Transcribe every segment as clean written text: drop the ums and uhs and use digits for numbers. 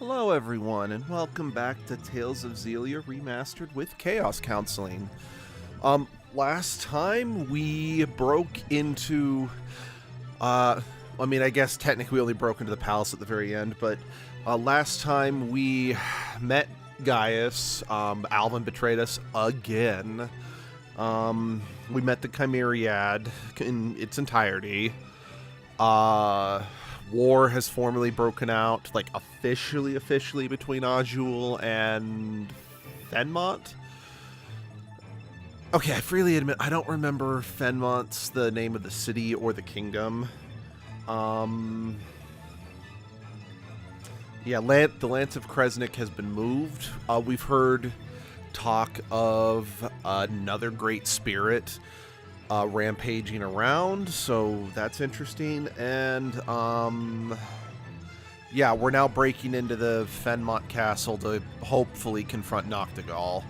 Hello everyone, and welcome back to Tales of Xillia Remastered with Chaos Counseling. Last time we broke into, I guess technically we only broke into the palace at the very end, but last time we met Gaius. Alvin betrayed us again. We met the Chimeriad in its entirety. War has formally broken out, like officially between Azul and Fenmont. Okay, I freely admit I don't remember Fenmont's the name of the city or the kingdom. Yeah, the Lance of Kresnik has been moved. We've heard talk of another great spirit rampaging around, so that's interesting. And yeah, we're now breaking into the Fenmont Castle to hopefully confront Noctigal.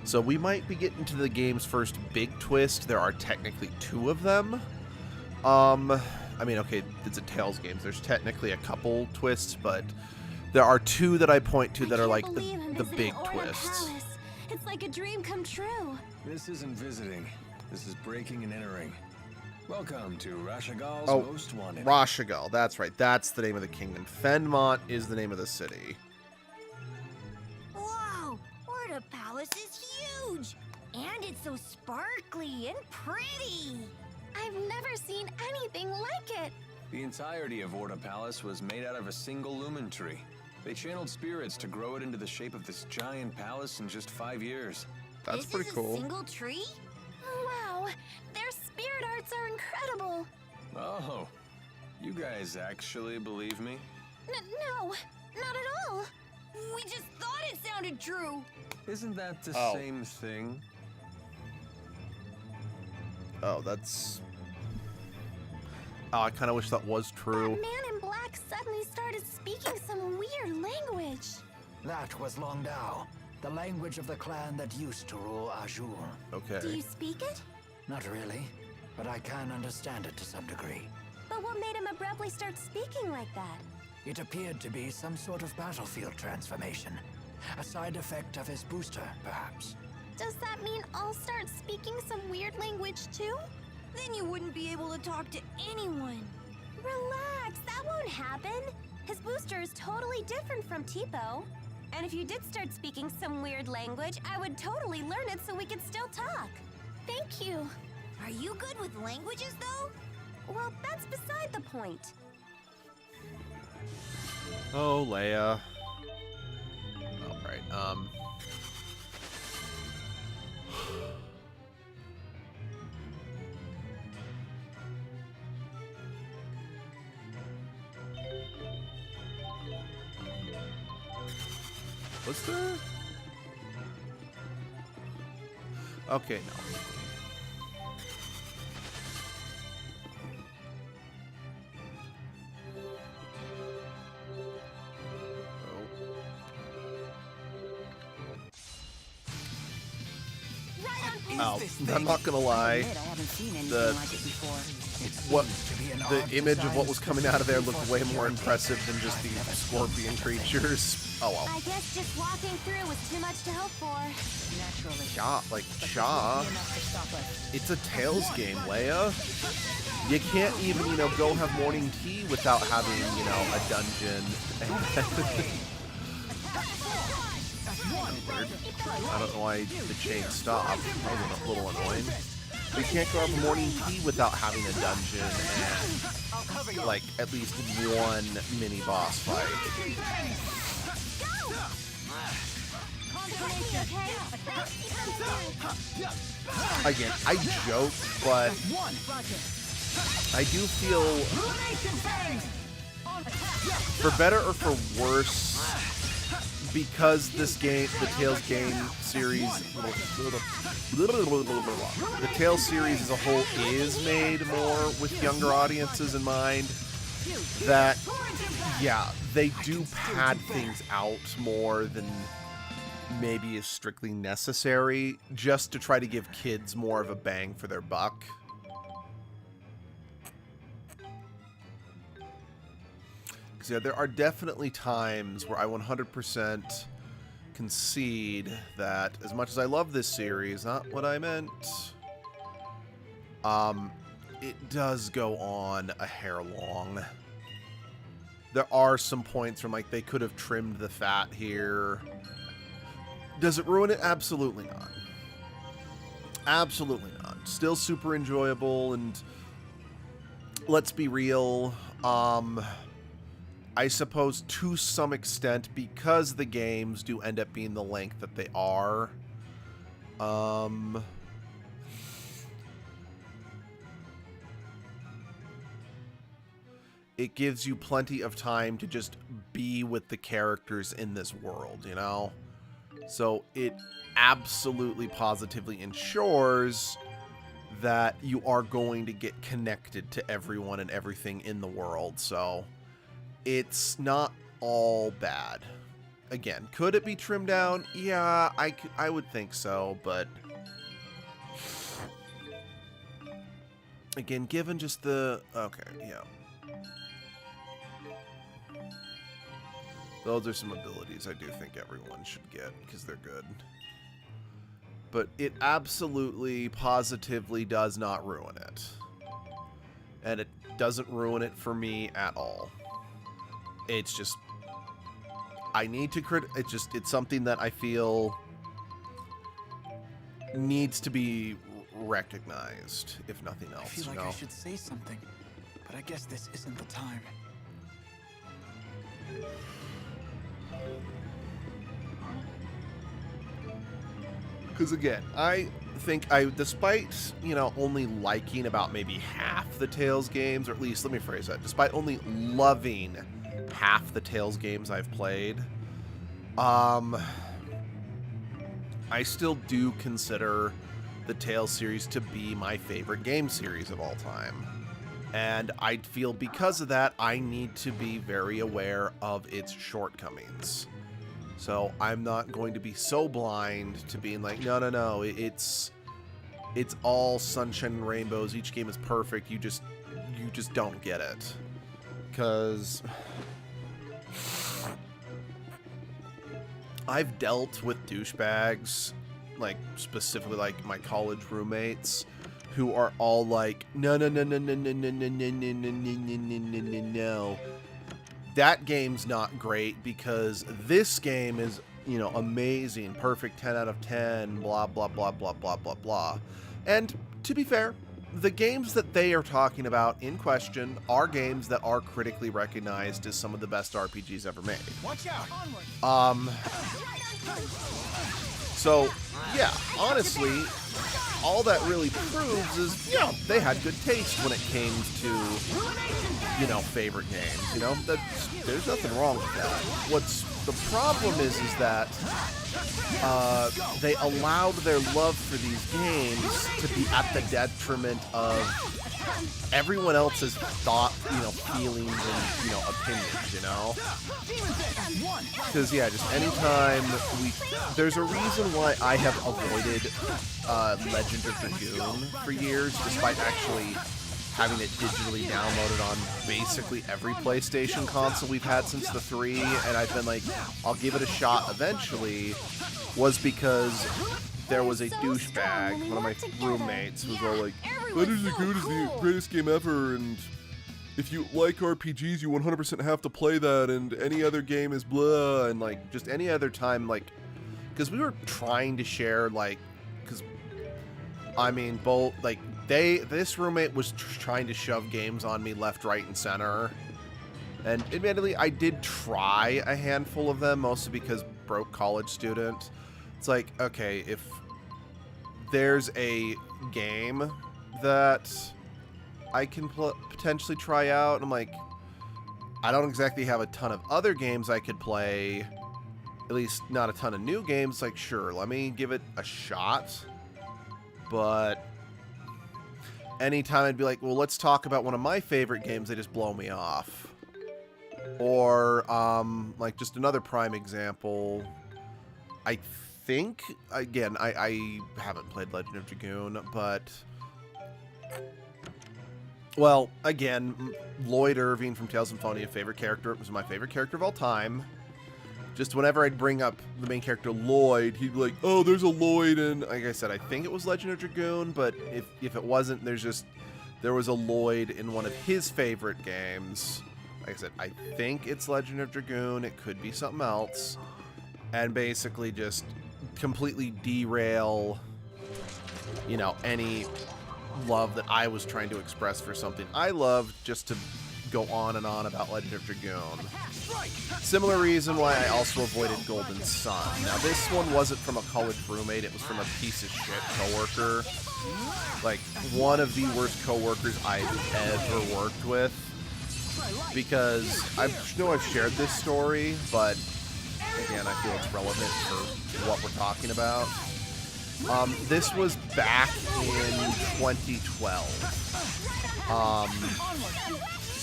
So we might be getting to the game's first big twist. There are technically two of them. Okay, it's a Tales game. There's technically a couple twists, but there are two that I point to that are like the big twists. It's like a dream come true. This isn't visiting. This is breaking and entering. Welcome to Rashagal's Most Wanted. Rashagal, that's right. That's the name of the kingdom. Fenmont is the name of the city. Wow, Orta Palace is huge! And it's so sparkly and pretty! I've never seen anything like it! The entirety of Orta Palace was made out of a single lumen tree. They channeled spirits to grow it into the shape of this giant palace in just 5 years. That's pretty cool. This is a single tree? Wow, their spirit arts are incredible! Oh, you guys actually believe me? No, not at all! We just thought it sounded true! Isn't that the same thing? Oh, that's... Oh, I kind of wish that was true. That man in black suddenly started speaking some weird language. That was Longdao, the language of the clan that used to rule Azul. Okay. Do you speak it? Not really, but I can understand it to some degree. But what made him abruptly start speaking like that? It appeared to be some sort of battlefield transformation. A side effect of his booster, perhaps. Does that mean I'll start speaking some weird language too? Then you wouldn't be able to talk to anyone. Relax, that won't happen. His booster is totally different from Tipo. And if you did start speaking some weird language, I would totally learn it so we could still talk. Thank you. Are you good with languages, though? Well, that's beside the point. Oh, Leia. Alright, was there? Okay, no. I'm not gonna lie. The image of what was coming out of there looked way more impressive than just these scorpion creatures. Oh well. I guess just walking through was too much to hope for. Naturally. Shaw. It's a Tales game, Leia. You can't even, go have morning tea without having, a dungeon. I don't know why the chain stopped. That was a little annoying. You can't go have morning tea without having a dungeon and, like, at least one mini boss fight. Again, I joke, but I do feel, for better or for worse, because this game, the Tales game series, the Tales series as a whole is made more with younger audiences in mind, that, yeah, they do pad things out more than maybe is strictly necessary, just to try to give kids more of a bang for their buck. Because yeah, there are definitely times where I 100% concede that as much as I love this series, not what I meant, it does go on a hair long. There are some points where like they could have trimmed the fat here. Does it ruin it? Absolutely not. Absolutely not. Still super enjoyable, and let's be real, I suppose to some extent, because the games do end up being the length that they are, it gives you plenty of time to just be with the characters in this world, you know? So it absolutely positively ensures that you are going to get connected to everyone and everything in the world, so it's not all bad. Again, could it be trimmed down? Yeah, I would think so, but again, given just the... Okay, yeah. Those are some abilities I do think everyone should get, because they're good. But it absolutely, positively does not ruin it. And it doesn't ruin it for me at all. It's just... I need to it's something that I feel needs to be recognized, if nothing else. I feel like I should say something, but I guess this isn't the time. Because again, I think despite, you know, only liking about maybe half the Tales games, or at least, let me phrase that, despite only loving half the Tales games I've played, I still do consider the Tales series to be my favorite game series of all time. And I feel because of that, I need to be very aware of its shortcomings. So I'm not going to be so blind to being like, no, it's all sunshine and rainbows. Each game is perfect. You just don't get it. Because I've dealt with douchebags, like specifically like my college roommates, who are all like, no. That game's not great because this game is, you know, amazing, perfect 10 out of 10, blah, blah, blah, blah, blah, blah, blah. And to be fair, the games that they are talking about in question are games that are critically recognized as some of the best RPGs ever made. Watch out! So, yeah, honestly, all that really proves is, you know, they had good taste when it came to, you know, favorite games. You know, there's nothing wrong with that. What's the problem is that they allowed their love for these games to be at the detriment of everyone else's thought, you know, feelings and, you know, opinions, you know? Because, yeah, just anytime there's a reason why I have avoided Legend of Dragoon for years, despite actually having it digitally downloaded on basically every PlayStation console we've had since the 3, and I've been like, I'll give it a shot eventually, was because there was a douchebag, one of my roommates, who was all like, Legend of Dragoon is the greatest game ever, and if you like RPGs, you 100% have to play that, and any other game is blah, and like, just any other time, like, because we were trying to share, like, because, I mean, both, like, this roommate was trying to shove games on me left, right, and center, and admittedly, I did try a handful of them, mostly because broke college student. It's like, okay, if there's a game that I can potentially try out, and I'm like, I don't exactly have a ton of other games I could play, at least not a ton of new games, like, sure, let me give it a shot, but anytime I'd be like, well, let's talk about one of my favorite games, they just blow me off. Or, like, just another prime example, I think, again, I haven't played Legend of Dragoon, but Well, again, Lloyd Irving from Tales of Symphonia, favorite character. It was my favorite character of all time. Just whenever I'd bring up the main character Lloyd, he'd be like, "Oh, there's a Lloyd," and like I said, I think it was Legend of Dragoon, but if it wasn't, there was a Lloyd in one of his favorite games. Like I said, I think it's Legend of Dragoon. It could be something else, and basically just completely derail, you know, any love that I was trying to express for something I loved, just to go on and on about Legend of Dragoon. Similar reason why I also avoided Golden Sun. Now, this one wasn't from a college roommate, it was from a piece of shit coworker. Like, one of the worst coworkers I've ever worked with. Because I know I've shared this story, but again, I feel it's relevant for what we're talking about. This was back in 2012.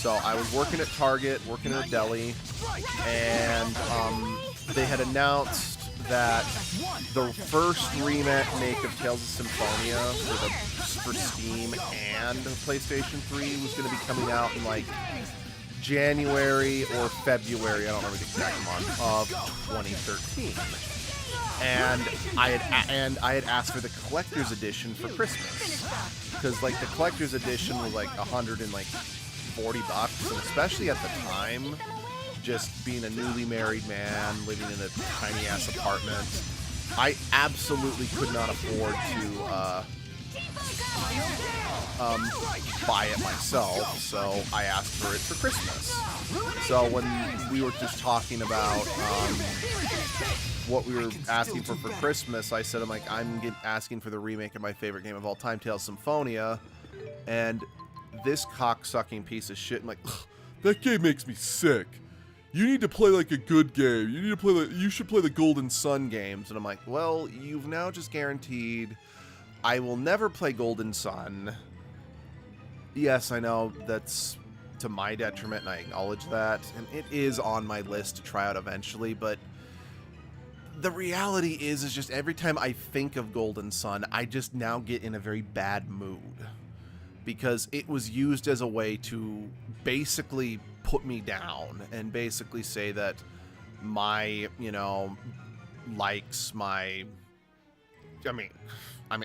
So I was working at Target, working at a deli, and they had announced that the first remake of Tales of Symphonia for Steam and PlayStation 3 was going to be coming out in like January or February, I don't remember the exact month, of 2013. And I had asked for the collector's edition for Christmas, because like the collector's edition was like $140, and especially at the time, just being a newly married man living in a tiny ass apartment, I absolutely could not afford to buy it myself, so I asked for it for Christmas. So when we were just talking about what we were asking for Christmas, I said, I'm asking for the remake of my favorite game of all time, Tales of Symphonia, and this cocksucking piece of shit, I'm like, that game makes me sick. You need to play like a good game. You should play the Golden Sun games. And I'm like, well, you've now just guaranteed I will never play Golden Sun. Yes, I know that's to my detriment, and I acknowledge that, and it is on my list to try out eventually, but the reality is just every time I think of Golden Sun, I just now get in a very bad mood, because it was used as a way to basically put me down and basically say that my, likes,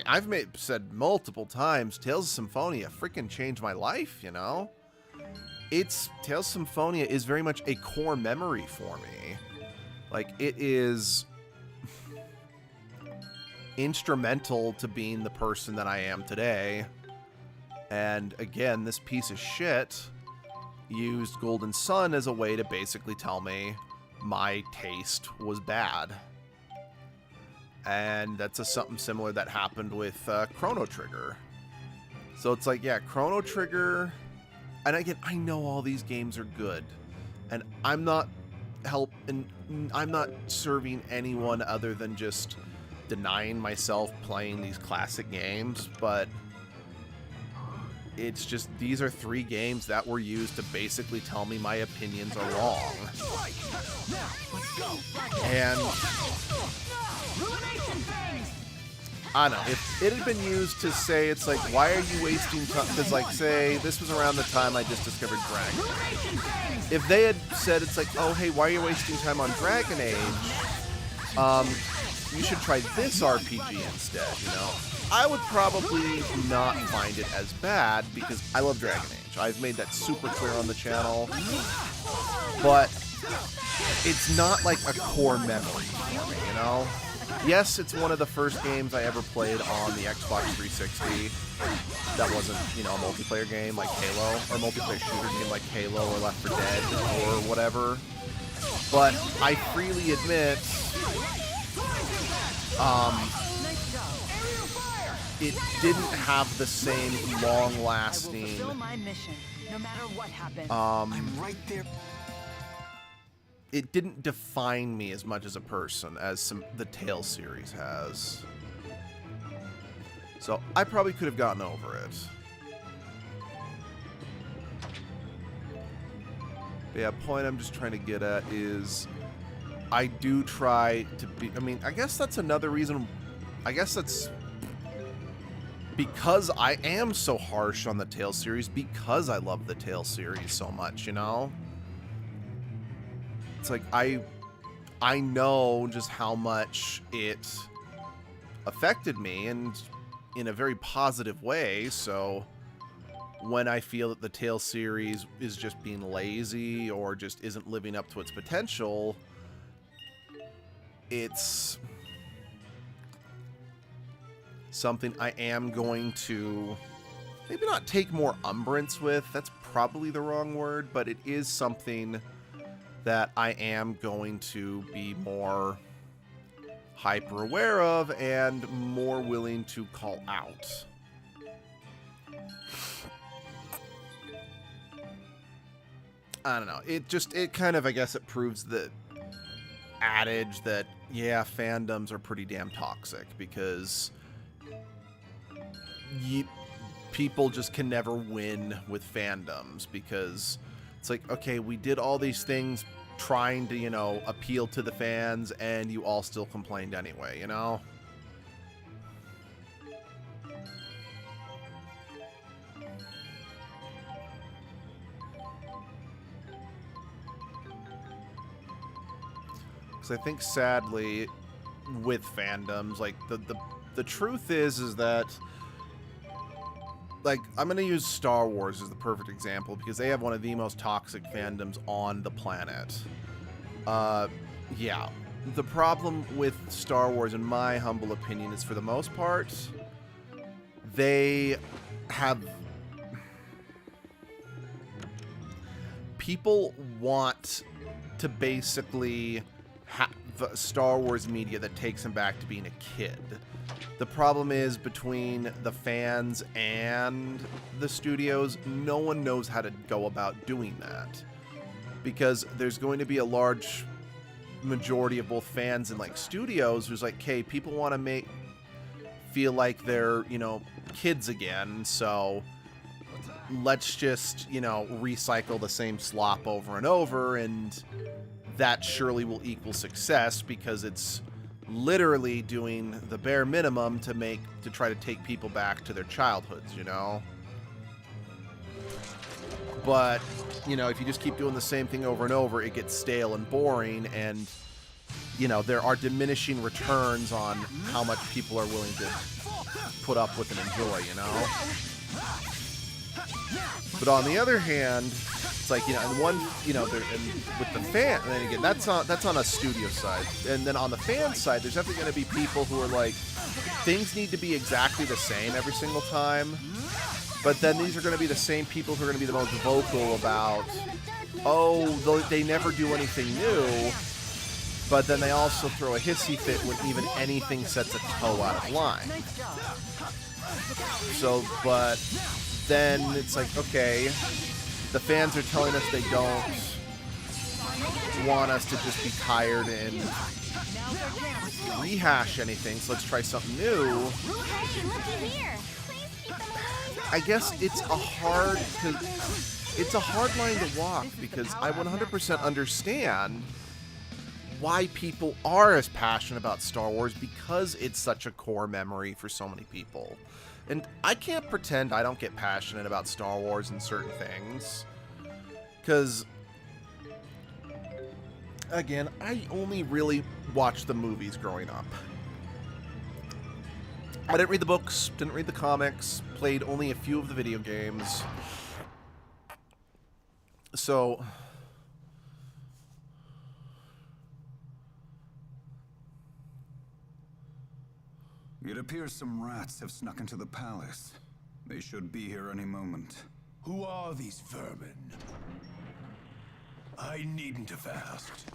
I've said multiple times, Tales of Symphonia freaking changed my life, Tales of Symphonia is very much a core memory for me. Like, it is instrumental to being the person that I am today. And again, this piece of shit used Golden Sun as a way to basically tell me my taste was bad. And that's something similar that happened with Chrono Trigger. So it's like, yeah, Chrono Trigger, and again, I know all these games are good, and I'm not serving anyone other than just denying myself playing these classic games, but it's just, these are 3 games that were used to basically tell me my opinions are wrong. And I don't know, if it had been used to say, it's like, why are you wasting time? Because, like, say, this was around the time I just discovered Dragon Age. If they had said, it's like, oh, hey, why are you wasting time on Dragon Age? You should try this RPG instead, I would probably not find it as bad, because I love Dragon Age. I've made that super clear on the channel. But it's not like a core memory for me, Yes, it's one of the first games I ever played on the Xbox 360 that wasn't, a multiplayer game like Halo, or multiplayer shooter game like Halo or Left 4 Dead or whatever. But I freely admit, it didn't have the same long-lasting, I'm right there. It didn't define me as much as a person as the Tales series has. So I probably could have gotten over it. But yeah, point I'm just trying to get at is I do try to be, I guess that's another reason, because I am so harsh on the Tales series, because I love the Tales series so much, you know? It's like, I know just how much it affected me, and in a very positive way, so when I feel that the Tales series is just being lazy or just isn't living up to its potential, it's something I am going to maybe not take more umbrance with. That's probably the wrong word, but it is something that I am going to be more hyper aware of and more willing to call out. I don't know. It kind of, I guess it proves the adage that, yeah, fandoms are pretty damn toxic, because people just can never win with fandoms, because it's like, okay, we did all these things trying to, you know, appeal to the fans, and you all still complained anyway, you know? Because I think, sadly, with fandoms, like, the truth is that, like, I'm going to use Star Wars as the perfect example, because they have one of the most toxic fandoms on the planet. Yeah. The problem with Star Wars, in my humble opinion, is for the most part, they have... people want to basically have Star Wars media that takes them back to being a kid. The problem is, between the fans and the studios, no one knows how to go about doing that. Because there's going to be a large majority of both fans and, like, studios who's like, okay, people want to feel like they're, you know, kids again, so let's just, you know, recycle the same slop over and over, and that surely will equal success, because it's literally doing the bare minimum to try to take people back to their childhoods, you know? But, you know, if you just keep doing the same thing over and over, it gets stale and boring, and, you know, there are diminishing returns on how much people are willing to put up with and enjoy, you know? But on the other hand, it's like, you know, and one, you know, and with the fan, and then again, that's on a studio side, and then on the fan side, there's definitely going to be people who are like, things need to be exactly the same every single time. But then these are going to be the same people who are going to be the most vocal about, oh, they never do anything new. But then they also throw a hissy fit when even anything sets a toe out of line. So, but then it's like, okay, the fans are telling us they don't want us to just be tired and rehash anything, so let's try something new. I guess it's a hard line to walk, because I 100% understand why people are as passionate about Star Wars, because it's such a core memory for so many people. And I can't pretend I don't get passionate about Star Wars and certain things, because, again, I only really watched the movies growing up. I didn't read the books, didn't read the comics, played only a few of the video games. So, it appears some rats have snuck into the palace. They should be here any moment. Who are these vermin? I needn't have asked.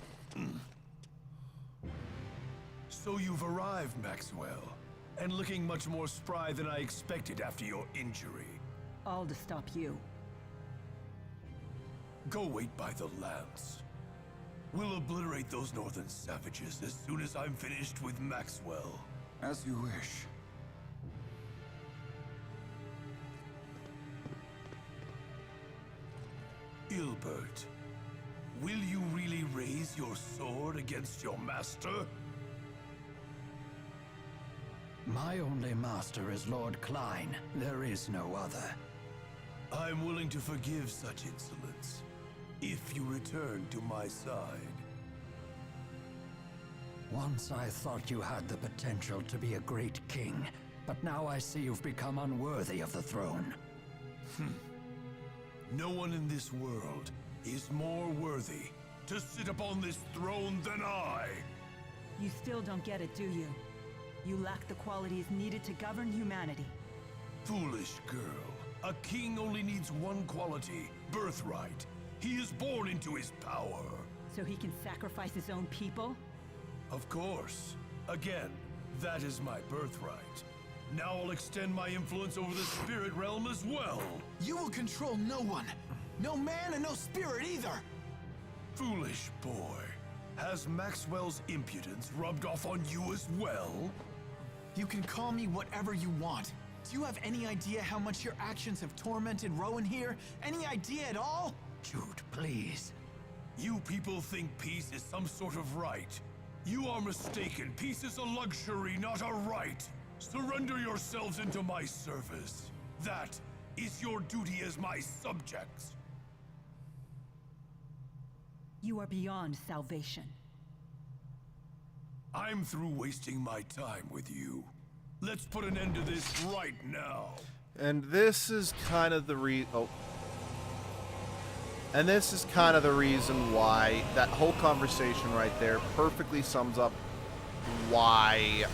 So you've arrived, Maxwell, and looking much more spry than I expected after your injury. All to stop you. Go wait by the lance. We'll obliterate those northern savages as soon as I'm finished with Maxwell. As you wish. Ilbert, will you really raise your sword against your master? My only master is Lord Klein. There is no other. I'm willing to forgive such insolence, if you return to my side. Once I thought you had the potential to be a great king, but now I see you've become unworthy of the throne. No one in this world is more worthy to sit upon this throne than I. You still don't get it, do you? You lack the qualities needed to govern humanity. Foolish girl. A king only needs one quality, birthright. He is born into his power. So he can sacrifice his own people? Of course. Again, that is my birthright. Now I'll extend my influence over the spirit realm as well. You will control no one. No man and no spirit either. Foolish boy. Has Maxwell's impudence rubbed off on you as well? You can call me whatever you want. Do you have any idea how much your actions have tormented Rowan here? Any idea at all? Jude, please. You people think peace is some sort of right. You are mistaken. Peace is a luxury, not a right. Surrender yourselves into my service. That is your duty as my subjects. You are beyond salvation. I'm through wasting my time with you. Let's put an end to this right now. And this is kind of the And this is kind of the reason why that whole conversation right there perfectly sums up why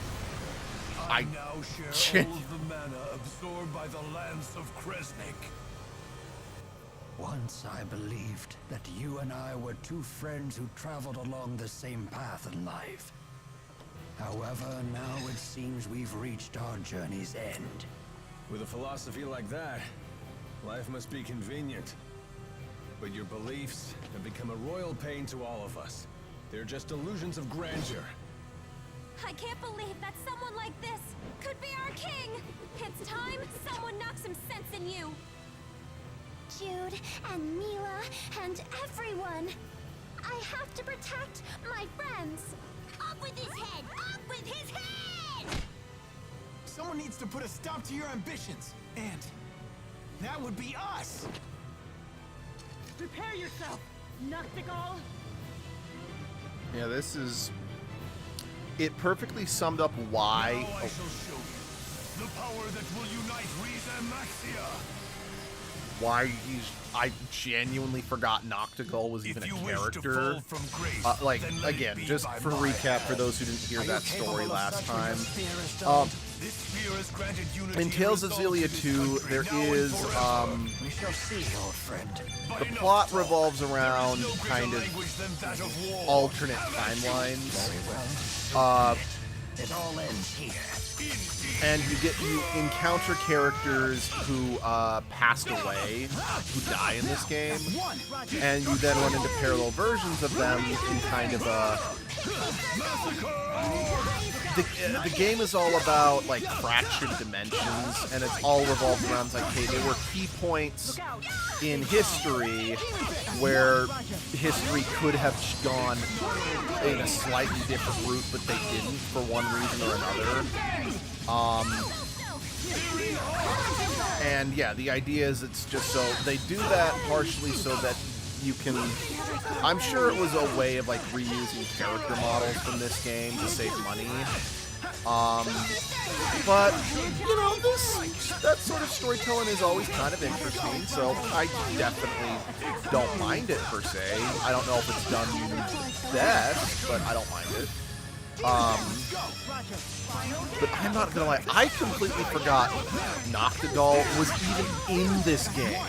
I now share all of the mana absorbed by the Lance of Kresnik. Once I believed that you and I were two friends who traveled along the same path in life. However, now it seems we've reached our journey's end. With a philosophy like that, life must be convenient. But your beliefs have become a royal pain to all of us. They're just illusions of grandeur. I can't believe that someone like this could be our king! It's time someone knocks some sense in you! Jude and Mila and everyone! I have to protect my friends! Up with his head! Up with his head! Someone needs to put a stop to your ambitions. And that would be us! Prepare yourself, Noctigal! Yeah, this is... It perfectly summed up why... Now I shall show you the power that will unite Riza and Maxia. Why he's... I genuinely forgot Noctigal was even a character. Like, again, just for recap, for those who didn't hear that story last time. In Tales of Xillia 2, there is, We shall see, old friend. the plot revolves around kind of alternate timelines. It all ends here. And you encounter characters who passed away, who die in this game, and you then run into parallel versions of them in kind of a... The game is all about, like, fractured dimensions, and it's all revolved around, like, hey, there were key points in history where history could have gone in a slightly different route, but they didn't for one reason or another. And yeah, the idea is it's just so they do that partially so that you can... I'm sure it was a way of like reusing character models from this game to save money. But you know, that sort of storytelling is always kind of interesting, so I definitely don't mind it per se. I don't know if it's done best, but I don't mind it. But I'm not gonna lie, I completely forgot Noctigal was even in this game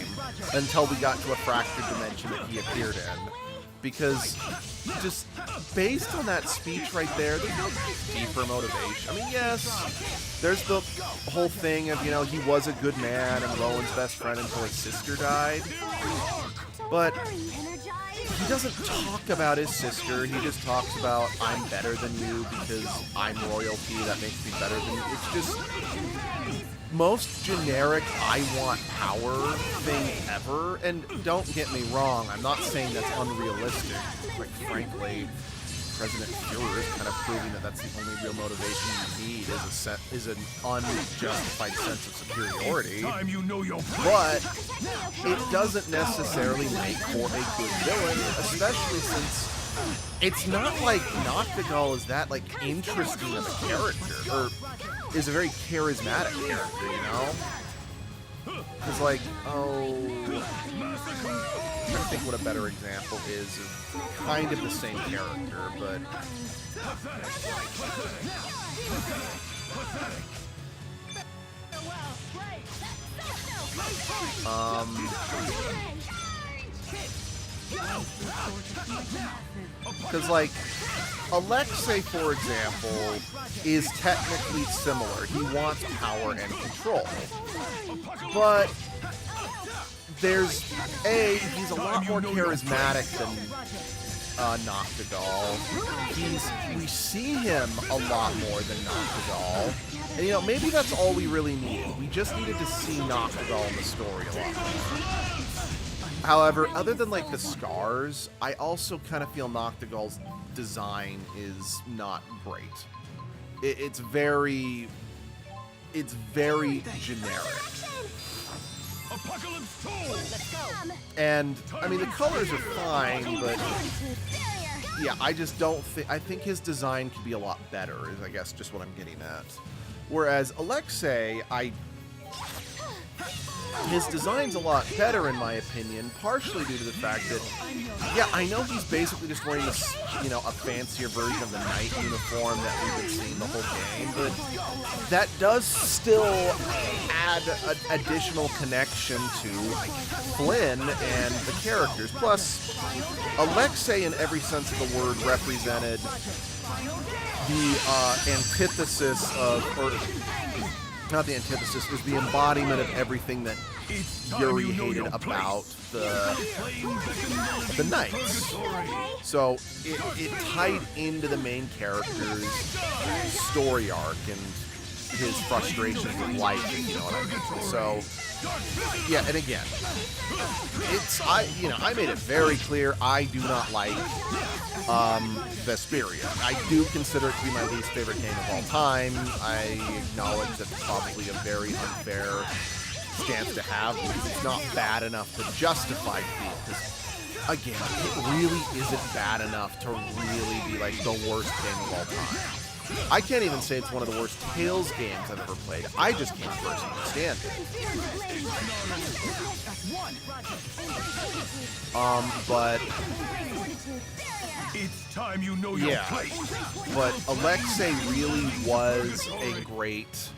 until we got to a fractured dimension that he appeared in. Because just based on that speech right there, there's no deeper motivation. I mean, yes, there's the whole thing of, you know, he was a good man and Rowan's best friend until his sister died. But he doesn't talk about his sister, he just talks about, I'm better than you because I'm royalty, that makes me better than you. It's just most generic I want power thing ever. And don't get me wrong, I'm not saying that's unrealistic, like frankly. President Fuhrer is kind of proving that that's the only real motivation you need is an unjustified sense of superiority. Time you know your place. But it doesn't necessarily make for a good villain, especially since it's not like Noctigal is that like interesting of a character, or is a very charismatic character, you know? Because like, I'm trying to think what a better example is of kind of the same character, but because like Alexei, for example, is technically similar. He wants power and control, but he's a lot more charismatic than Noctigal. We see him a lot more than Noctigal, and you know, maybe that's all we really needed. We just needed to see Noctigal in the story a lot more. However, other than like the scars, I also kind of feel Noctigal's design is not great. It's very generic. And I mean, the colors are fine, but yeah, I just don't think. I think his design could be a lot better. Is I guess just what I'm getting at. Whereas Alexei, his design's a lot better in my opinion, partially due to the fact that, yeah, I know he's basically just wearing this, you know, a fancier version of the knight uniform that we've been seeing the whole game, but that does still add an additional connection to Flynn and the characters. Plus, Alexei, in every sense of the word, represented the antithesis of, or not the antithesis, was the embodiment of everything that Yuri hated about the Knights. So it tied into the main character's story arc and his frustrations with life, if you know what I mean. So yeah, and again, I made it very clear I do not like Vesperia. I do consider it to be my least favorite game of all time. I acknowledge that's probably a very unfair stance to have, because it's not bad enough to justify being. Because again, it really isn't bad enough to really be like the worst game of all time. I can't even say it's one of the worst Tales games I've ever played. I just can't personally stand it. But it's time you know your place. But Alexei really was a great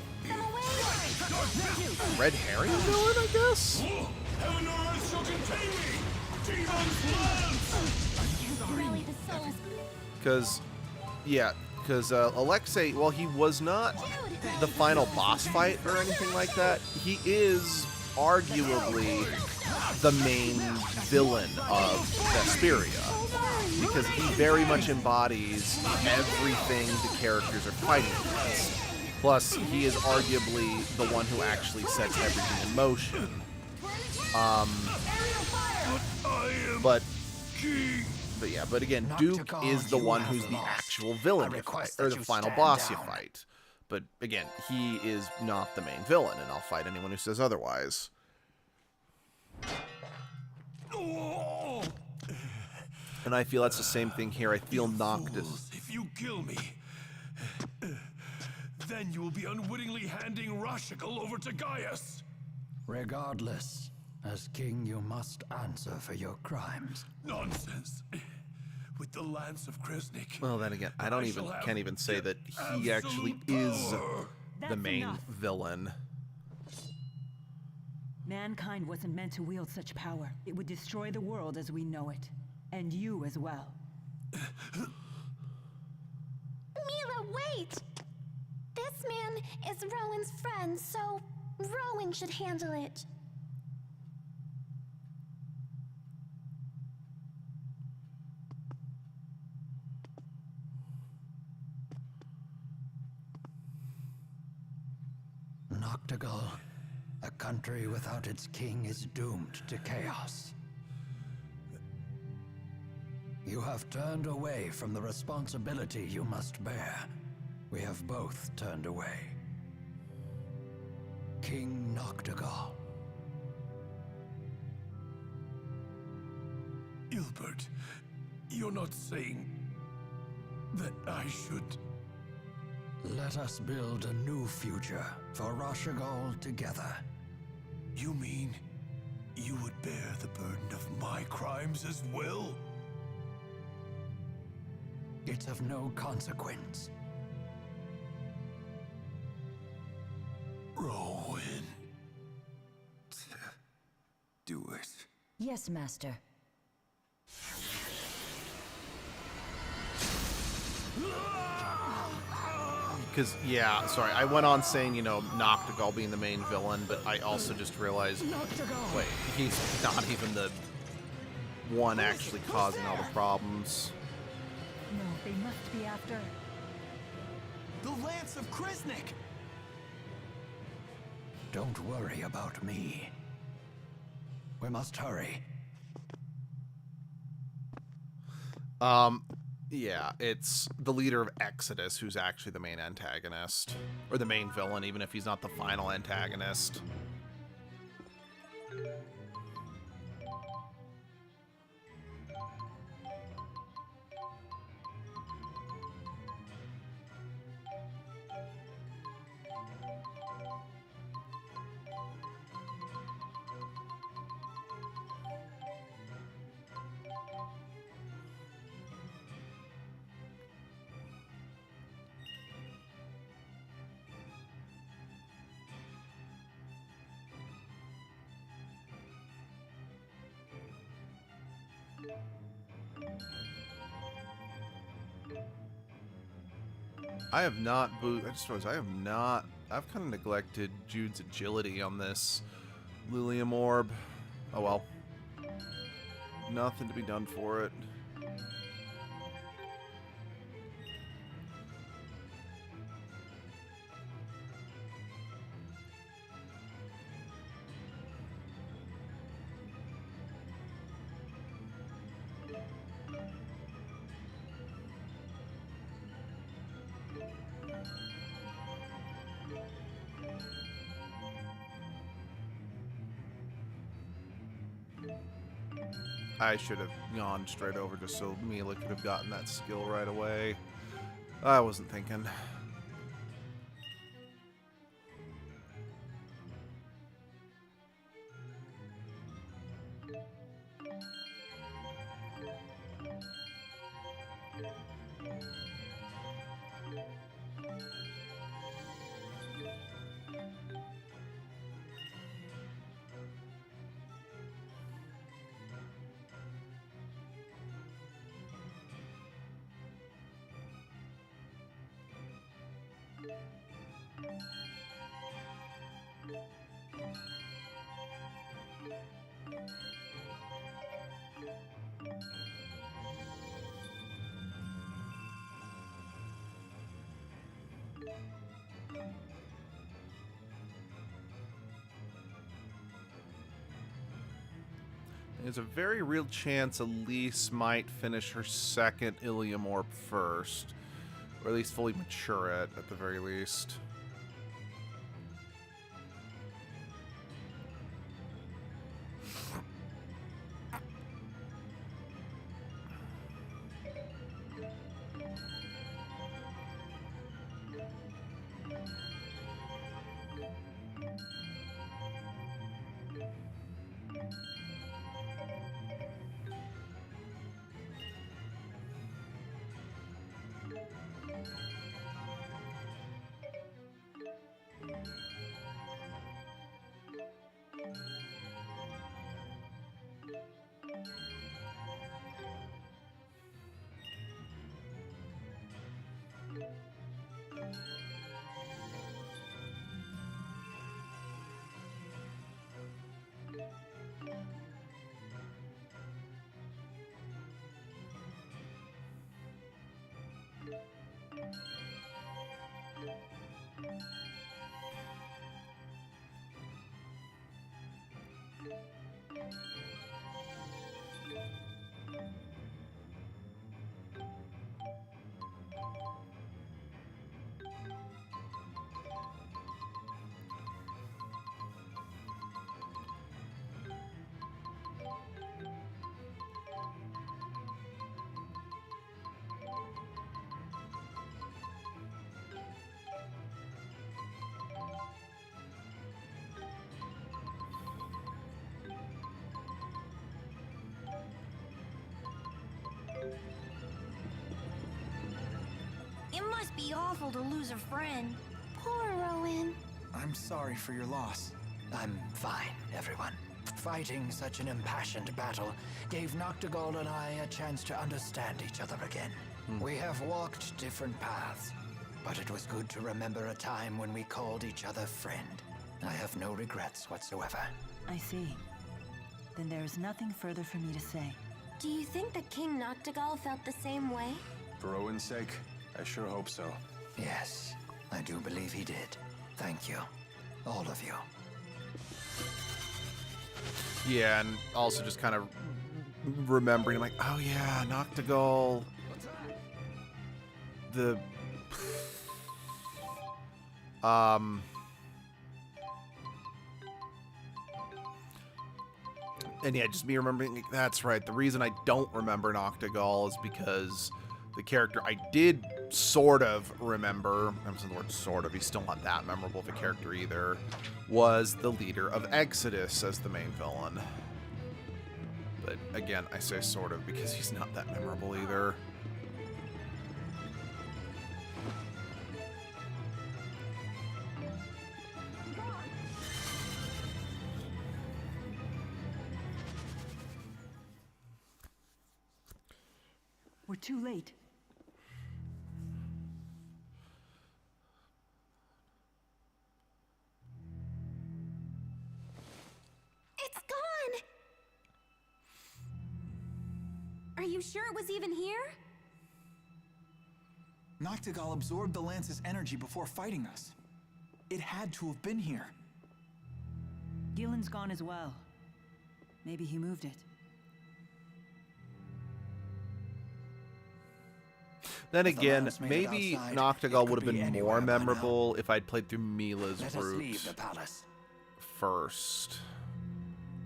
red herring villain, I guess? Heaven or earth shall contain me. Because Alexei, well, he was not the final boss fight or anything like that. He is arguably the main villain of Vesperia, because he very much embodies everything the characters are fighting against. Plus, he is arguably the one who actually sets everything in motion. But again, Duke is the one who's the actual villain you fight, or the final boss you fight. But again, he is not the main villain, and I'll fight anyone who says otherwise. And I feel that's the same thing here. I feel Noctis. If you kill me, then you will be unwittingly handing Rashigal over to Gaius. Regardless, as king you must answer for your crimes. Nonsense. With the Lance of Kresnik. Well, then again, can't even say that he actually is the main villain. Mankind wasn't meant to wield such power. It would destroy the world as we know it. And you as well. Mila, wait! This man is Rowan's friend, so Rowan should handle it. Noctigal, a country without its king is doomed to chaos. You have turned away from the responsibility you must bear. We have both turned away. King Noctigal. Ilbert, you're not saying that I should... Let us build a new future for Rashagal together. You mean you would bear the burden of my crimes as well? It's of no consequence. Rowan. Do it. Yes, Master. Because, yeah, sorry, I went on saying, you know, Noctigal being the main villain, but I also just realized, wait, he's not even the one actually causing all the problems. No, they must be after... The Lance of Krisnik! Don't worry about me. We must hurry. Yeah, it's the leader of Exodus who's actually the main antagonist. Or the main villain, even if he's not the final antagonist. I have not I just realized I've kind of neglected Jude's agility on this Lilium Orb. Oh well. Nothing to be done for it. I should have gone straight over just so Mila could have gotten that skill right away. I wasn't thinking. There's a very real chance Elise might finish her second Ilium Orb first. Or at least fully mature it, at the very least. It must be awful to lose a friend. Poor Rowan. I'm sorry for your loss. I'm fine, everyone. Fighting such an impassioned battle gave Noctigal and I a chance to understand each other again. We have walked different paths, but it was good to remember a time when we called each other friend. I have no regrets whatsoever. I see. Then there is nothing further for me to say. Do you think that King Noctigal felt the same way? For Owen's sake, I sure hope so. Yes, I do believe he did. Thank you. All of you. Yeah, and also just kind of remembering, like, oh yeah, Noctigal. And yeah, just me remembering, like, that's right. The reason I don't remember Noctigal is because the character I did sort of remember, I'm saying the word sort of, he's still not that memorable of a character either, was the leader of Exodus as the main villain. But again, I say sort of because he's not that memorable either. We're too late. It's gone! Are you sure it was even here? Noctigal absorbed the lance's energy before fighting us. It had to have been here. Gillen's gone as well. Maybe he moved it. Then If the again, lance made it maybe outside, Noctigal it would have could be been anywhere more by now. memorable if I'd played through Mila's Let us leave the route palace. first.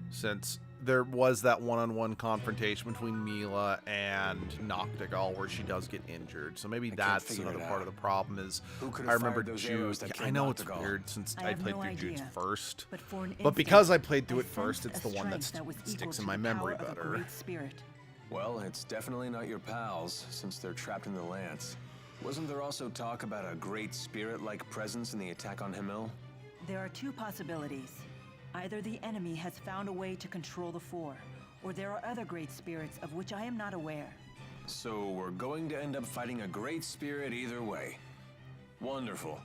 Since there was that one-on-one confrontation between Mila and Noctigal where she does get injured. So maybe can't that's figure another it part out. of the problem is Who could I have remember fired those Jude. arrows that Yeah, I killed know it's Noctigal? weird since I I have played no through Jude's idea, first. But for an But because I instant, played through I it first, sensed it's a the one strength that was equal sticks to in my the memory power of a better. great spirit. Well, it's definitely not your pals, since they're trapped in the Lance. Wasn't there also talk about a great spirit-like presence in the attack on Himmel? There are two possibilities. Either the enemy has found a way to control the Four, or there are other great spirits of which I am not aware. So we're going to end up fighting a great spirit either way. Wonderful.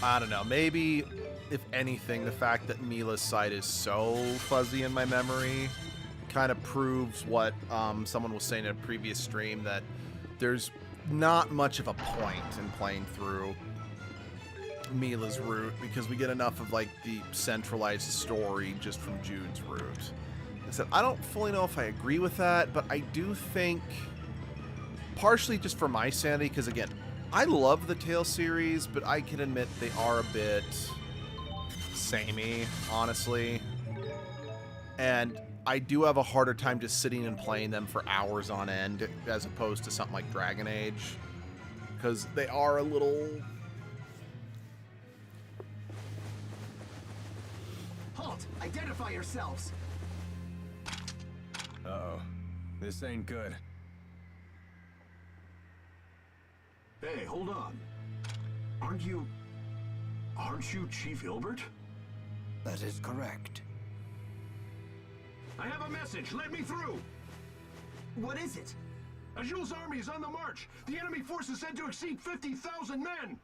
I don't know. Maybe, if anything, the fact that Mila's side is so fuzzy in my memory kind of proves what someone was saying in a previous stream, that there's not much of a point in playing through Mila's route because we get enough of like the centralized story just from Jude's route. Like I said, I don't fully know if I agree with that, but I do think, partially just for my sanity, because again, I love the Tales series, but I can admit they are a bit samey, honestly. And I do have a harder time just sitting and playing them for hours on end as opposed to something like Dragon Age, because they are a little... Halt! Identify yourselves! Uh-oh. This ain't good. Hey, hold on. Aren't you Chief Hilbert? That is correct. I have a message. Let me through. What is it? Ajul's army is on the march. The enemy force is said to exceed 50,000 men.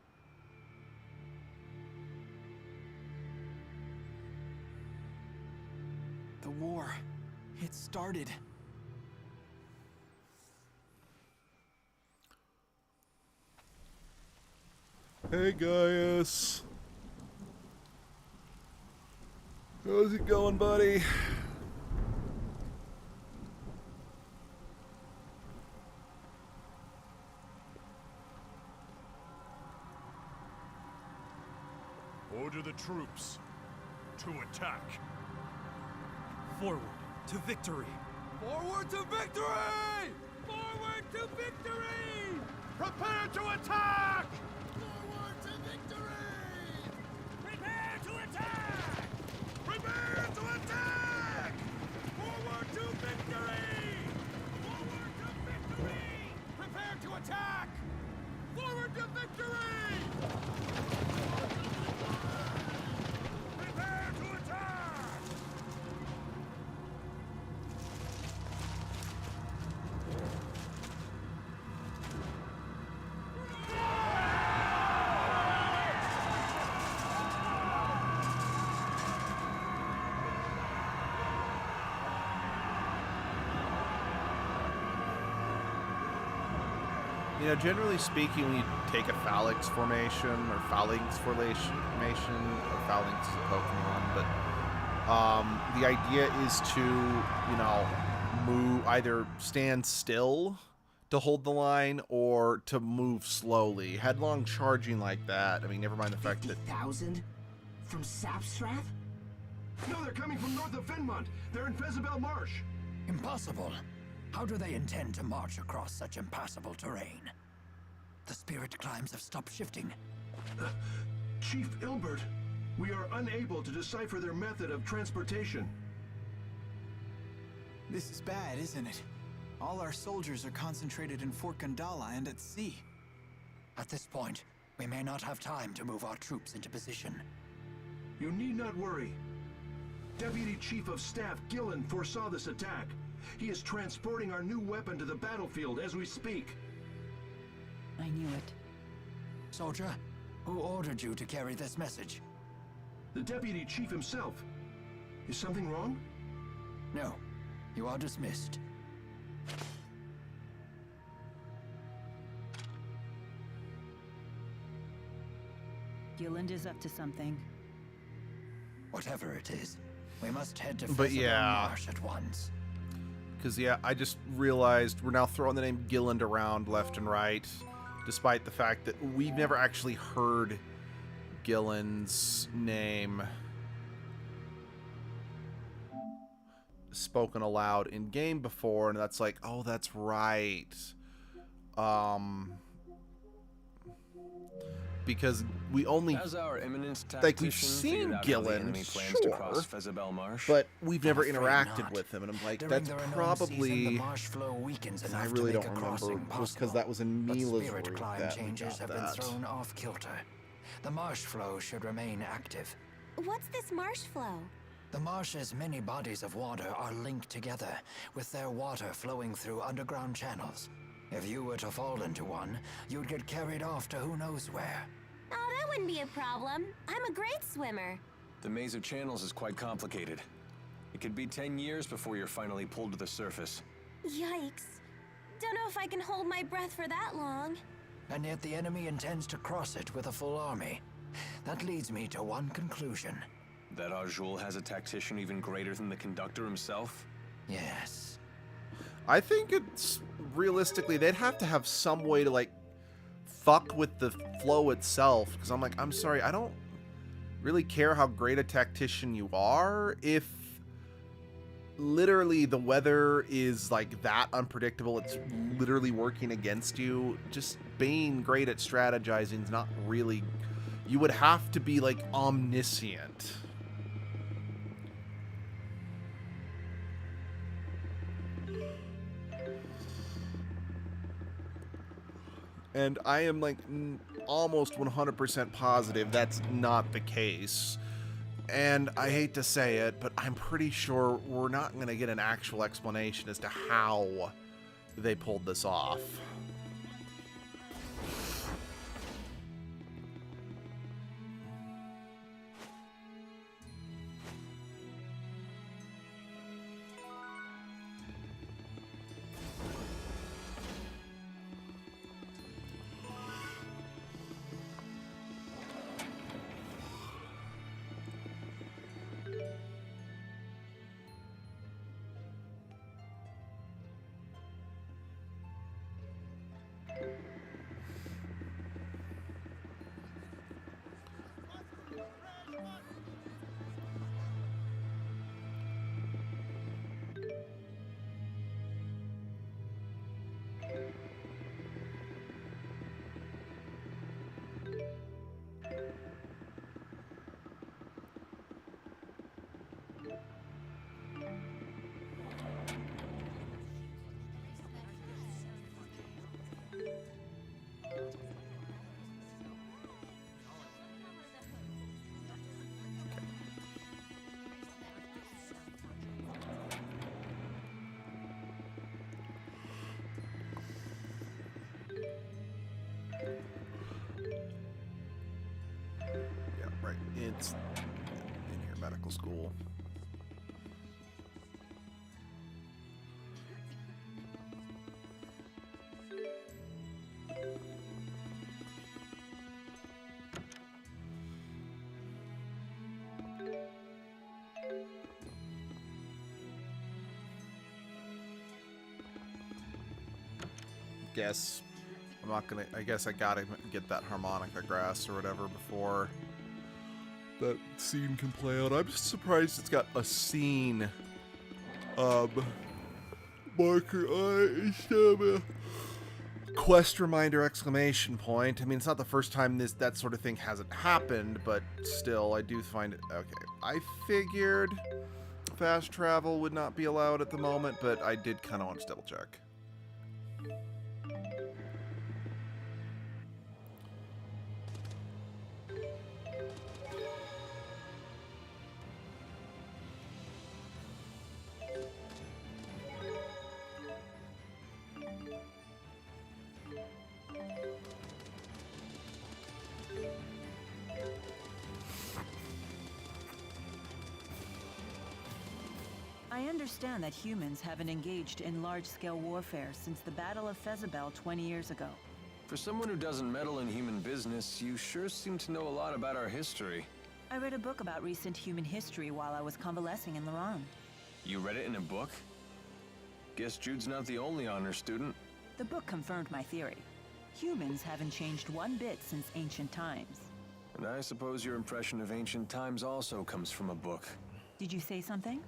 The war. It started. Hey, Gaius. How's it going, buddy? Order the troops to attack. Forward to victory! Forward to victory! Forward to victory! Prepare to attack! Forward to victory! Prepare to attack! Prepare to attack! You know, generally speaking, when you take a phalanx formation, or phalanx formation, or phalanx is a Pokemon, but the idea is to, you know, move, either stand still to hold the line, or to move slowly. Headlong charging like that, I mean, never mind the fact that... 50,000? From Sapstrath? No, they're coming from north of Finmont. They're in Fezabel Marsh. Impossible. How do they intend to march across such impassable terrain? The spirit climbs have stopped shifting. Chief Ilbert, we are unable to decipher their method of transportation. This is bad, isn't it? All our soldiers are concentrated in Fort Gandala and at sea. At this point, we may not have time to move our troops into position. You need not worry. Deputy Chief of Staff Gillen foresaw this attack. He is transporting our new weapon to the battlefield as we speak. I knew it. Soldier, who ordered you to carry this message? The Deputy Chief himself. Is something wrong? No. You are dismissed. Gilland is up to something. Whatever it is, we must head to But Fezabel yeah. Marsh at once. Because, yeah, I just realized we're now throwing the name Gilland around left and right, despite the fact that we've never actually heard Gilland's name spoken aloud in game before, and that's like, oh, that's right. Because we only, As our eminent like, we've tactician seen figured out how the Gilland, enemy plans to cross sure, Fezabel Marsh, but we've never I'm afraid interacted not. with him, and I'm like, During that's the renowned probably, season, the marsh flow weakens and I enough really to make don't a remember, crossing was because possible. that was in But Mila's spirit route climb that we changes got have been that. thrown off kilter. The marsh flow should remain active. What's this marsh flow? The marsh's many bodies of water are linked together, with their water flowing through underground channels. If you were to fall into one, you'd get carried off to who knows where. Oh, that wouldn't be a problem. I'm a great swimmer. the maze of channels is quite complicated. It could be 10 years before you're finally pulled to the surface. Yikes. Don't know if I can hold my breath for that long. And yet the enemy intends to cross it with a full army. That leads me to one conclusion. That Arjul has a tactician even greater than the conductor himself? Yes. I think it's realistically they'd have to have some way to like fuck with the flow itself, because I'm like, I'm sorry, I don't really care how great a tactician you are if literally the weather is like that unpredictable, it's literally working against you. Just being great at strategizing is not really, you would have to be like omniscient. And I am like almost 100% positive that's not the case. And I hate to say it, but I'm pretty sure we're not going to get an actual explanation as to how they pulled this off. Yeah, right. It's in here, medical school. guess I'm not gonna. I guess I gotta get that harmonica grass or whatever before that scene can play out. I'm just surprised it's got a scene marker on it instead of a quest reminder exclamation point. I mean, it's not the first time that sort of thing hasn't happened, but still, I do find it. Okay, I figured fast travel would not be allowed at the moment, but I did kind of want to double check. I understand that humans haven't engaged in large-scale warfare since the Battle of Fezabel 20 years ago. For someone who doesn't meddle in human business, you sure seem to know a lot about our history. I read a book about recent human history while I was convalescing in Laran. You read it in a book? Guess Jude's not the only honor student. The book confirmed my theory. Humans haven't changed one bit since ancient times. And I suppose your impression of ancient times also comes from a book. Did you say something?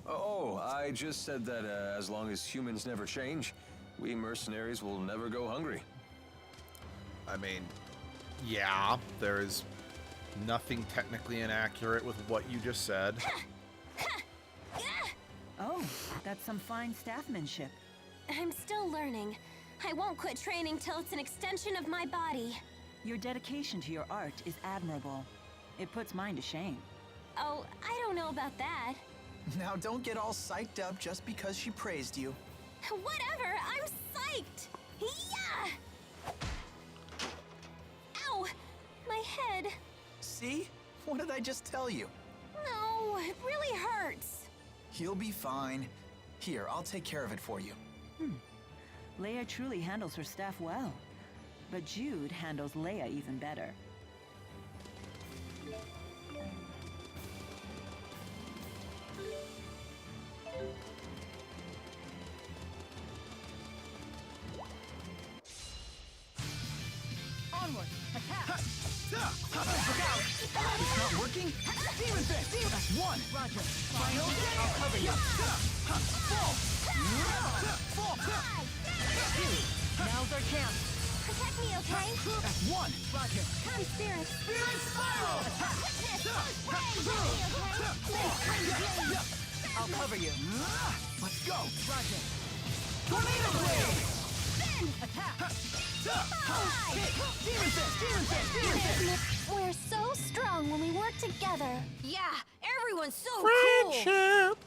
Oh, I just said that as long as humans never change, we mercenaries will never go hungry. I mean, yeah, there is nothing technically inaccurate with what you just said. Oh, that's some fine staffmanship. I'm still learning. I won't quit training till it's an extension of my body. Your dedication to your art is admirable. It puts mine to shame. Oh, I don't know about that. Now don't get all psyched up just because she praised you. Whatever, I'm psyched! Yeah! Ow! My head. See? What did I just tell you? No, it really hurts. You'll be fine. Here, I'll take care of it for you. Leia truly handles her staff well. But Jude handles Leia even better. Onward! Attack! Look out! It's not working? Demon Fist! That's one! Roger. Final hit! I'll cover you! Fall! Fall! Now's our chance! Protect me, okay? That's one! Roger. Come, Spirit. Spirit Spiral! Attack! I'll cover you. Let's go! Roger. Tornado Blade! Attack! Hit! Demon Fist! Demon Fist! Demon Fist! We're so strong when we work together. Yeah, everyone's so cool. Friendship!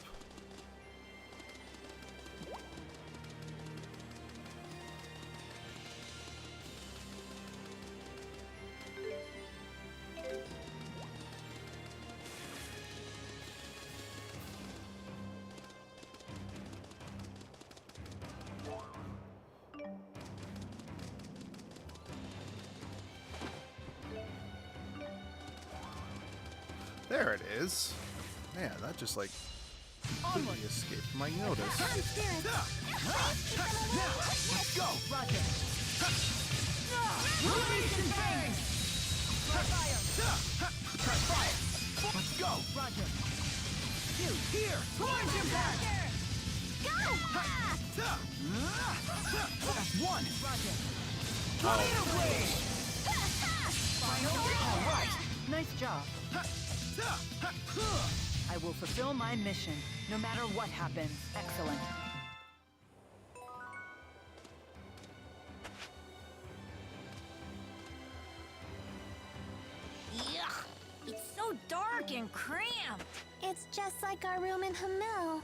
There it is. Man, that just like completely escaped my notice. Come, Spirit. Let's go! Roger. Release and bang! Try fire! Try fire! Let's go! Roger. You, here! Plunge impact! Go! That's one! Roger. Tornado Blade! Final hit! All right! Nice job. I will fulfill my mission, no matter what happens. Excellent. Yuck! It's so dark and cramped. It's just like our room in Hamel.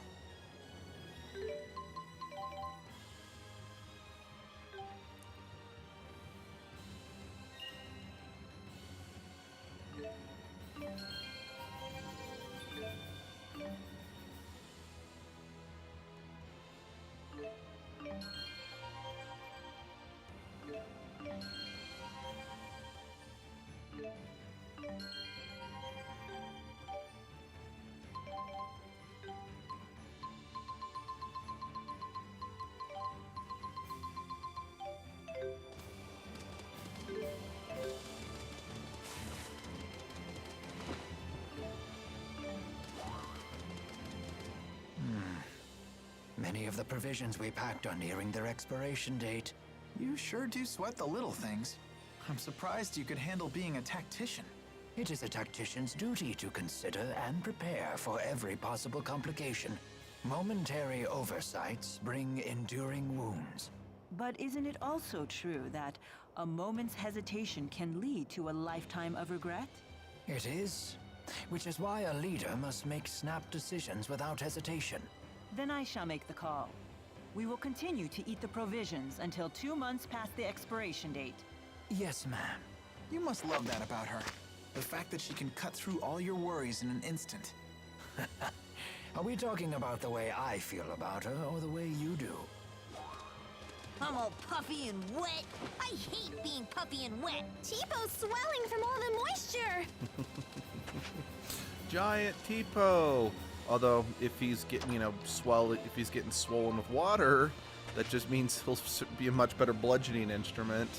Many of the provisions we packed are nearing their expiration date. You sure do sweat the little things. I'm surprised you could handle being a tactician. It is a tactician's duty to consider and prepare for every possible complication. Momentary oversights bring enduring wounds. But isn't it also true that a moment's hesitation can lead to a lifetime of regret? It is, which is why a leader must make snap decisions without hesitation. Then I shall make the call. We will continue to eat the provisions until 2 months past the expiration date. Yes, ma'am. You must love that about her. The fact that she can cut through all your worries in an instant. Are we talking about the way I feel about her or the way you do? I'm all puffy and wet. I hate being puffy and wet. Tipo swelling from all the moisture. Giant Tipo. Although, if he's getting, if he's getting swollen with water, that just means he'll be a much better bludgeoning instrument.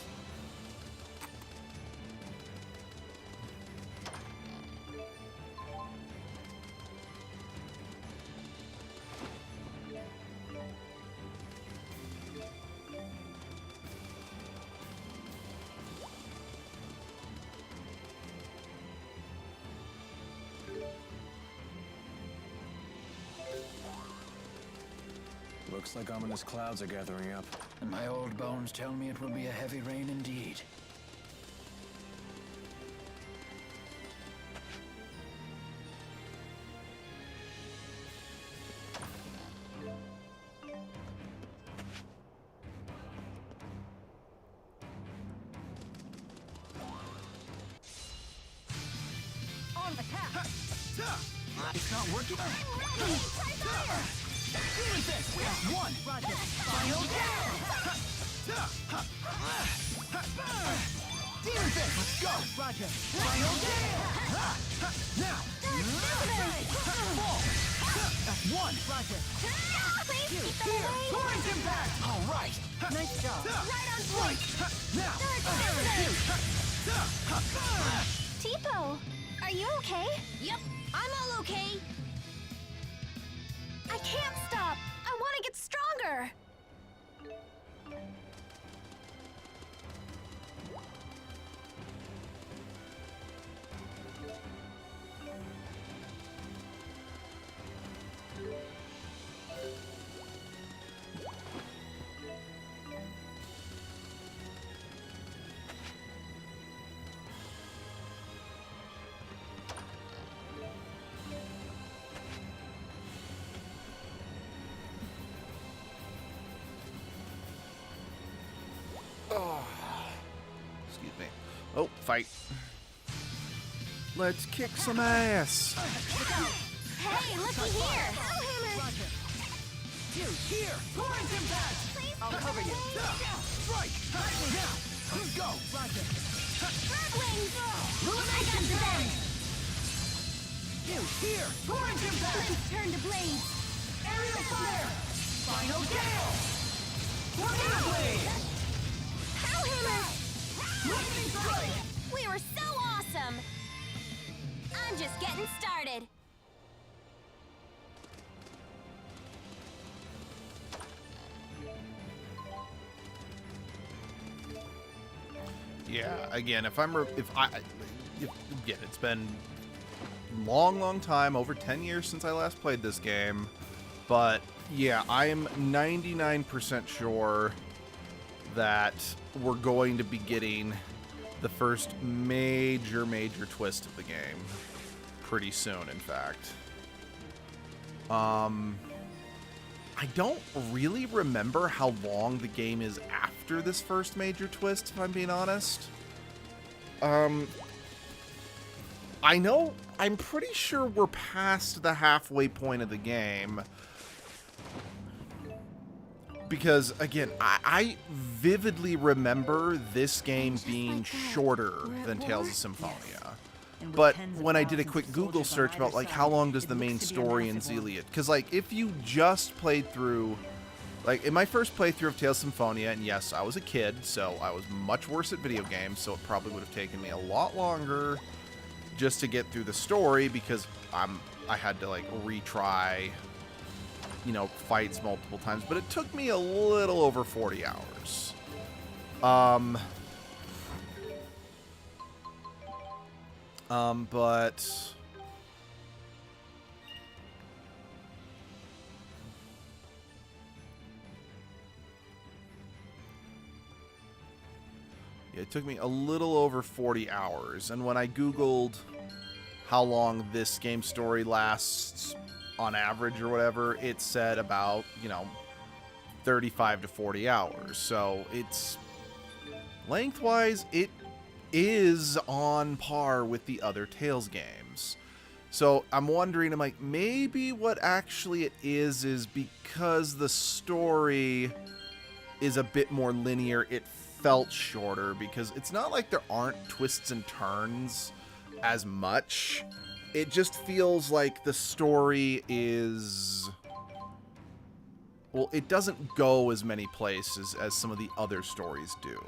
Looks like ominous clouds are gathering up. And my old bones tell me it will be a heavy rain indeed. On attack! It's not working. Demon Fist! We have one! Roger. Final down! Demon Fist! Let's go! Roger. Final down! Now! Fall! That's one! Roger. Please Two! keep them Here! away. Torrent Impact! All right! Nice job. Right on point. Now! Tipo, are you okay? Yep, I'm all okay. I can't stop. I want to get stronger. Excuse me. Oh, fight. Let's kick some ass. Hey, looky here. Roger. Two! Here! Torrent Impact! I'll cover you. Strike! Now! Let's go! Roger. Wings. I got the bend. Two! Here! Torrent Impact! Let's turn to blades. Aerial Fire! Final gale! Tornado Blade! Hammer. Lightning Strike! We were so awesome. I'm just getting started. Yeah, again, again, it's been long time, over 10 years since I last played this game, but yeah, I am 99% sure that we're going to be getting the first major twist of the game pretty soon, in fact. I don't really remember how long the game is after this first major twist, if I'm being honest. I know, I'm pretty sure we're past the halfway point of the game. Because, again, I vividly remember this game being shorter than Tales of Symphonia. But when I did a quick Google search about, like, how long does the main story in Xillia... Because, like, if you just played through... Like, in my first playthrough of Tales of Symphonia, and yes, I was a kid, so I was much worse at video games, so it probably would have taken me a lot longer just to get through the story, because I had to, like, retry you know, fights multiple times, but it took me a little over 40 hours. But yeah, it took me a little over 40 hours, and when I Googled how long this game story lasts on average or whatever, it said about, you know, 35 to 40 hours. So it's lengthwise, it is on par with the other Tales games. So I'm wondering, I'm like, maybe what actually it is because the story is a bit more linear, it felt shorter, because it's not like there aren't twists and turns as much. It just feels like the story is, well, it doesn't go as many places as some of the other stories do.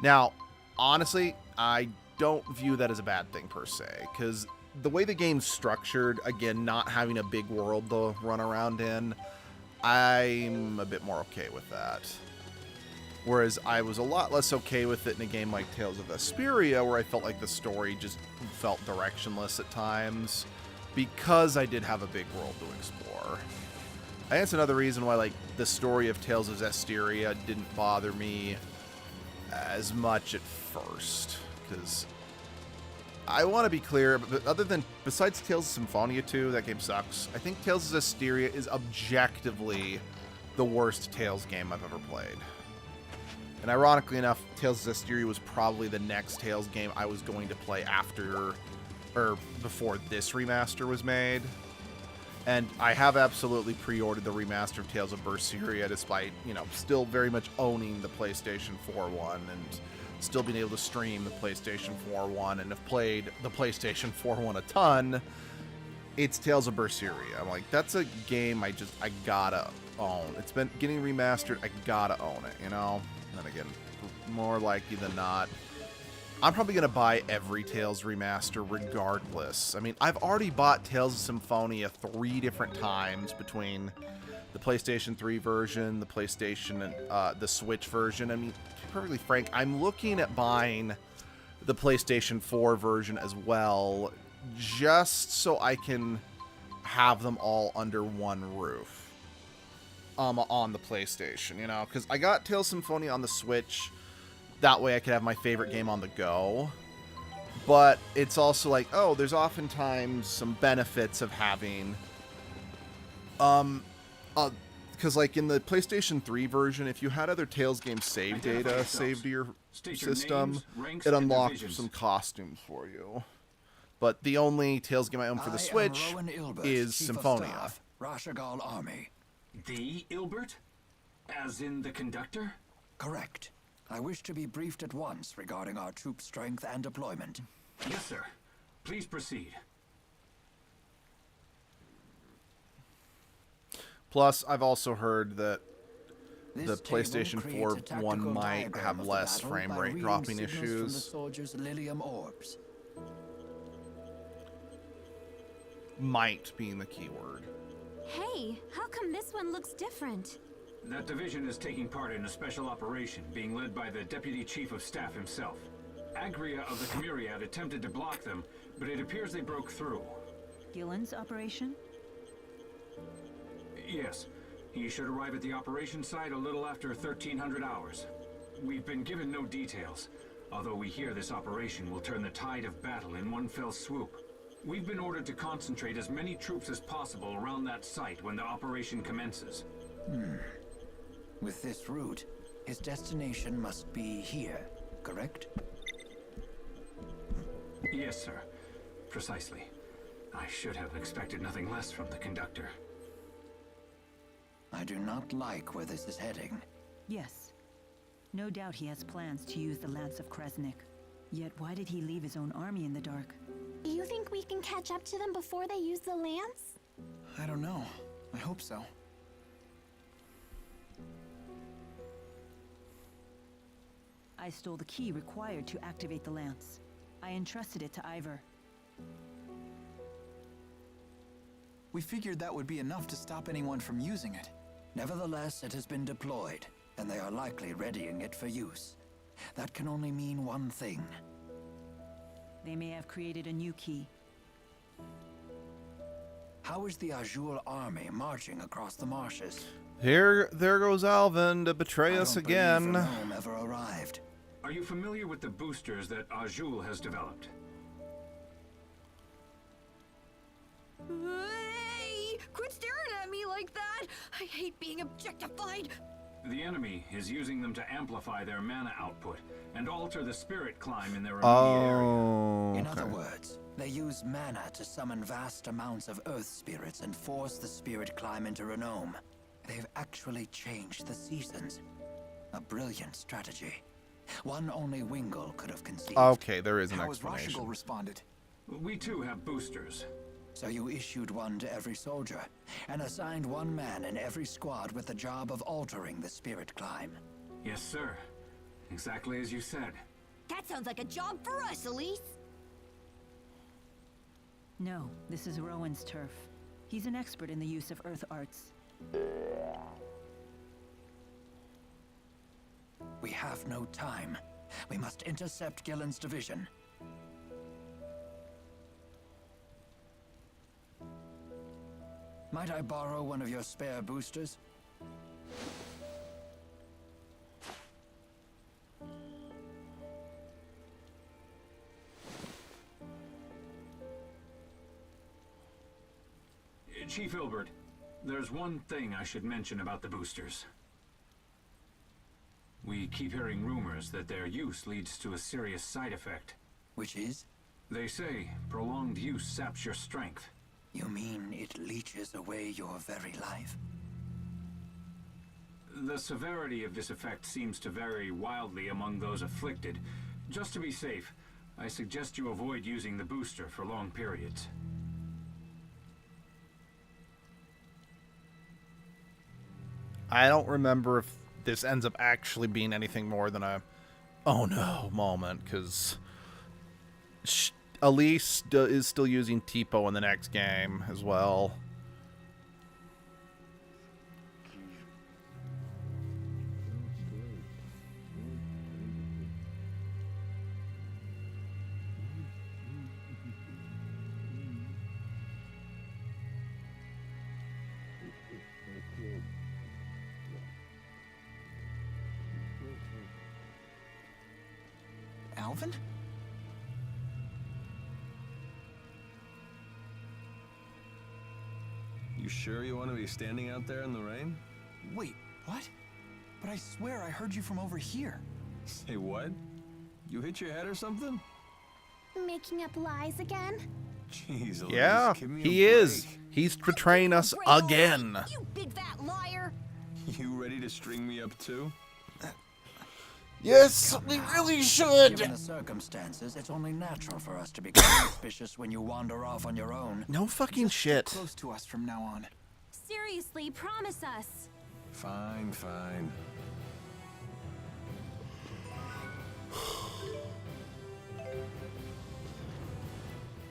Now, honestly, I don't view that as a bad thing per se, because the way the game's structured, again, not having a big world to run around in, I'm a bit more okay with that. Whereas I was a lot less okay with it in a game like Tales of Vesperia, where I felt like the story just felt directionless at times, because I did have a big world to explore. I think that's another reason why, like, the story of Tales of Zestiria didn't bother me as much at first, because I want to be clear, but besides Tales of Symphonia 2, that game sucks. I think Tales of Zestiria is objectively the worst Tales game I've ever played. And ironically enough, Tales of Zestiria was probably the next Tales game I was going to play after, or before this remaster was made. And I have absolutely pre-ordered the remaster of Tales of Berseria, despite, you know, still very much owning the PlayStation 4 one, and still being able to stream the PlayStation 4 one, and have played the PlayStation 4 one a ton. It's Tales of Berseria. I'm like, that's a game I gotta own. It's been getting remastered, I gotta own it, you know? And again, more likely than not, I'm probably going to buy every Tales remaster regardless. I mean, I've already bought Tales of Symphonia 3 different times between the PlayStation 3 version, the PlayStation, and the Switch version. I mean, to be perfectly frank, I'm looking at buying the PlayStation 4 version as well, just so I can have them all under one roof. On the PlayStation, you know, because I got Tales of Symphonia on the Switch. That way I could have my favorite game on the go. But it's also like, oh, there's oftentimes some benefits of having, because like in the PlayStation 3 version, if you had other Tales games save data saved to your system, it unlocked some costumes for you. But the only Tales game I own for the Switch is Symphonia. Rashagal Army. The Ilbert? As in the conductor? Correct. I wish to be briefed at once regarding our troop strength and deployment. Yes, sir. Please proceed. Plus, I've also heard that the PlayStation 4 one might have less frame rate dropping issues. The soldiers' Lilium orbs. Might being the key word. Hey, how come this one looks different? That division is taking part in a special operation being led by the Deputy Chief of Staff himself. Agria of the Chimeriad attempted to block them, but it appears they broke through. Gillen's operation? Yes. He should arrive at the operation site a little after 1300 hours. We've been given no details, although we hear this operation will turn the tide of battle in one fell swoop. We've been ordered to concentrate as many troops as possible around that site when the operation commences. With this route, his destination must be here, correct? Yes, sir. Precisely. I should have expected nothing less from the conductor. I do not like where this is heading. Yes. No doubt he has plans to use the Lance of Kresnik. Yet why did he leave his own army in the dark? Do you think we can catch up to them before they use the lance? I don't know. I hope so. I stole the key required to activate the lance. I entrusted it to Ivor. We figured that would be enough to stop anyone from using it. Nevertheless, it has been deployed, and they are likely readying it for use. That can only mean one thing. They may have created a new key. How is the Azul army marching across the marshes? There goes Alvin to betray us again. Rome ever arrived. Are you familiar with the boosters that Azul has developed? Hey! Quit staring at me like that! I hate being objectified! The enemy is using them to amplify their mana output and alter the spirit climb in their immediate Oh, area. In other words, they use mana to summon vast amounts of earth spirits and force the spirit climb into Renome. They've actually changed the seasons. A brilliant strategy. One only Wingle could have conceived. Okay, there is an How has explanation. Rashigal responded? We too have boosters. So you issued one to every soldier, and assigned one man in every squad with the job of altering the spirit climb. Yes, sir. Exactly as you said. That sounds like a job for us, Elise! No, this is Rowan's turf. He's an expert in the use of earth arts. We have no time. We must intercept Gillen's division. Might I borrow one of your spare boosters? Chief Ilbert, there's one thing I should mention about the boosters. We keep hearing rumors that their use leads to a serious side effect. Which is? They say prolonged use saps your strength. You mean it leeches away your very life? The severity of this effect seems to vary wildly among those afflicted. Just to be safe, I suggest you avoid using the booster for long periods. I don't remember if this ends up actually being anything more than a oh no moment, because Elise is still using Tipo in the next game as well. Alvin? You sure you want to be standing out there in the rain? Wait, what? But I swear I heard you from over here. Say what? You hit your head or something? Making up lies again? Jeez, Elise, Yeah, give me a he is. break. He's betraying us again. You big fat liar! You ready to string me up too? Yes, we really should. Given the circumstances, it's only natural for us to become suspicious when you wander off on your own. No fucking shit. Close to us from now on. Seriously, promise us. Fine, fine.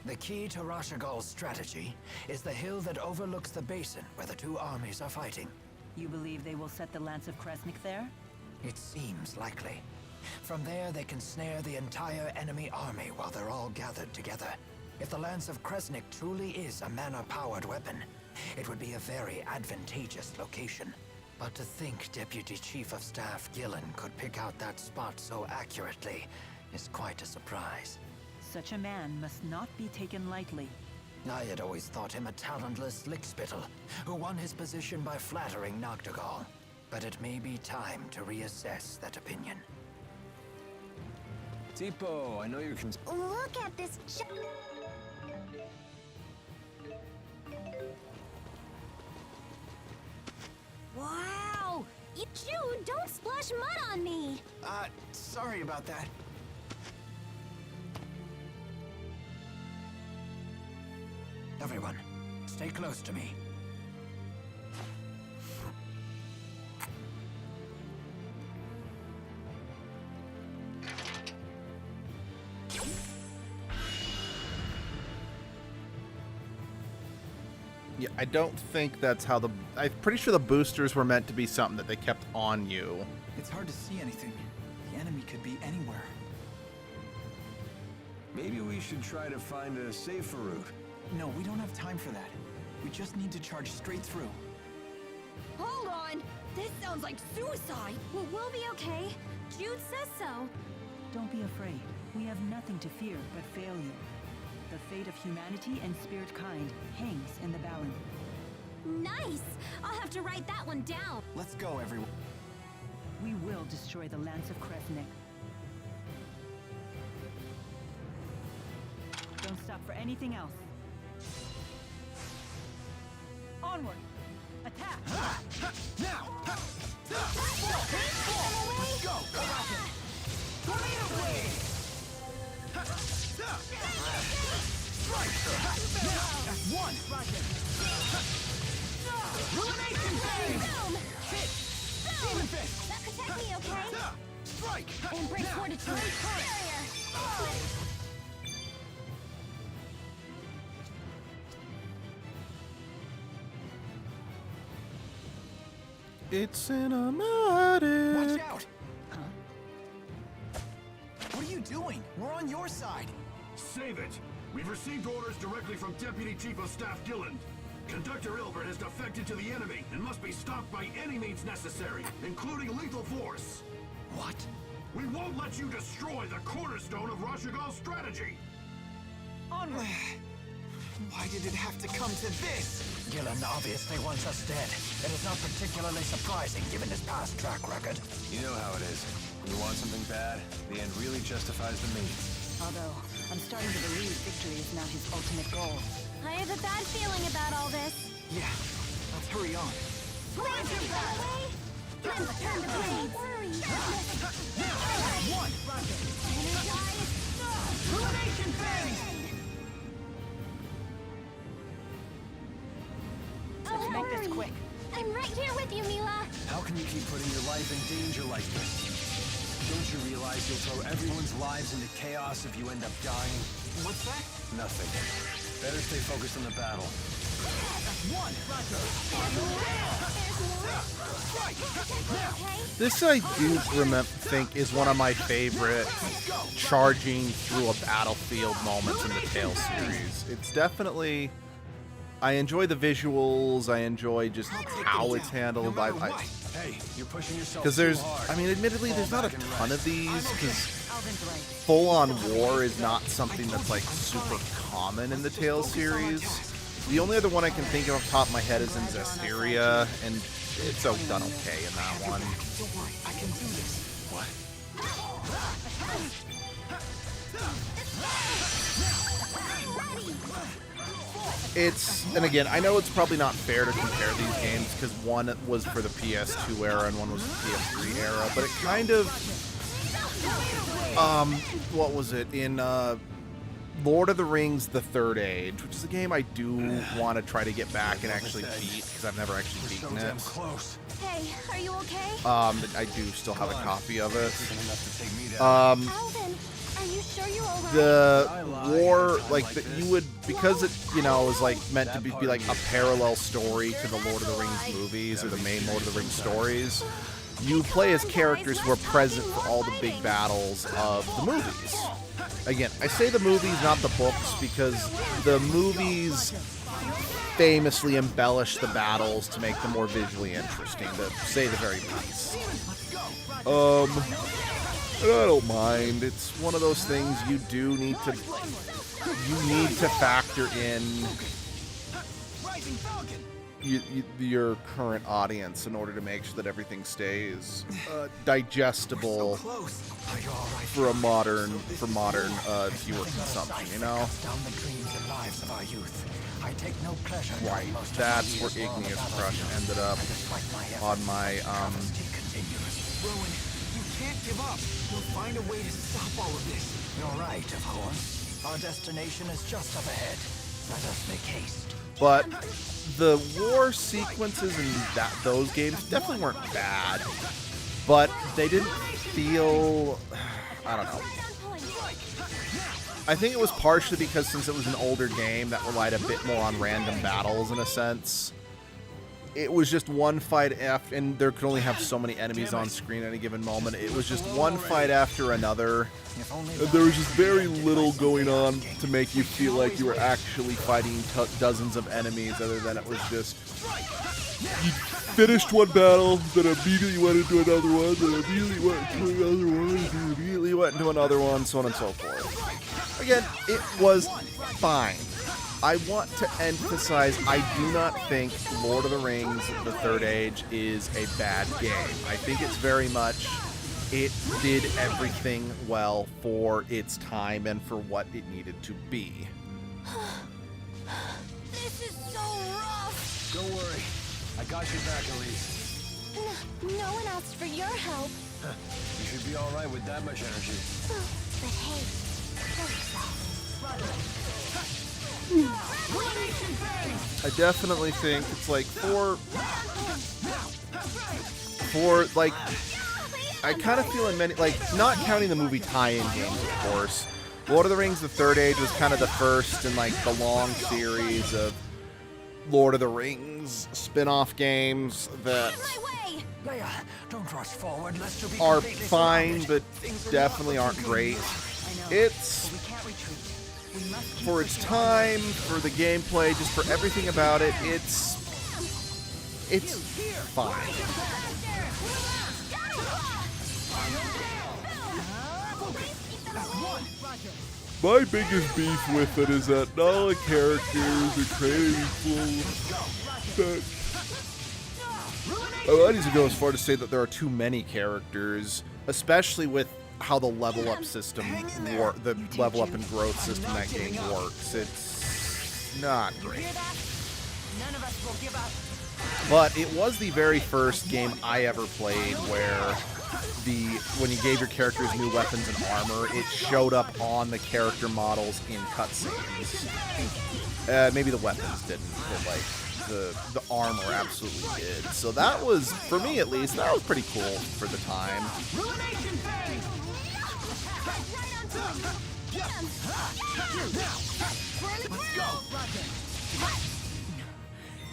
The key to Rashigal's strategy is the hill that overlooks the basin where the two armies are fighting. You believe they will set the Lance of Kresnik there? It seems likely. From there, they can snare the entire enemy army while they're all gathered together. If the Lance of Kresnik truly is a mana-powered weapon, it would be a very advantageous location. But to think Deputy Chief of Staff Gillen could pick out that spot so accurately is quite a surprise. Such a man must not be taken lightly. I had always thought him a talentless lickspittle, who won his position by flattering Noctigal. But it may be time to reassess that opinion. Tipo, I know you're Look at this Wow! Jude, don't splash mud on me! Sorry about that. Everyone, stay close to me. Yeah, I don't think that's how the... I'm pretty sure the boosters were meant to be something that they kept on you. It's hard to see anything. The enemy could be anywhere. Maybe we should try to find a safer route. No, we don't have time for that. We just need to charge straight through. Hold on! This sounds like suicide! Well, we'll be okay. Jude says so. Don't be afraid. We have nothing to fear but failure. The fate of humanity and spirit kind hangs in the balance. Nice! I'll have to write that one down. Let's go, everyone. We will destroy the Lance of Kresnik. Don't stop for anything else. Onward! Attack! Now! Let's go! Tornado blade! Strike! That's one! Ruination blade! Hit! Demon fist! That protect me, okay? Strike! And break fortitude. Barrier! It's cinematic. Watch out! What are you doing? We're on your side. Save it! We've received orders directly from Deputy Chief of Staff Gilland. Conductor Ilbert has defected to the enemy and must be stopped by any means necessary, including lethal force. What? We won't let you destroy the cornerstone of Rashagal's strategy! Onward! Why did it have to come to this? Gilland obviously wants us dead. It is not particularly surprising given his past track record. You know how it is. When you want something bad, the end really justifies the means. Although, I'm starting to believe victory is not his ultimate goal. I have a bad feeling about all this. Yeah, let's hurry on. Time to that way! Time to turn the blades! Worry! One! Energize! Ruination phase! Let's make this quick. I'm right here with you, Mila. How can you keep putting your life in danger like this? Don't you realize you'll throw everyone's lives into chaos if you end up dying? What's that? Nothing. Better stay focused on the battle. One! This I do think is one of my favorite charging through a battlefield moments in the Tales series. It's definitely... I enjoy the visuals, I enjoy just how it's handled. Hey, you're pushing yourself Because there's, too hard. I mean, admittedly, there's not a Fall back and ton of rest. these, because Alvin's right. full-on war is not something that's, like, super common in the Tales series. The only other one I can think of off the top of my head is in Xillia, and it's done okay in that one. Don't worry, I can do this. What? It's, and again, I know it's probably not fair to compare these games because one was for the PS2 era and one was the PS3 era, but it kind of, what was it, in Lord of the Rings The Third Age, which is a game I do want to try to get back and actually beat because I've never actually beaten So damn it. close. Hey, are you okay? I do still have a copy of it. Even enough to take me down. Alvin, are you sure you're alright? The war, like, you would, because it, you know, was, like, meant to be like a parallel story to the Lord of the Rings movies or the main Lord of the Rings stories, you play as characters who are present for all the big battles of the movies. Again, I say the movies, not the books, because the movies famously embellish the battles to make them more visually interesting, to say the very least. I don't mind. It's one of those things you do need to... You need to factor in your current audience in order to make sure that everything stays digestible for modern viewer consumption, you know? Right. That's where Igneous Crush ended up on my Rowan, you can't give up. We'll find a way to stop all of this. You're right, of course. Our destination is just up ahead. Let us make haste. But the war sequences in those games definitely weren't bad, but they didn't feel, I don't know. I think it was partially because since it was an older game that relied a bit more on random battles in a sense. It was just one fight after, and there could only have so many enemies on screen at any given moment. It was just one fight after another. And there was just very little going on to make you feel like you were actually fighting dozens of enemies, other than it was just you finished one battle, then immediately went into another one, then immediately went into another one, then immediately went into another one, so on and so forth. Again, it was fine. I want to emphasize, I do not think Lord of the Rings, The Third Age is a bad game. I think it's very much, it did everything well for its time and for what it needed to be. This is so rough. Don't worry. I got your back at least. No one asked for your help. You should be all right with that much energy. But hey, kill yourself. I definitely think it's like for like, I kind of feel in many, like, not counting the movie tie-in games, of course, Lord of the Rings The Third Age was kind of the first in like the long series of Lord of the Rings spin-off games that Leia, don't rush forward, lest you be are completely fine, surrounded. but definitely aren't great. It's, for its time, for the gameplay, just for everything about it, it's fine. My biggest beef with it is that not all the characters are created equal. I might even go as far to say that there are too many characters, especially with how the level up system, the level up and growth system that game works. It's not great. But it was the very first game I ever played where when you gave your characters new weapons and armor, it showed up on the character models in cutscenes. Maybe the weapons didn't, but like the armor absolutely did. So that was, for me at least, that was pretty cool for the time. Let's go!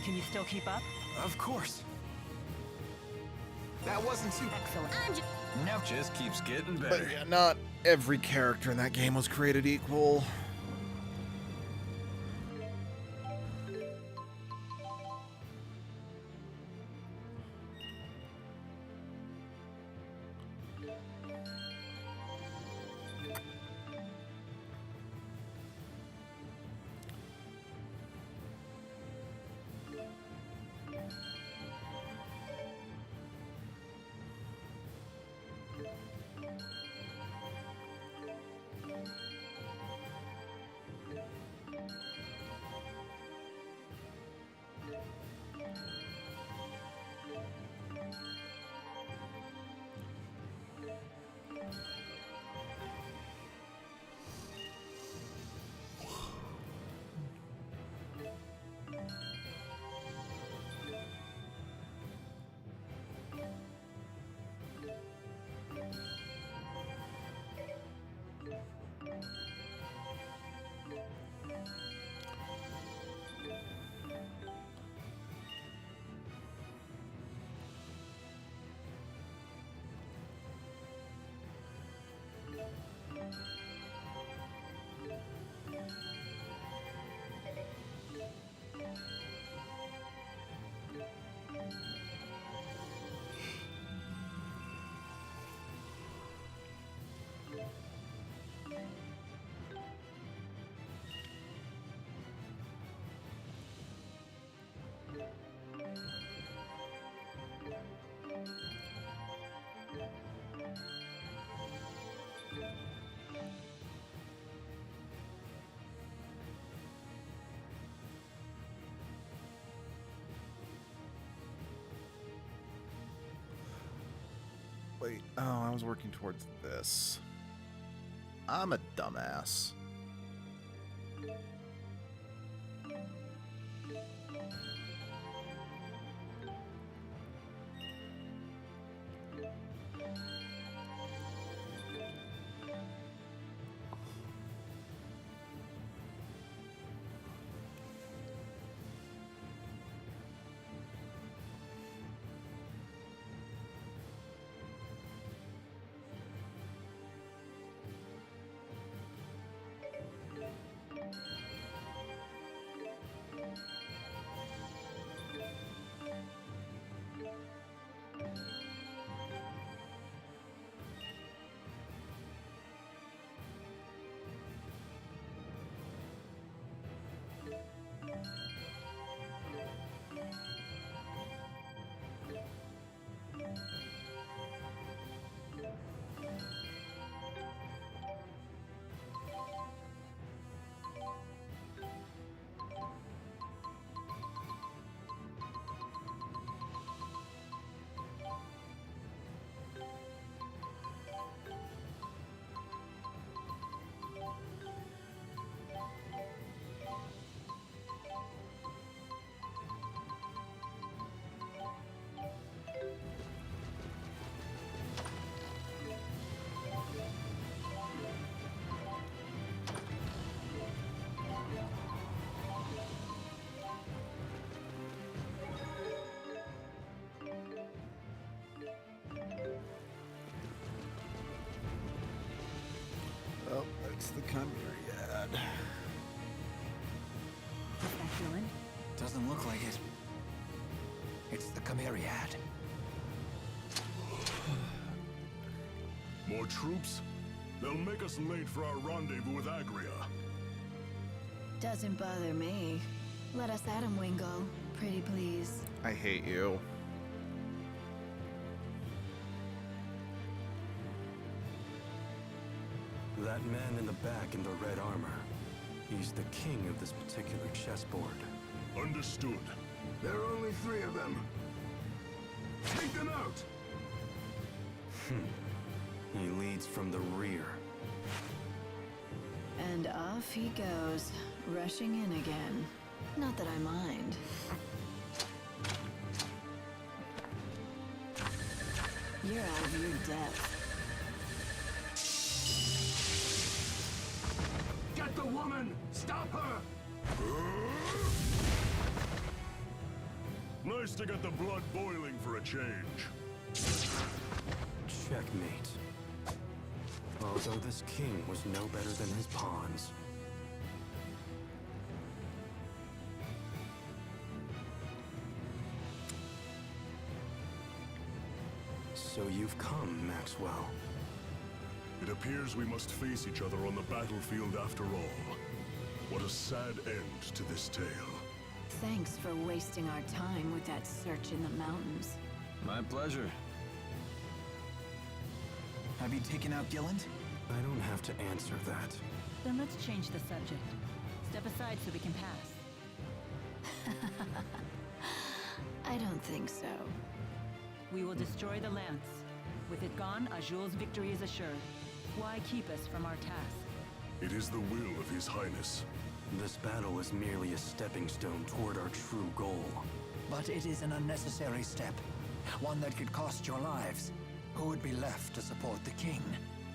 Can you still keep up? Of course. That wasn't too excellent. Never just keeps getting But better. yeah, not every character in that game was created equal. Wait, oh, I was working towards this. I'm a dumbass. Oh, that's the Chimeriad. Is that Gillen? Doesn't look like it. It's the Chimeriad. More troops? They'll make us late for our rendezvous with Agria. Doesn't bother me. Let us at him, Wingo. Pretty please. I hate you. That man in the back in the red armor. He's the king of this particular chessboard. Understood. There are only 3 of them. Take them out! He leads from the rear. And off he goes, rushing in again. Not that I mind. You're out of your depth. Get the woman! Stop her! Nice to get the blood boiling for a change. Checkmate. Although this king was no better than his pawns. So you've come, Maxwell. It appears we must face each other on the battlefield after all. What a sad end to this tale. Thanks for wasting our time with that search in the mountains. My pleasure. Have you taken out Gilland? I don't have to answer that. Then let's change the subject. Step aside so we can pass. I don't think so. We will destroy the lance. With it gone, Azul's victory is assured. Why keep us from our task? It is the will of His Highness. This battle is merely a stepping stone toward our true goal. But it is an unnecessary step. One that could cost your lives. Who would be left to support the king?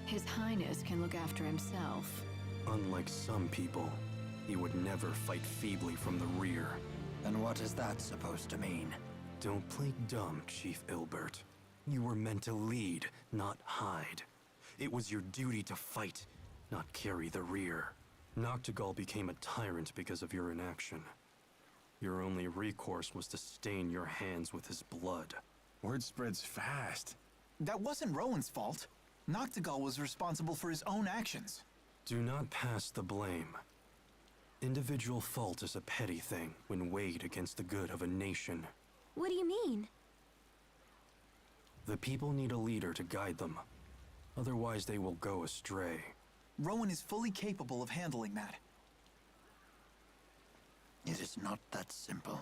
His Highness can look after himself. Unlike some people, he would never fight feebly from the rear. And what is that supposed to mean? Don't play dumb, Chief Ilbert. You were meant to lead, not hide. It was your duty to fight, not carry the rear. Noctigal became a tyrant because of your inaction. Your only recourse was to stain your hands with his blood. Word spreads fast. That wasn't Rowan's fault. Noctigal was responsible for his own actions. Do not pass the blame. Individual fault is a petty thing when weighed against the good of a nation. What do you mean? The people need a leader to guide them. Otherwise, they will go astray. Rowan is fully capable of handling that. It is not that simple.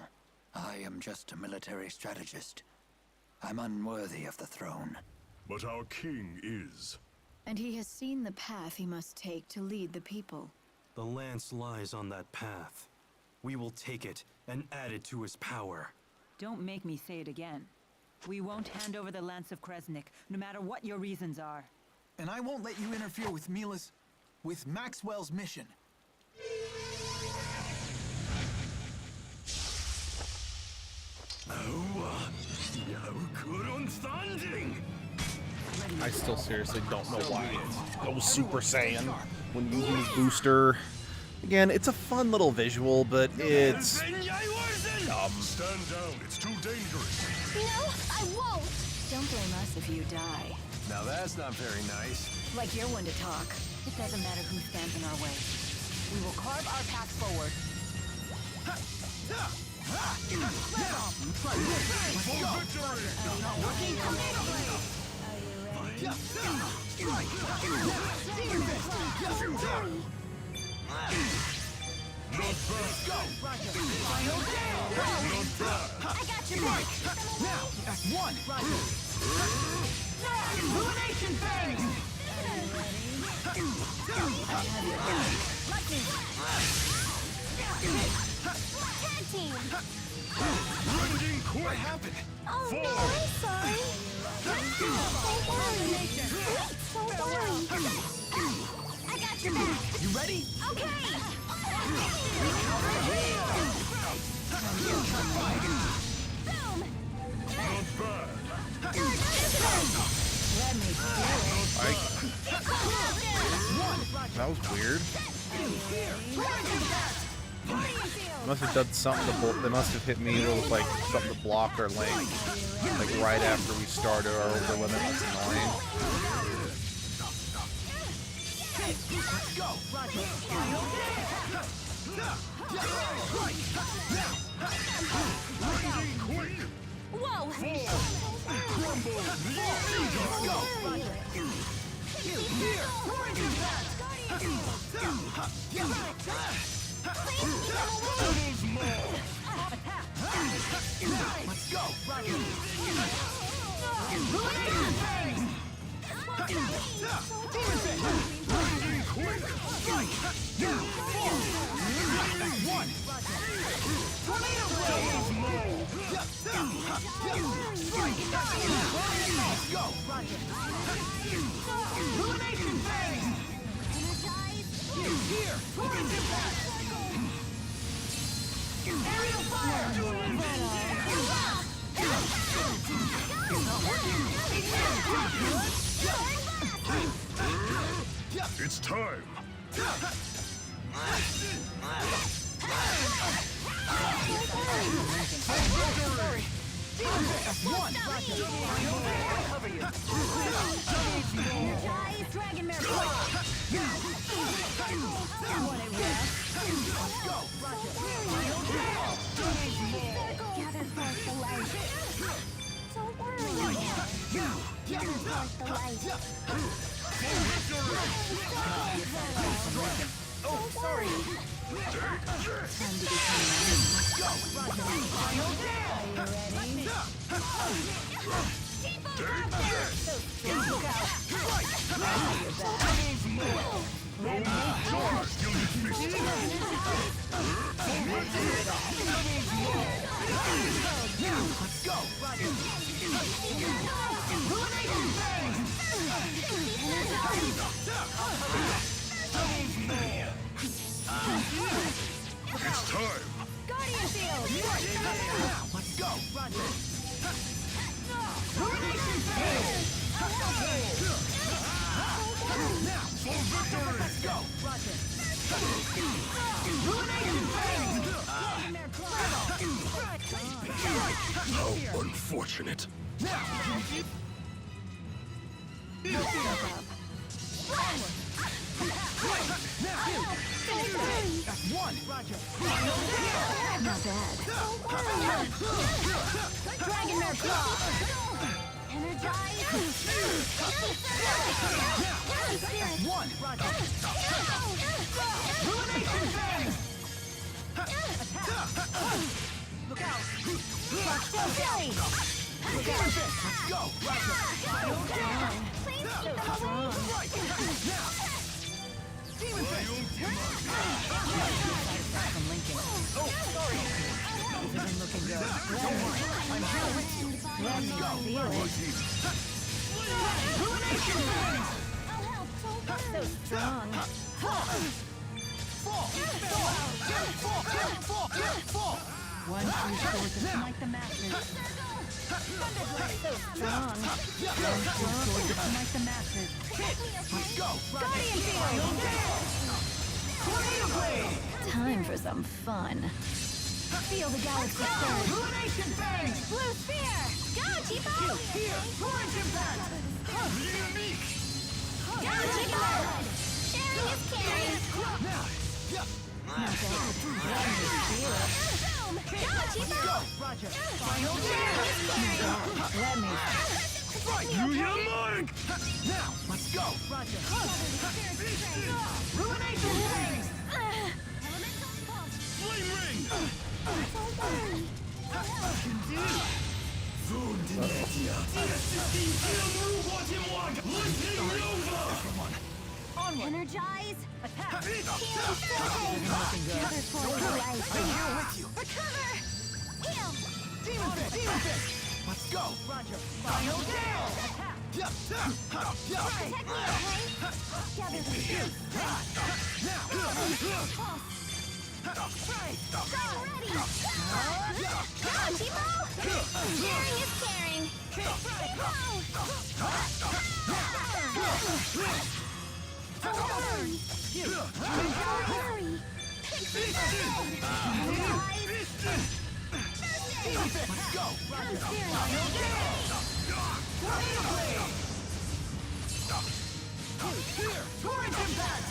I am just a military strategist. I'm unworthy of the throne. But our king is. And he has seen the path he must take to lead the people. The lance lies on that path. We will take it and add it to his power. Don't make me say it again. We won't hand over the Lance of Kresnik, no matter what your reasons are. And I won't let you interfere with with Maxwell's mission. I still seriously don't know why it goes Super Saiyan when using his booster. Again, it's a fun little visual, but it's dumb. Stand down, it's too dangerous. No, I won't! Don't blame us if you die. Now that's not very nice. Like you're one to talk. It doesn't matter who stands in our way. We will carve our path forward. I got your back. Now, that's one. Illumination Fang! Tag team. What happened? Oh no, I'm sorry. Don't worry. I got your back. You ready? Okay. Boom. Let me That was weird. Must have done something to they must have hit me with like something to block our lane. Like right after we started our over limit. That's annoying. Let's go! Whoa. Let's go! It's time. Dragon Mare. Gather forth the light. Don't worry. Gather forth the light. Oh, sorry. Let's go. It's time. Guardian Field. Let's go. Now, for victory. Let's go. How unfortunate. That's one. Not bad. Dragon Mare Claw. Energize. That's one. Look out! Let's go. Please keep them away. From Lincoln. Oh, sorry. This isn't looking good. I'm here with you. Let me feel it. So strong. One true sword to smite the masses. So strong. One true sword to smite the masses. Let's go. Time for some fun. Feel the galaxy surge. Blue Spear! Go, Chipo! Here! Torrent impact! Unique! Go, Chipo! Sharing is caring! Now! Yep! Boom! Go, Chipo! Roger. Sharing is caring! Let me. You your mark! Now, let's go! Roger. Ruination phase! Elemental pulse! Flame ring! Energize! Attack. Heal! Cover for the life! Here with you! Recover! Heal! Demon fist! Let's go! Roger. Final down! Attack. Yup! Protect me, okay? Gather the strength! Pulse! Go, ready! Go, Chipo! Sharing is caring! Hurry! Hurry! Let's go! Here! Torrent impact!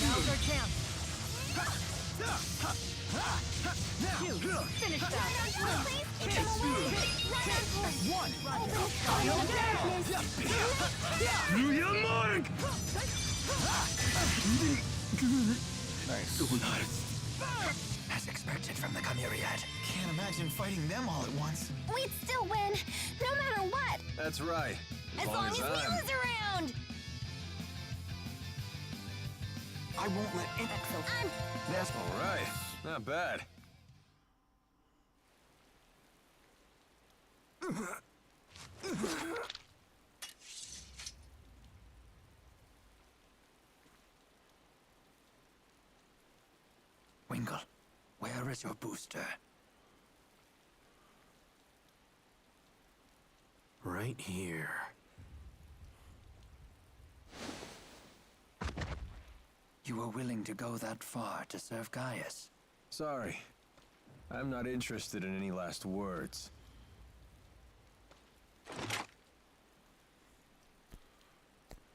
Now's our chance. Finish that. One! You your mark! Nice. As expected from the Chimeriad. Can't imagine fighting them all at once. We'd still win, no matter what, That's right. as long as Mila's around. I won't let it. That's all right. Not bad. Wingle, where is your booster? Right here. You were willing to go that far to serve Gaius. Sorry. I'm not interested in any last words.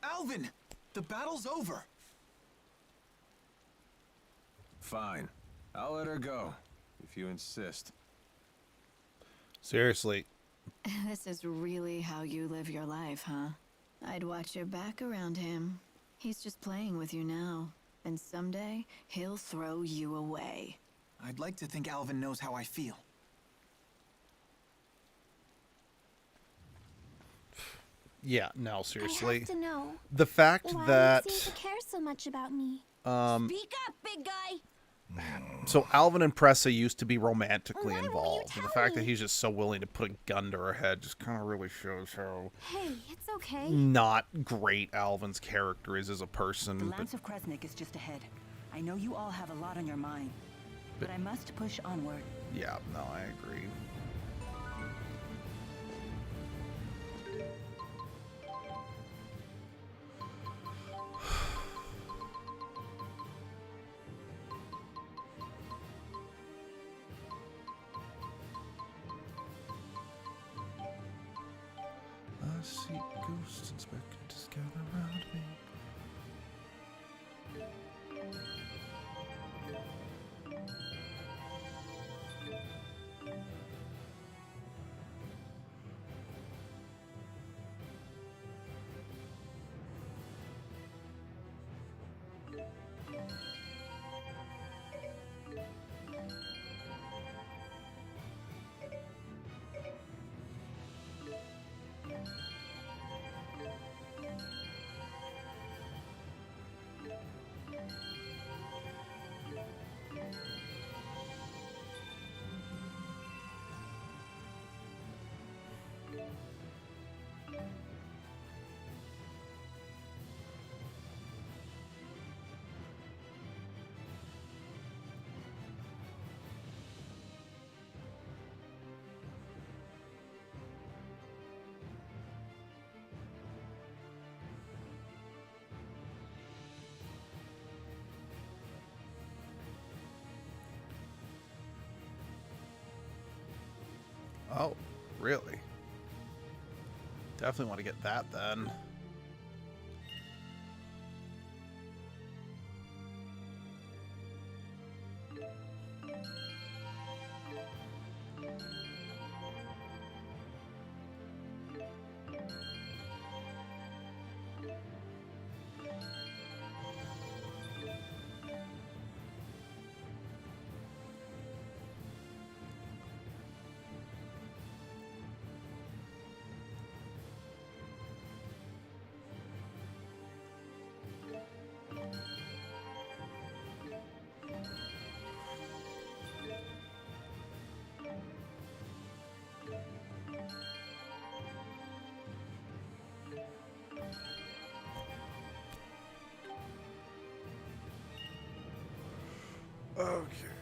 Alvin! The battle's over! Fine. I'll let her go, if you insist. Seriously. This is really how you live your life, huh? I'd watch your back around him. He's just playing with you now. And someday, he'll throw you away. I'd like to think Alvin knows how I feel. Yeah, no, I seriously. have to know. The fact Why that he seems to care so much about me. Speak up, big guy! so Alvin and Pressa used to be romantically Why won't you involved. And the tell fact that me? he's just so willing to put a gun to her head just kind of really shows how Hey, it's okay. not great Alvin's character is as a The person. But Lance of Kresnik is just ahead. I know you all have a lot on your mind, but I must push onward. yeah, no, I agree. I see ghosts and specters gather around me. Oh, really? Definitely want to get that then. Okay.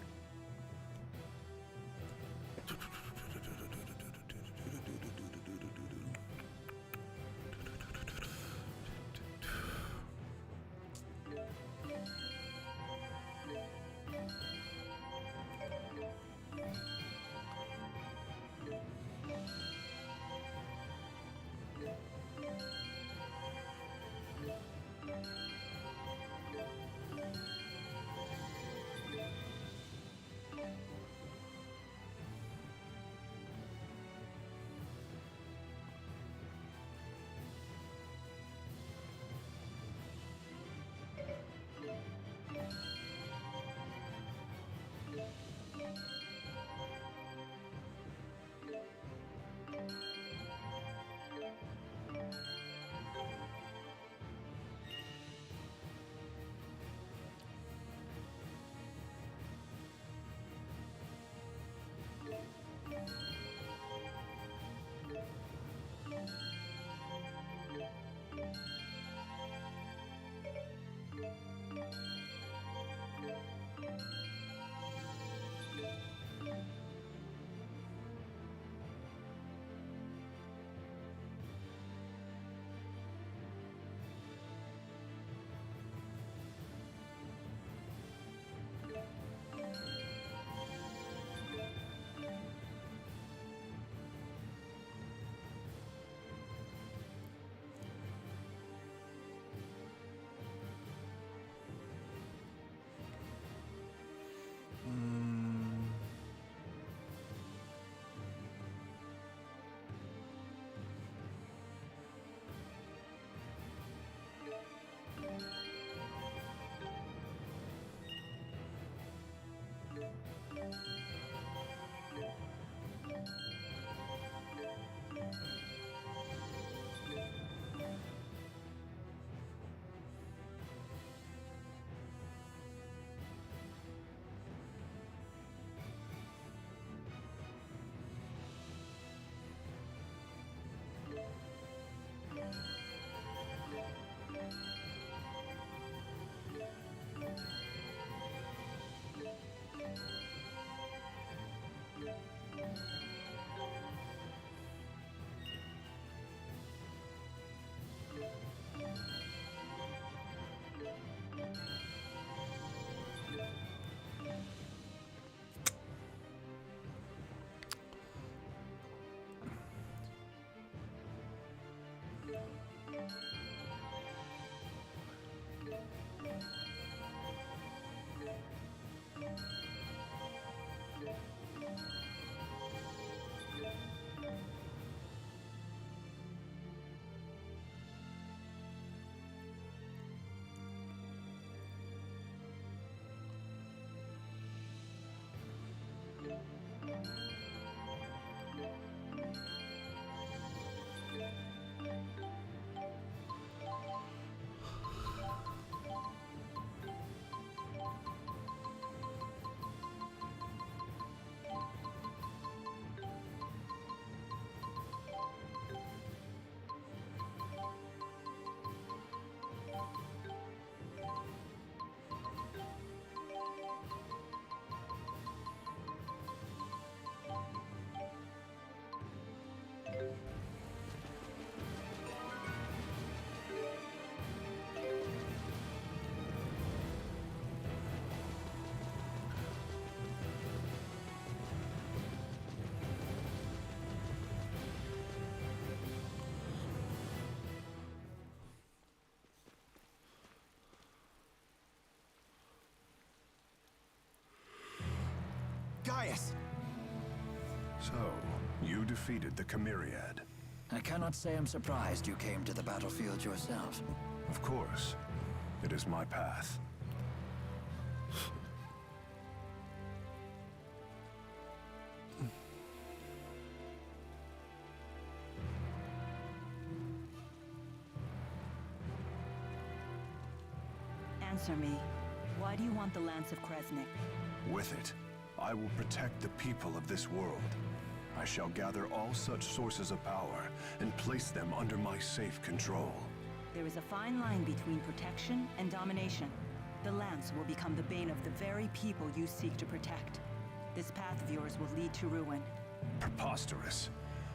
Gaius! So, you defeated the Chimeriad. I cannot say I'm surprised you came to the battlefield yourself. Of course. It is my path. Answer me. Why do you want the Lance of Kresnik? With it, I will protect the people of this world. I shall gather all such sources of power and place them under my safe control. There is a fine line between protection and domination. The Lance will become the bane of the very people you seek to protect. This path of yours will lead to ruin. Preposterous.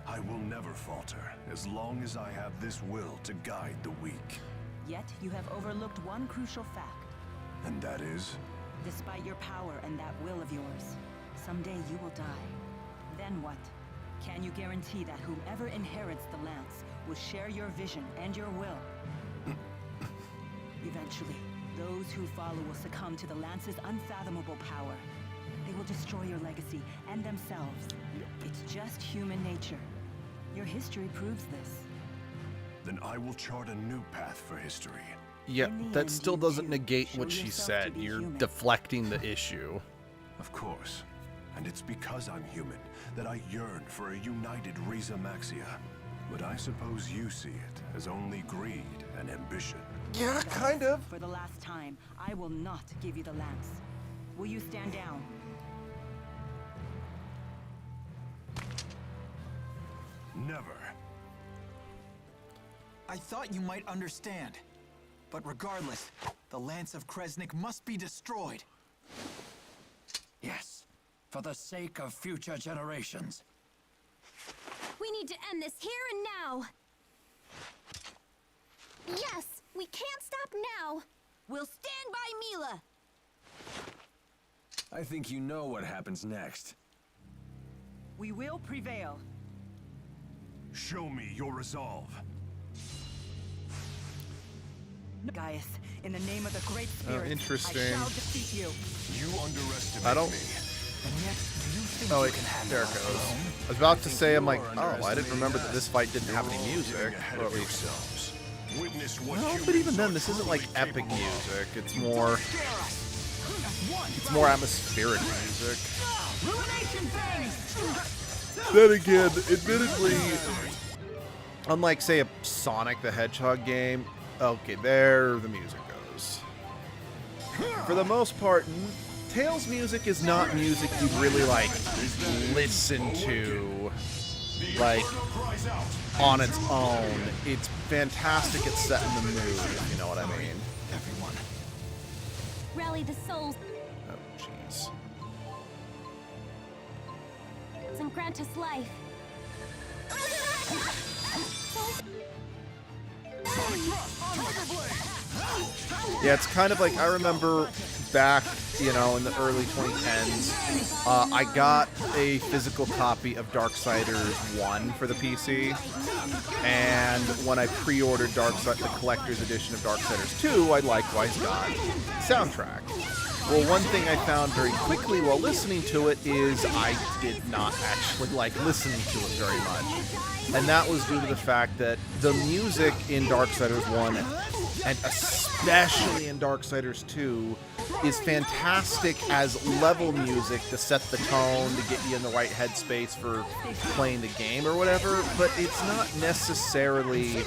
I will never falter as long as I have this will to guide the weak. Yet you have overlooked one crucial fact. And that is? Despite your power and that will of yours, someday you will die. Then what? Can you guarantee that whomever inherits the Lance will share your vision and your will? Eventually, those who follow will succumb to the Lance's unfathomable power. They will destroy your legacy and themselves. It's just human nature. Your history proves this. Then I will chart a new path for history. Yeah, that still doesn't negate what she said. You're deflecting the issue. Of course. And it's because I'm human that I yearn for a united Riza Maxia. But I suppose you see it as only greed and ambition. Yeah, kind of. For the last time, I will not give you the Lance. Will you stand down? Never. I thought you might understand. But regardless, the Lance of Kresnik must be destroyed. Yes, for the sake of future generations. We need to end this here and now. Yes, we can't stop now. We'll stand by Mila. I think you know what happens next. We will prevail. Show me your resolve. Gaius, in the name of the Great Spirit, interesting. I shall defeat you. You underestimate I don't. me. And yet, you think Oh, you wait, can handle there it us goes. alone? I was about to say, I'm like, oh, I didn't remember that this fight didn't have any music. Ahead Or of at least. yourselves. Witness what No, but humans even then, are this isn't like truly epic capable of. music. It's more. It's more atmospheric music. Then again, admittedly, unlike say a Sonic the Hedgehog game, okay, there the music goes. For the most part, Tails music is not music you'd really like listen to, like on its own. It's fantastic at setting the mood, if you know what I mean. Everyone. Rally the souls Oh, jeez. and grant us life. Yeah, it's kind of like, I remember back, you know, in the early 2010s, I got a physical copy of Darksiders 1 for the PC, and when I pre-ordered the collector's edition of Darksiders 2, I likewise got soundtrack. Well, one thing I found very quickly while listening to it is I did not actually like listening to it very much. And that was due to the fact that the music in Darksiders 1, and especially in Darksiders 2, is fantastic as level music to set the tone, to get you in the right headspace for playing the game or whatever, but it's not necessarily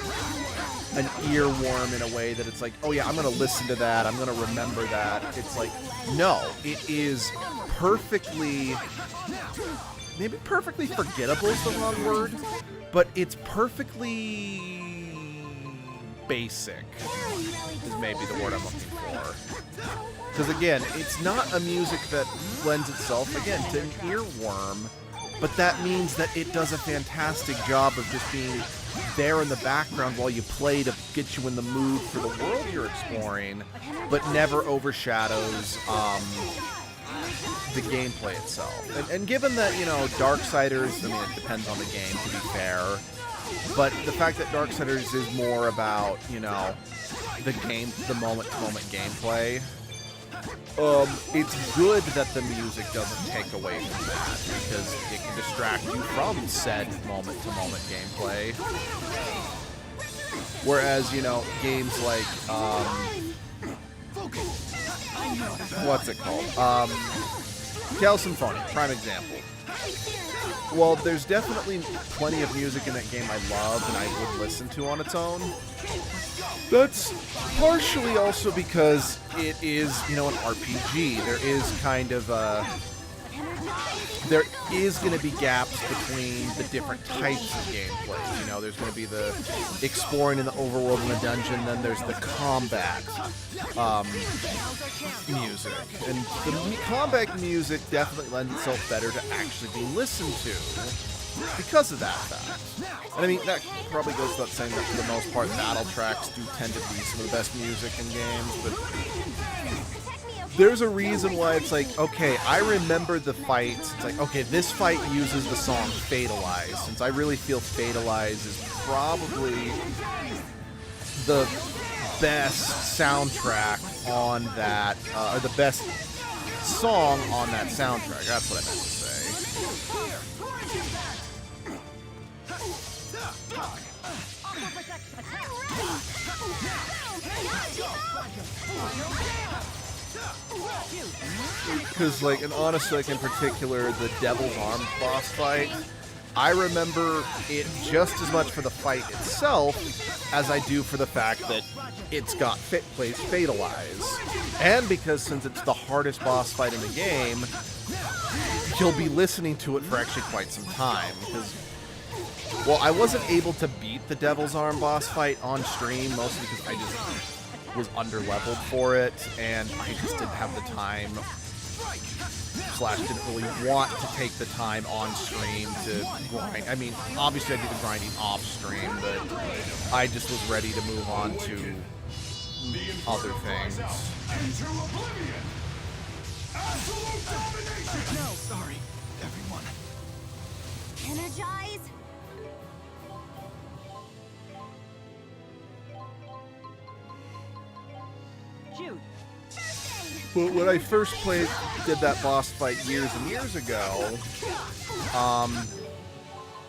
an earworm in a way that it's like, oh yeah, I'm going to listen to that, I'm going to remember that. It's like, no, it is perfectly, maybe perfectly forgettable is the wrong word, but it's perfectly basic, is maybe the word I'm looking for. Because again, it's not a music that lends itself, again, to an earworm, but that means that it does a fantastic job of just being there in the background while you play to get you in the mood for the world you're exploring, but never overshadows the gameplay itself. And given that, you know, Darksiders, I mean, it depends on the game, to be fair, but the fact that Darksiders is more about, you know, the moment-to-moment gameplay, it's good that the music doesn't take away from that, because it can distract you from said moment-to-moment gameplay. Whereas, you know, games like, what's it called? Tales Symphony, prime example. Well, there's definitely plenty of music in that game I love and I would listen to on its own. That's partially also because it is, you know, an RPG. There is kind of there is going to be gaps between the different types of gameplay. You know, there's going to be the exploring in the overworld in the dungeon, then there's the combat music. And the combat music definitely lends itself better to actually be listened to because of that fact. And I mean, that probably goes without saying that for the most part, battle tracks do tend to be some of the best music in games, but there's a reason why it's like, okay, I remember the fights. It's like, okay, this fight uses the song Fatalize, since I really feel Fatalize is probably the best soundtrack on that, or the best song on that soundtrack. That's what I meant to say. Because, like, and honestly, like, in particular, the Devil's Arm boss fight, I remember it just as much for the fight itself as I do for the fact that it's got plays Fatalize. And because since it's the hardest boss fight in the game, you'll be listening to it for actually quite some time. Because, well, I wasn't able to beat the Devil's Arm boss fight on stream, mostly because I just was under-leveled for it, and I just didn't have the time, / didn't really want to take the time on stream to grind. I mean, obviously I do the grinding off stream, but I just was ready to move on to other things. No, sorry, everyone. Energize! Jude. But when I first did that boss fight years and years ago,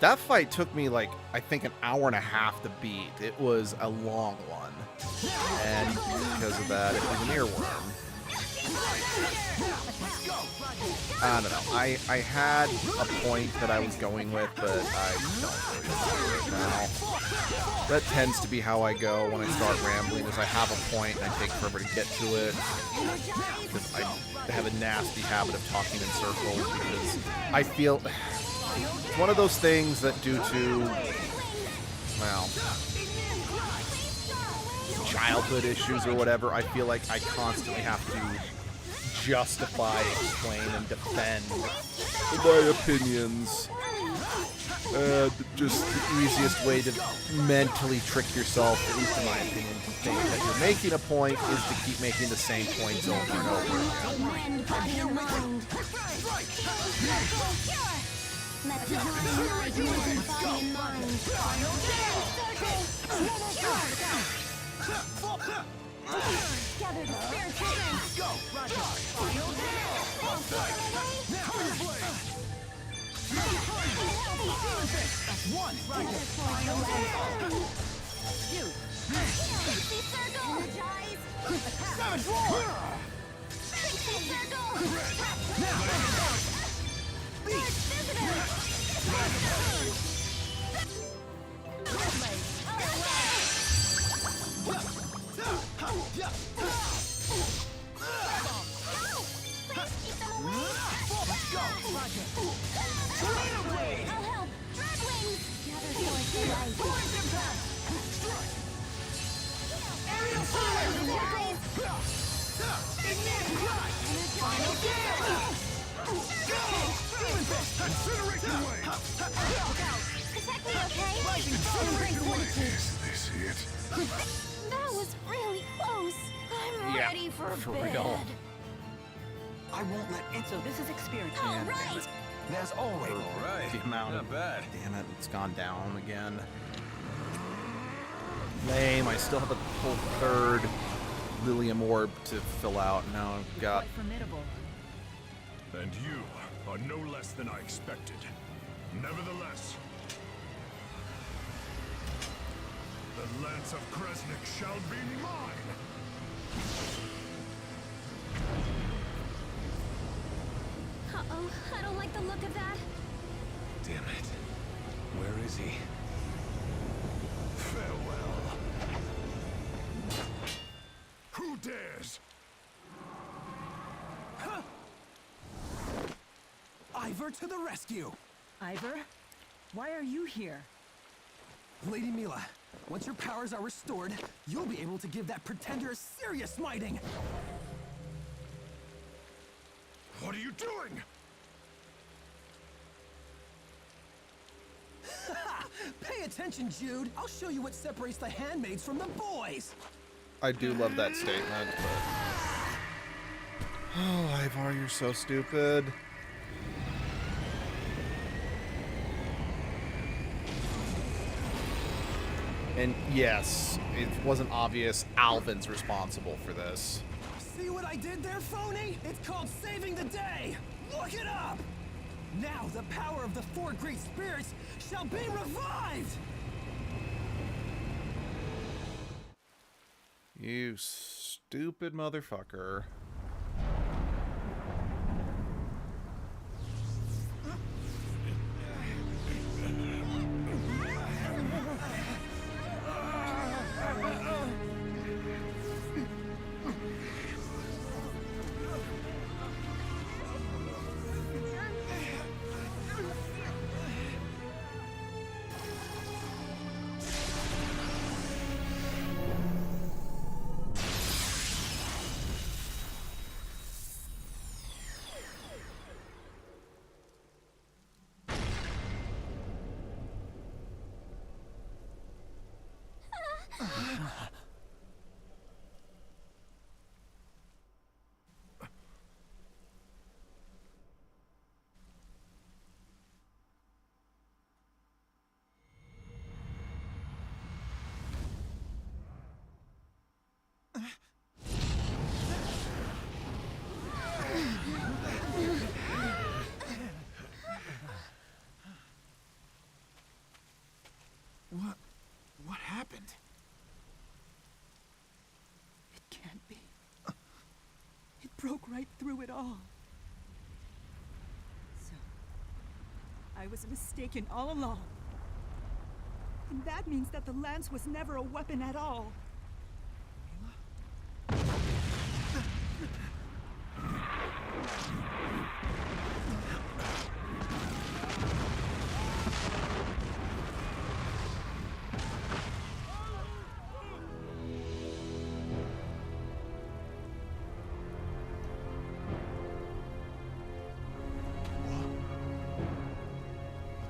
that fight took me like, I think, an hour and a half to beat. It was a long one. And because of that, it was an earworm. I don't know. I had a point that I was going with, but I don't really remember it now. That tends to be how I go when I start rambling, is I have a point and I take forever to get to it. Because I have a nasty habit of talking in circles, because I feel it's one of those things that due to, well, childhood issues or whatever, I feel like I constantly have to justify, explain, and defend my opinions. Just the easiest way to mentally trick yourself, at least in my opinion, to think that you're making a point is to keep making the same points over and over again. Gather the spiritual strength. Go, Roger. One. Pixie circle. Energize. Savage roar. Pixie circle. Beast. That was really close. I'm ready for bed. real. I won't let it. So this is experience. All right. There's always. The amount Not bad. Damn it, it's gone down again. Lame, I still have a whole third Lilium orb to fill out. Now I've got... Quite formidable. And you are no less than I expected. Nevertheless, the Lance of Kresnik shall be mine! Uh-oh, I don't like the look of that. Damn it. Where is he? Farewell. Who dares? Huh? Ivor to the rescue! Ivor? Why are you here? Lady Mila, once your powers are restored, you'll be able to give that pretender a serious smiting! What are you doing? Pay attention, Jude! I'll show you what separates the handmaids from the boys! I do love that statement, but... Oh, Ivar, you're so stupid. And yes, it wasn't obvious Alvin's responsible for this. See what I did there, phony? It's called saving the day! Look it up! Now the power of the four great spirits shall be revived! You stupid motherfucker. What happened? It can't be. It broke right through it all. So, I was mistaken all along. And that means that the lance was never a weapon at all. What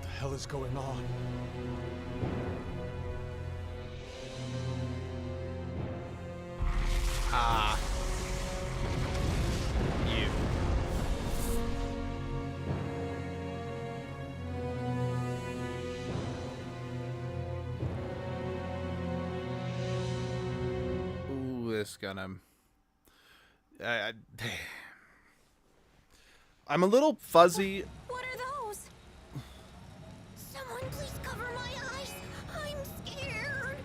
the hell is going on? Ah. You. Ooh, this gonna... I'm a little fuzzy. What are those? Someone please cover my eyes. I'm scared.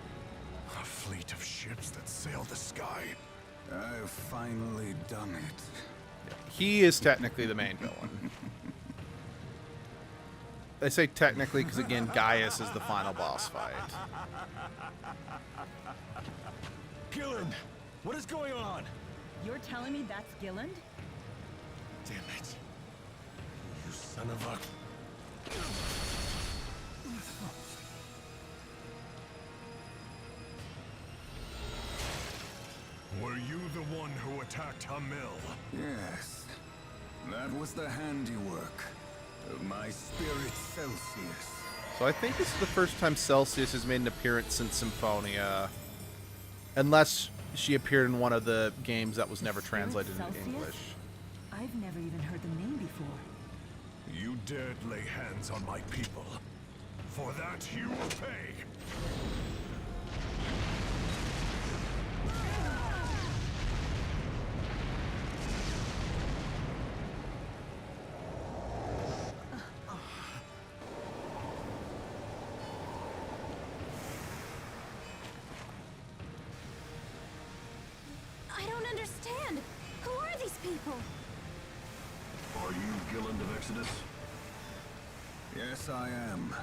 A fleet of ships that sail the sky. I've finally done it. He is technically the main villain. I say technically because, again, Gaius is the final boss fight. Gilland, what is going on? You're telling me that's Gilland? Damn it. You son of a... Were you the one who attacked Hamil? Yes. That was the handiwork of my spirit Celsius. So I think this is the first time Celsius has made an appearance since Symphonia. Unless she appeared in one of the games that was never translated into English. I've never even heard the name before. You dared lay hands on my people. For that, you will pay. people. Are you Gilland of Exodus? Yes, I am.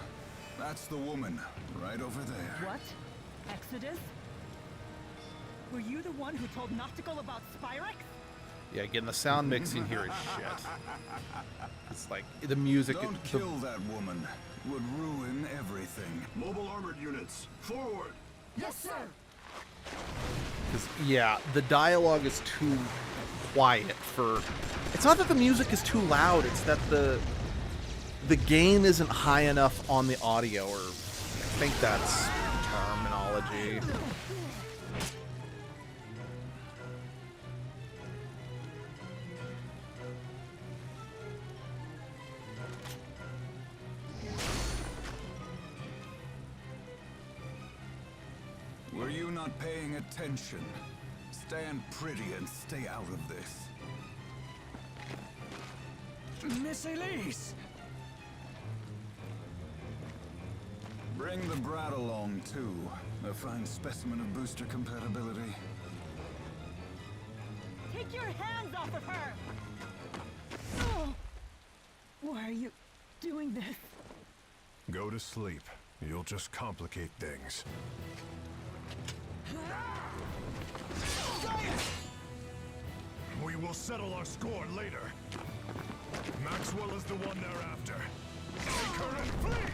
That's the woman, right over there. What? Exodus? Were you the one who told Noctical about Spyrex? Yeah, again, the sound mixing here is shit. It's like, the music... Don't kill that woman. It would ruin everything. Mobile armored units, forward! Yes, sir! Because, yeah, the dialogue is too quiet for... It's not that the music is too loud, it's that the gain isn't high enough on the audio, or I think that's terminology. Were you not paying attention? Stand pretty and stay out of this. Miss Elise! Bring the brat along, too. A fine specimen of booster compatibility. Take your hands off of her! Oh. Why are you doing this? Go to sleep. You'll just complicate things. We will settle our score later. Maxwell is the one they're after. Take her and flee!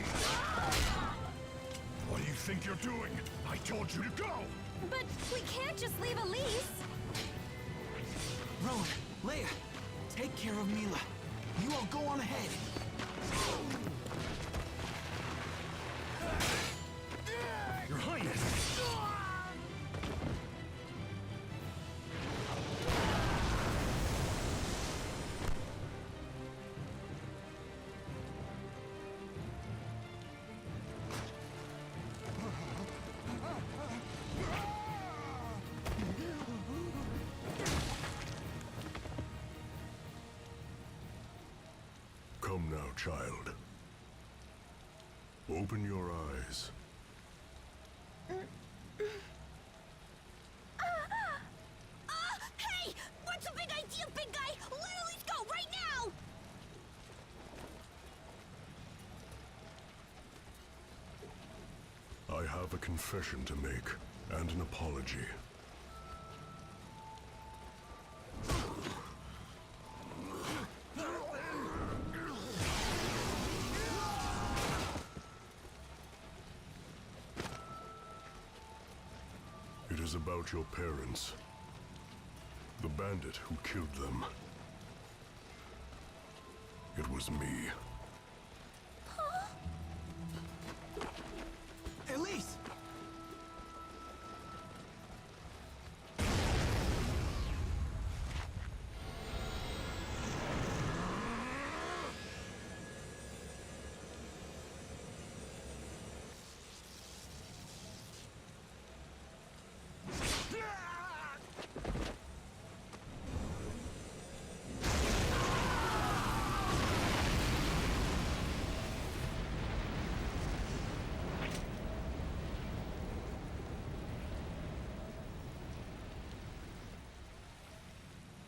What do you think you're doing? I told you to go! But we can't just leave Elise. Rowan, Leia, take care of Mila. You all go on ahead. Your Highness! Come now, child. Open your eyes. Hey! What's a big idea, big guy? Let Elise go right now! I have a confession to make, and an apology. It is about your parents. The bandit who killed them. It was me. Elise!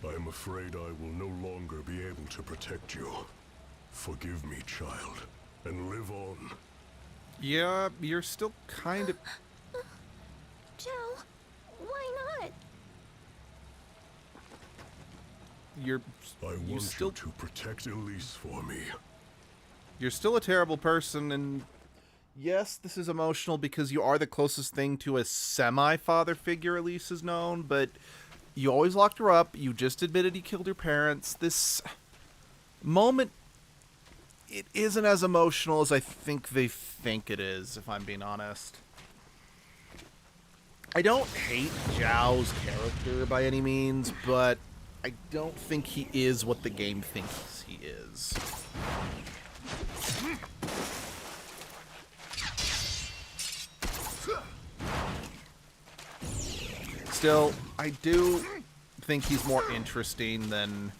I am afraid I will no longer be able to protect you. Forgive me, child, and live on. Yeah, you're still kind of... Joe, why not? You're I want still... you to protect Elise for me. You're still a terrible person, and yes, this is emotional because you are the closest thing to a semi-father figure Elise is known, but you always locked her up. You just admitted he killed her parents. This moment, it isn't as emotional as I think they think it is, if I'm being honest. I don't hate Zhao's character by any means, but I don't think he is what the game thinks he is. Still, I do think he's more interesting than...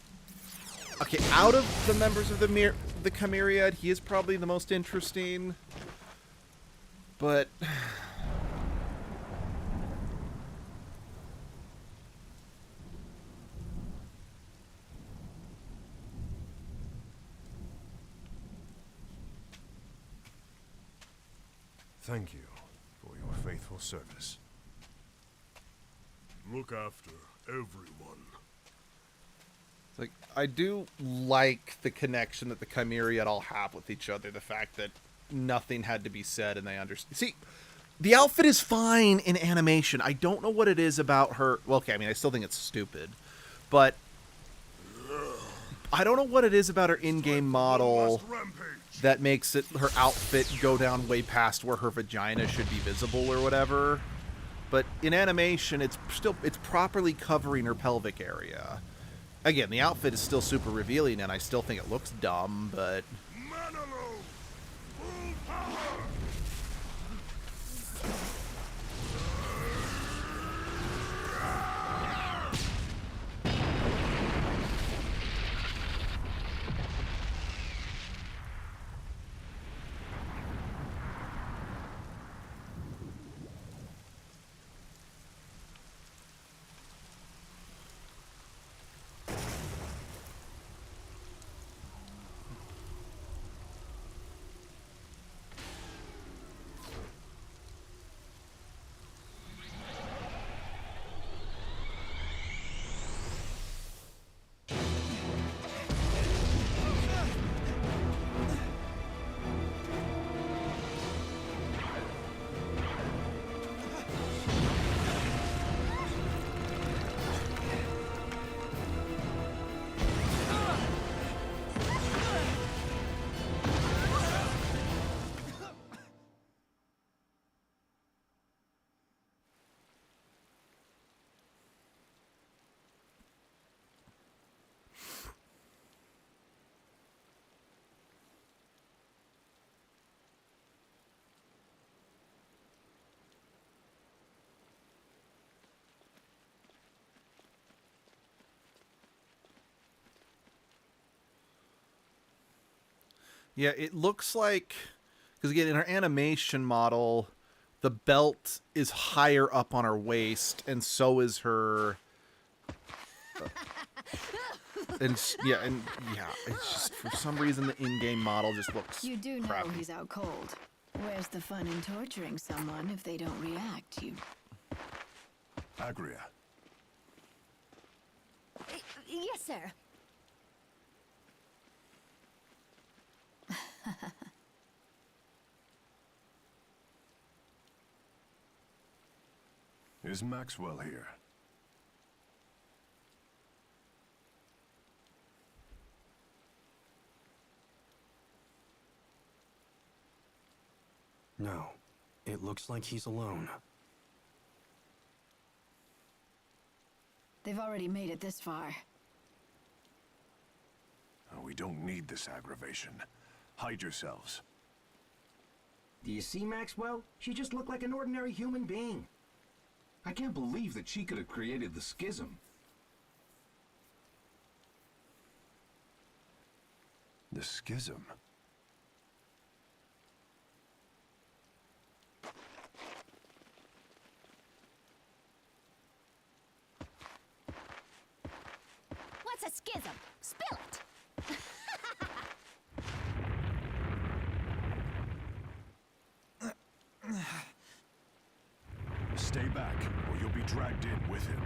Okay, out of the members of the Chimeriad, he is probably the most interesting. But... Thank you for your faithful service. Look after everyone. Like, I do like the connection that the Chimeriad all have with each other. The fact that nothing had to be said and they understand. See, the outfit is fine in animation. I don't know what it is about her. Well, okay, I mean, I still think it's stupid. But I don't know what it is about her in-game model that makes it her outfit go down way past where her vagina should be visible or whatever. But in animation, it's properly covering her pelvic area. Again, the outfit is still super revealing, and I still think it looks dumb, but... Yeah, it looks like... Because again, in her animation model, the belt is higher up on her waist, and so is her... it's just for some reason the in-game model just looks You do know crappy. he's out cold. Where's the fun in torturing someone if they don't react, you... Agria. Yes, sir. Is Maxwell here? No. It looks like he's alone. They've already made it this far. Oh, we don't need this aggravation. Hide yourselves. Do you see Maxwell? She just looked like an ordinary human being. I can't believe that she could have created the schism. The schism? What's a schism? Spill it! Stay back, or you'll be dragged in with him.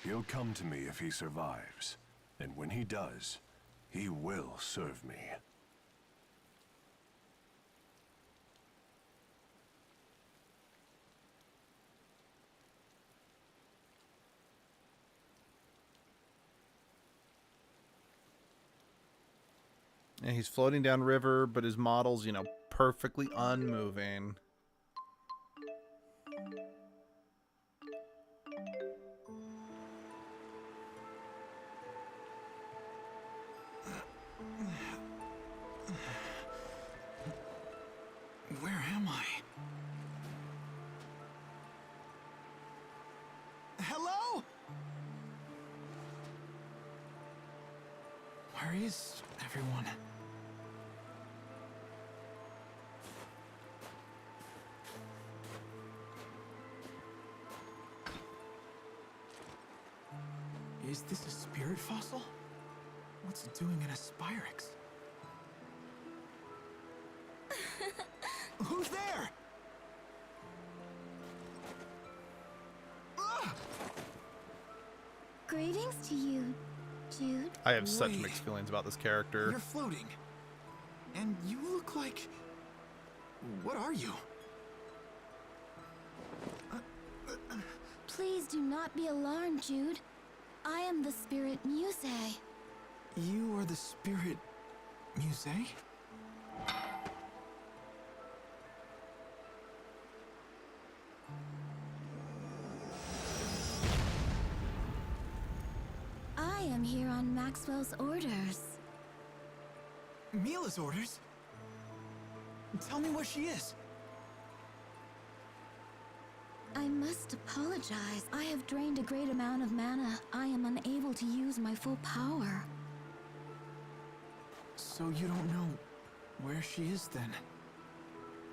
He'll come to me if he survives. And when he does, he will serve me. And he's floating down river, but his model's, you know, perfectly unmoving. Where am I? Hello? Where is everyone? Is this a spirit fossil? What's it doing in a Spyrix? Who's there? Greetings to you, Jude. I have such Wait. mixed feelings about this character. You're floating. And you look like... What are you? Please do not be alarmed, Jude. I am the spirit Muse. You are the spirit... Muse? I am here on Maxwell's orders. Mila's orders? Tell me where she is. I must apologize. I have drained a great amount of mana. I am unable to use my full power. So you don't know where she is then?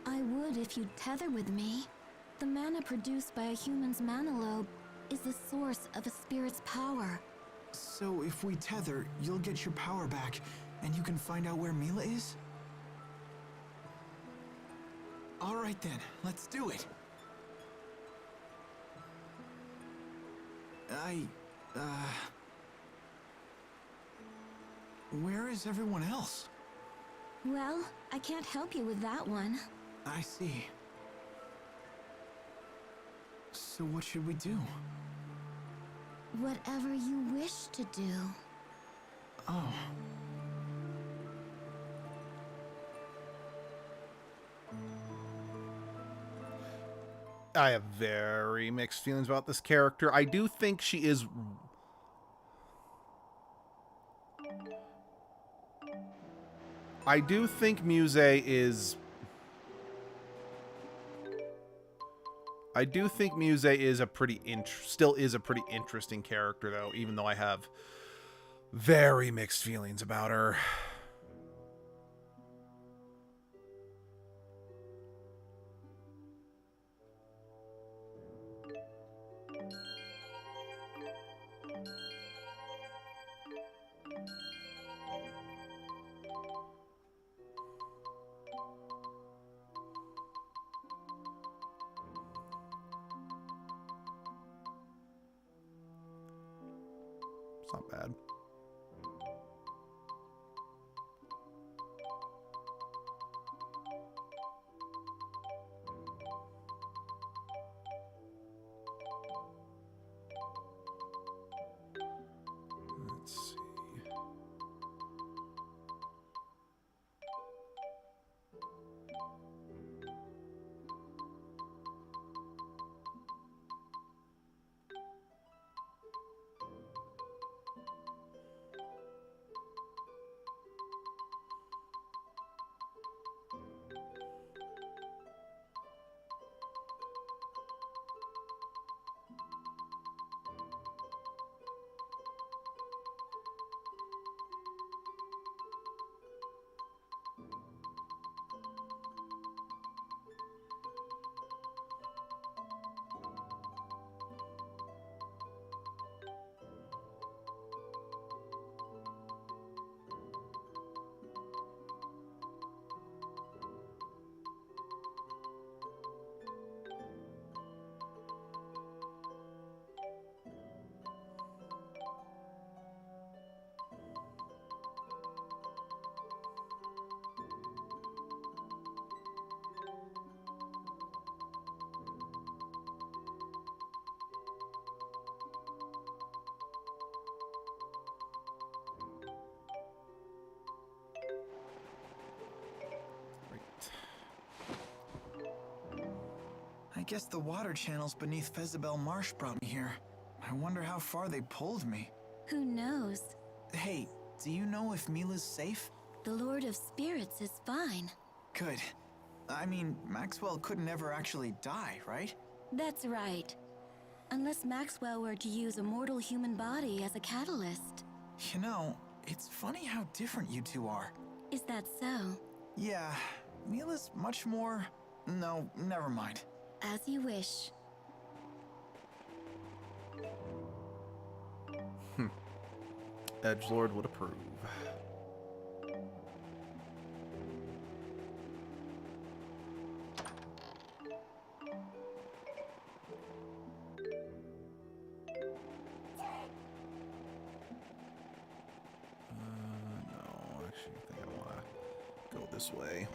I would if you'd tether with me. The mana produced by a human's mana lobe is the source of a spirit's power. So if we tether, you'll get your power back, and you can find out where Mila is? Alright then, let's do it. Where is everyone else? Well, I can't help you with that one. I see. So what should we do? Whatever you wish to do. Oh. I have very mixed feelings about this character. I do think she is... I do think Muse is... I do think Muse is a pretty still is a pretty interesting character, though, even though I have very mixed feelings about her. It's not bad. Let's see. I guess the water channels beneath Fezabel Marsh brought me here. I wonder how far they pulled me. Who knows? Hey, do you know if Mila's safe? The Lord of Spirits is fine. Good. I mean, Maxwell couldn't ever actually die, right? That's right. Unless Maxwell were to use a mortal human body as a catalyst. You know, it's funny how different you two are. Is that so? Yeah, Mila's much more... No, never mind. As you wish. Edgelord would approve. No, actually, I think I want to go this way.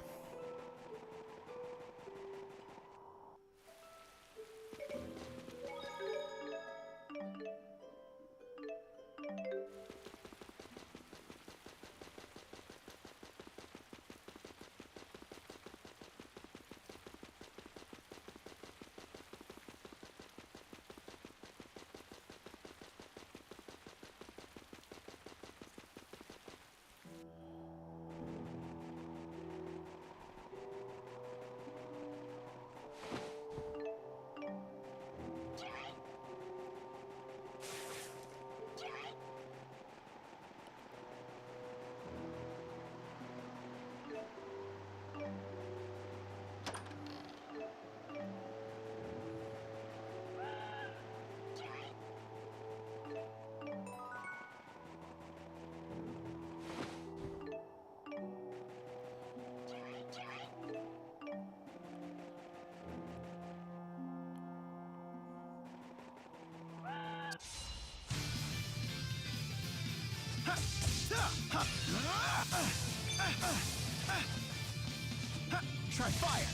Try fire!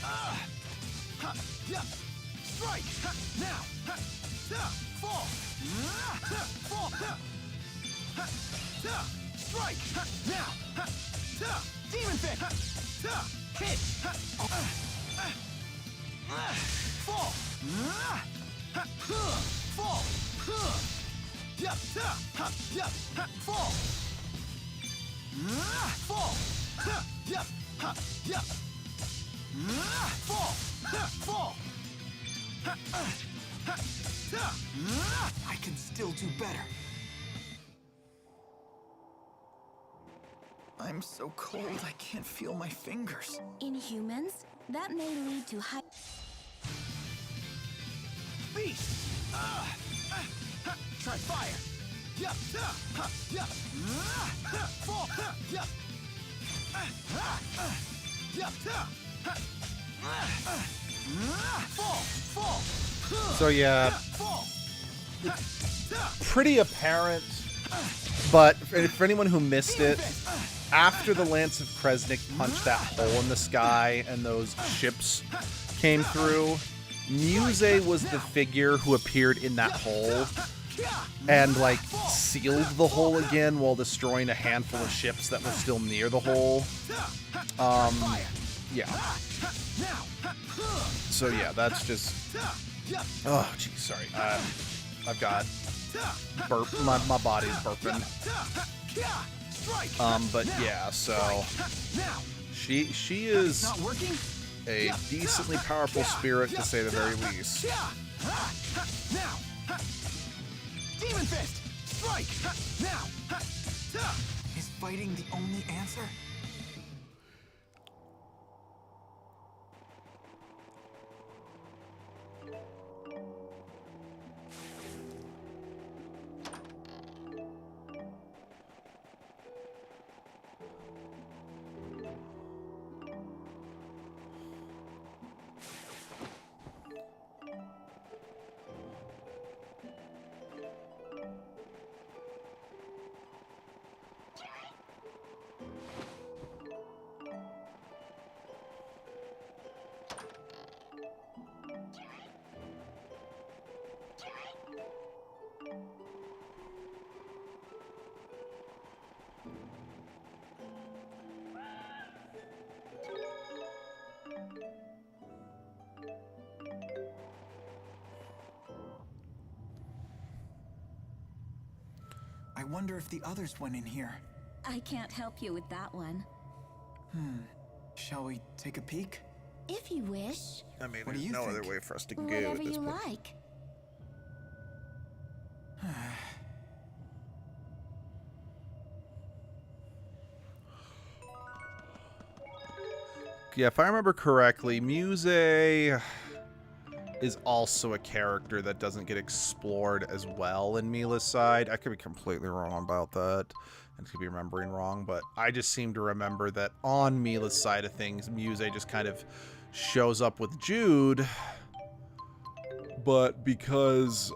Yeah! Strike! Now! Fall! Fall! Strike! Now! Demon Fist! Hit! Fall! Fall! Yup! Yup! Fall! Fall! Yup! Yup! Fall! Fall! I can still do better. I'm so cold I can't feel my fingers. In humans, that may lead to high... Beast! Try fire! Yup! Yup! Fall! Yup! Yup! Fall! Fall! So yeah, pretty apparent, but for anyone who missed it, after the Lance of Kresnik punched that hole in the sky and those ships came through, Muse was the figure who appeared in that hole and like sealed the hole again while destroying a handful of ships that were still near the hole. Yeah. So yeah, that's just... Oh, geez, sorry. I've got burp. My body's burping. But yeah, so she is a decently powerful spirit, to say the very least. Demon Fist! Strike! Now! Is fighting the only answer? I wonder if the others went in here. I can't help you with that one. Shall we take a peek? If you wish. I mean, What do there's you no think? other way for us to go Whatever at this you point. like. Yeah, if I remember correctly, Muse is also a character that doesn't get explored as well in Mila's side. I could be completely wrong about that. I could be remembering wrong, but I just seem to remember that on Mila's side of things, Muse just kind of shows up with Jude, but because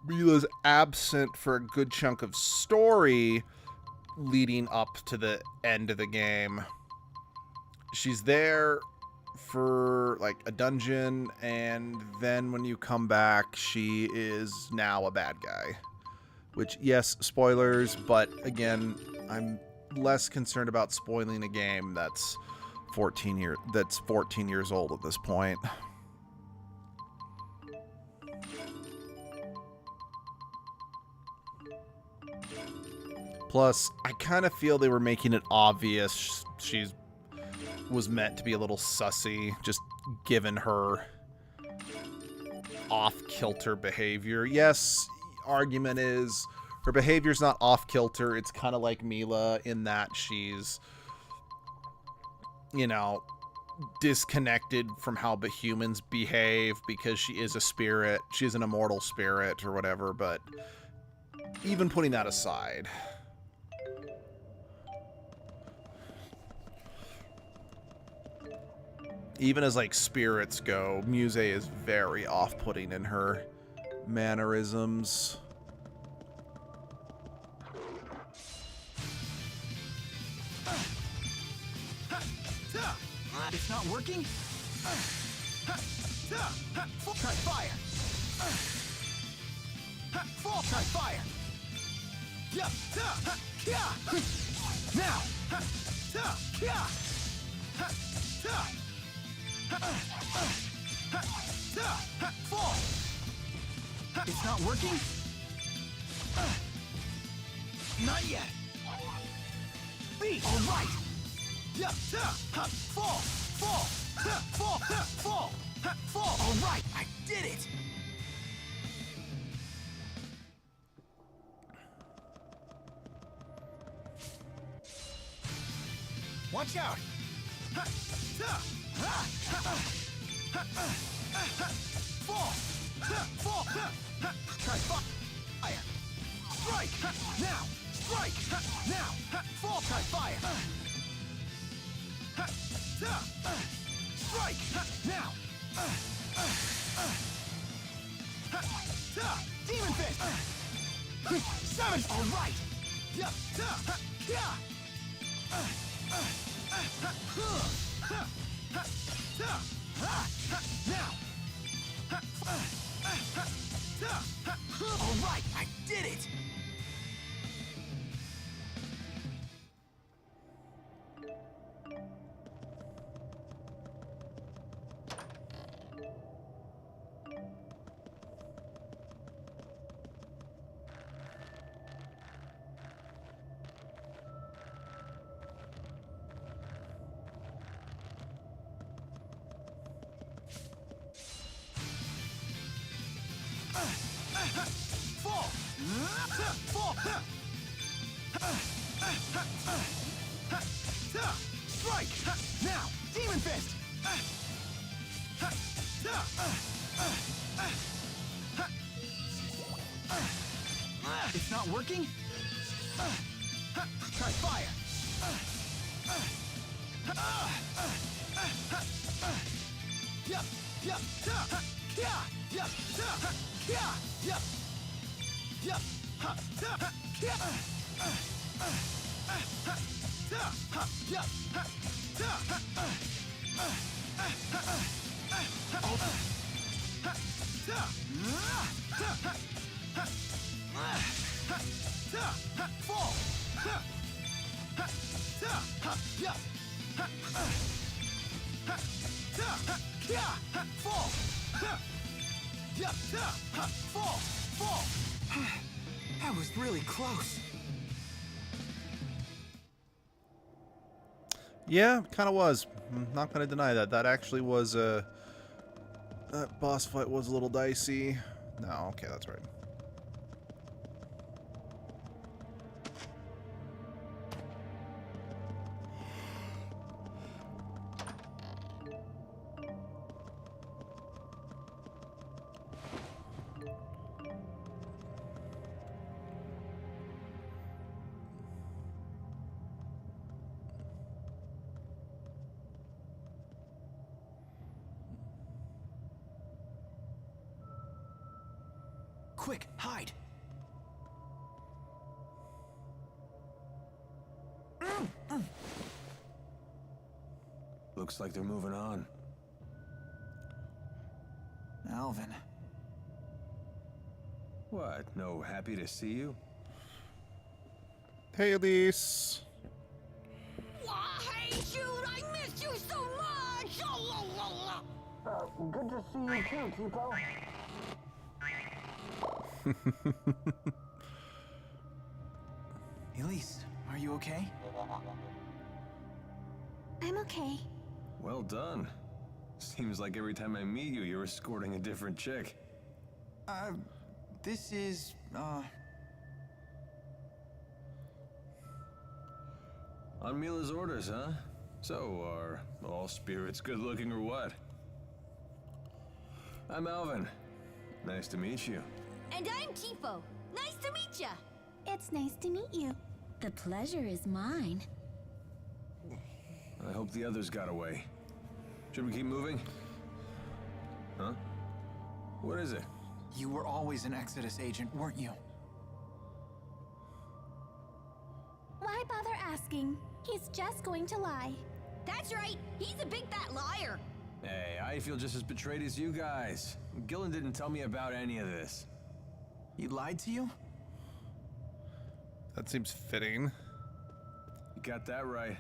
Mila's absent for a good chunk of story leading up to the end of the game. She's there for like a dungeon, and then when you come back, she is now a bad guy. Which, yes, spoilers, but again, I'm less concerned about spoiling a game that's 14 years old at this point. Plus, I kind of feel they were making it obvious she was meant to be a little sussy, just given her off-kilter behavior. Yes, argument is her behavior's not off-kilter. It's kind of like Mila in that she's, you know, disconnected from how the humans behave because she is a spirit. She's an immortal spirit or whatever, but even putting that aside, even as, like, spirits go, Muse is very off-putting in her mannerisms. It's not working? Try fire! Fall! Try fire! Now! Fall! It's not working? Not yet! Be alright! Fall! Fall! Fall! Fall! Fall! Alright! I did it! Watch out! Fall! Fall! Try fire! Strike! Now! Strike! Now! Fall! Try fire! Strike! Now! Demon Fist! 7! Alright! Now! Alright, I did it! Fall! Fall! Strike! Now! Demon Fist! It's not working? Try fire! Fall! Fall! Fall! Fall! That was really close. Yeah, kind of was. I'm not going to deny that. That actually was that boss fight was a little dicey. No, okay, that's right. Quick, hide! Looks like they're moving on. Alvin. What? No happy to see you? Hey, Elise. Hey, Jude, I miss you so much! Good to see you too, Tipo. Elise, are you okay? I'm okay. Well done. Seems like every time I meet you, you're escorting a different chick. This is, On Mila's orders, huh? So, are all spirits good looking or what? I'm Alvin. Nice to meet you. And I'm Tipo. Nice to meet ya. It's nice to meet you. The pleasure is mine. I hope the others got away. Should we keep moving? Huh? What is it? you were always an Exodus agent, weren't you? Why bother asking? He's just going to lie. That's right. He's a big fat liar. Hey, I feel just as betrayed as you guys. Gillen didn't tell me about any of this. He lied to you? That seems fitting. You got that right.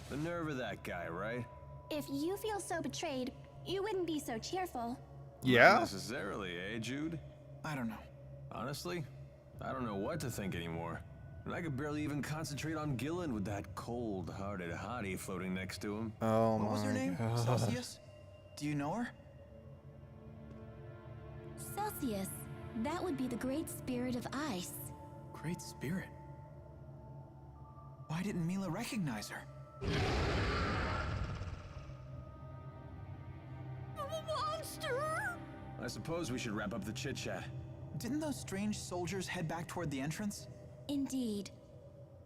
The nerve of that guy, right? If you feel so betrayed, you wouldn't be so cheerful. Yeah? Not necessarily, eh, Jude? I don't know. Honestly, I don't know what to think anymore. And I could barely even concentrate on Gillen with that cold-hearted hottie floating next to him. Oh What was her name? God. Celsius? Do you know her? Celsius. That would be the Great Spirit of Ice. Great Spirit? Why didn't Mila recognize her? Monster! I suppose we should wrap up the chit-chat. Didn't those strange soldiers head back toward the entrance? Indeed.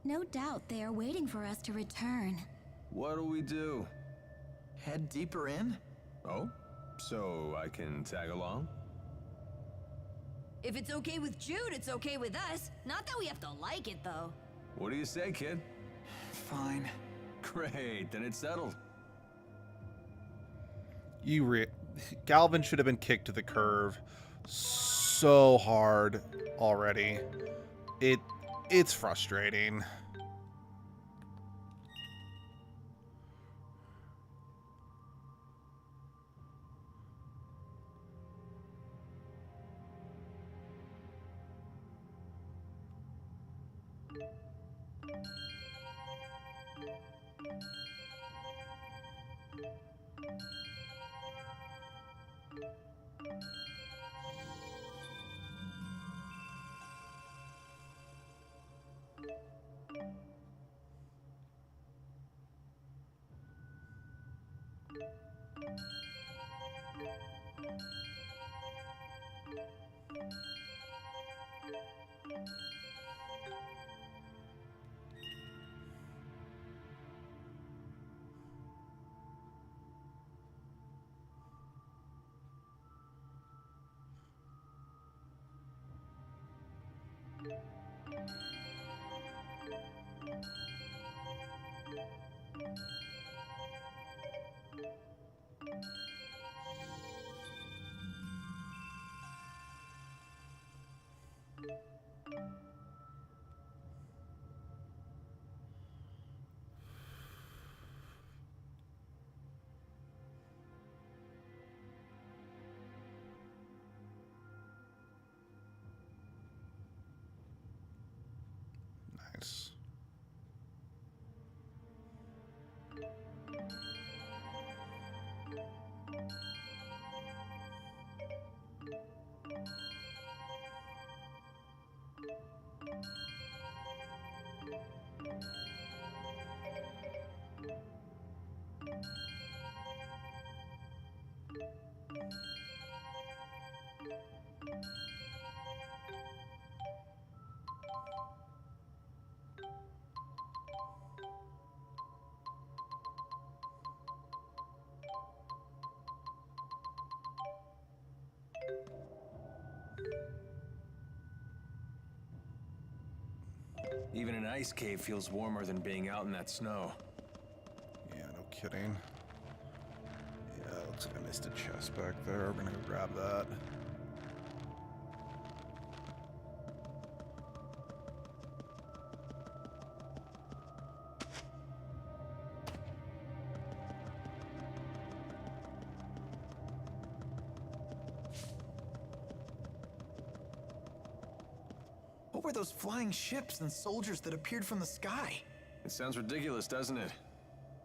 No doubt they are waiting for us to return. What'll we do? Head deeper in? Oh? So I can tag along? If it's okay with Jude, it's okay with us. Not that we have to like it, though. What do you say, kid? Fine. Great, then it's settled. Galvin should have been kicked to the curb so hard already. It's frustrating. Nice. Even an ice cave feels warmer than being out in that snow. Yeah, no kidding. Yeah, looks like I missed a chest back there. We're gonna go grab that. What were those flying ships and soldiers that appeared from the sky? It sounds ridiculous, doesn't it?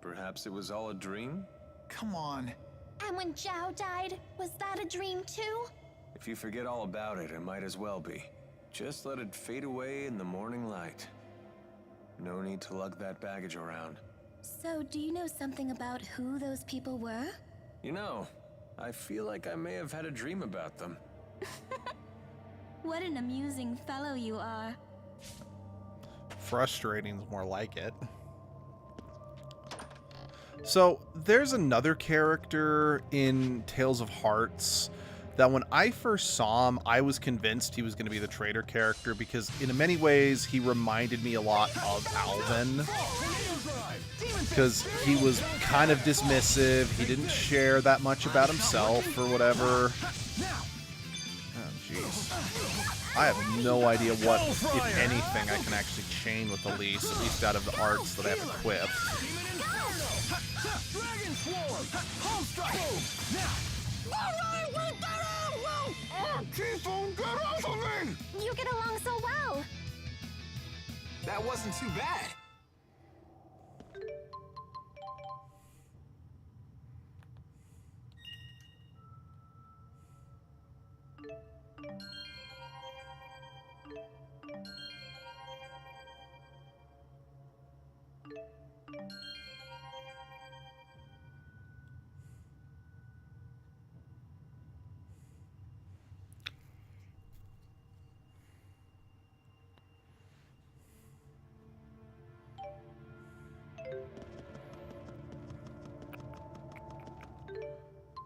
Perhaps it was all a dream? Come on. And when Zhao died, was that a dream too? If you forget all about it, it might as well be. Just let it fade away in the morning light. No need to lug that baggage around. So, do you know something about who those people were? You know, I feel like I may have had a dream about them. What an amusing fellow you are. Frustrating's more like it. So, there's another character in Tales of Hearts that when I first saw him, I was convinced he was going to be the traitor character because in many ways he reminded me a lot of Alvin. Because he was kind of dismissive, he didn't share that much about himself or whatever. Oh, jeez. I have no idea what, if anything, I can actually chain with Elise, at least out of the arts that I have equipped. Dragon Swarm! Home strike! Now! Alright, we got out! Oh, Keystone, get off of me! You get along so well. That wasn't too bad.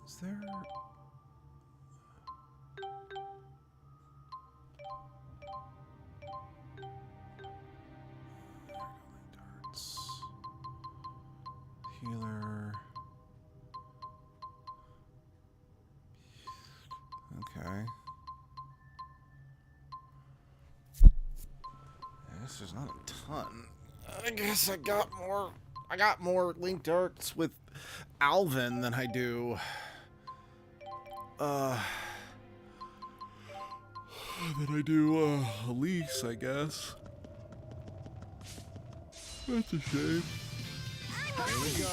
Is there... darts. Healer. Okay. This is not a ton. I guess I got more linked darts with Alvin than I do Elise, I guess. That's a shame. Here we go.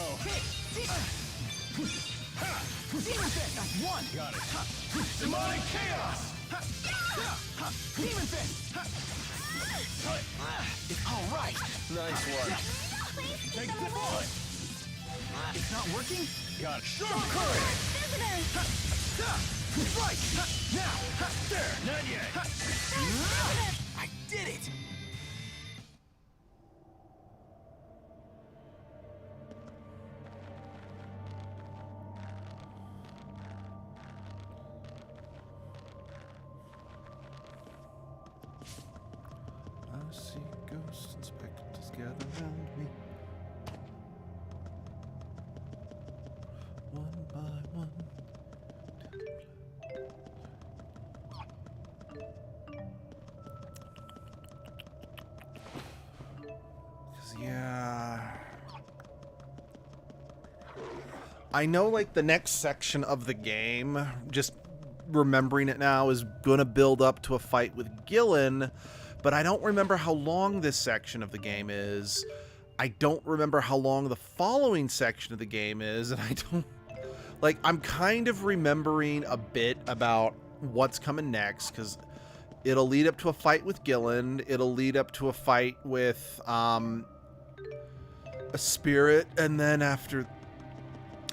Demon Fist! That's one! Got it. Demonic Chaos! Demon Fist! It's all right. Nice one. Take the bullet. It's not working? Got it. Show courage! Right! Now! There! Not yet! I did it! I see ghosts and specters gather round me. One by one. Yeah. I know, like, the next section of the game, just remembering it now, is going to build up to a fight with Gillen, but I don't remember how long this section of the game is. I don't remember how long the following section of the game is, and I don't... Like, I'm kind of remembering a bit about what's coming next, because it'll lead up to a fight with Gillen, it'll lead up to a fight with, a spirit, and then after...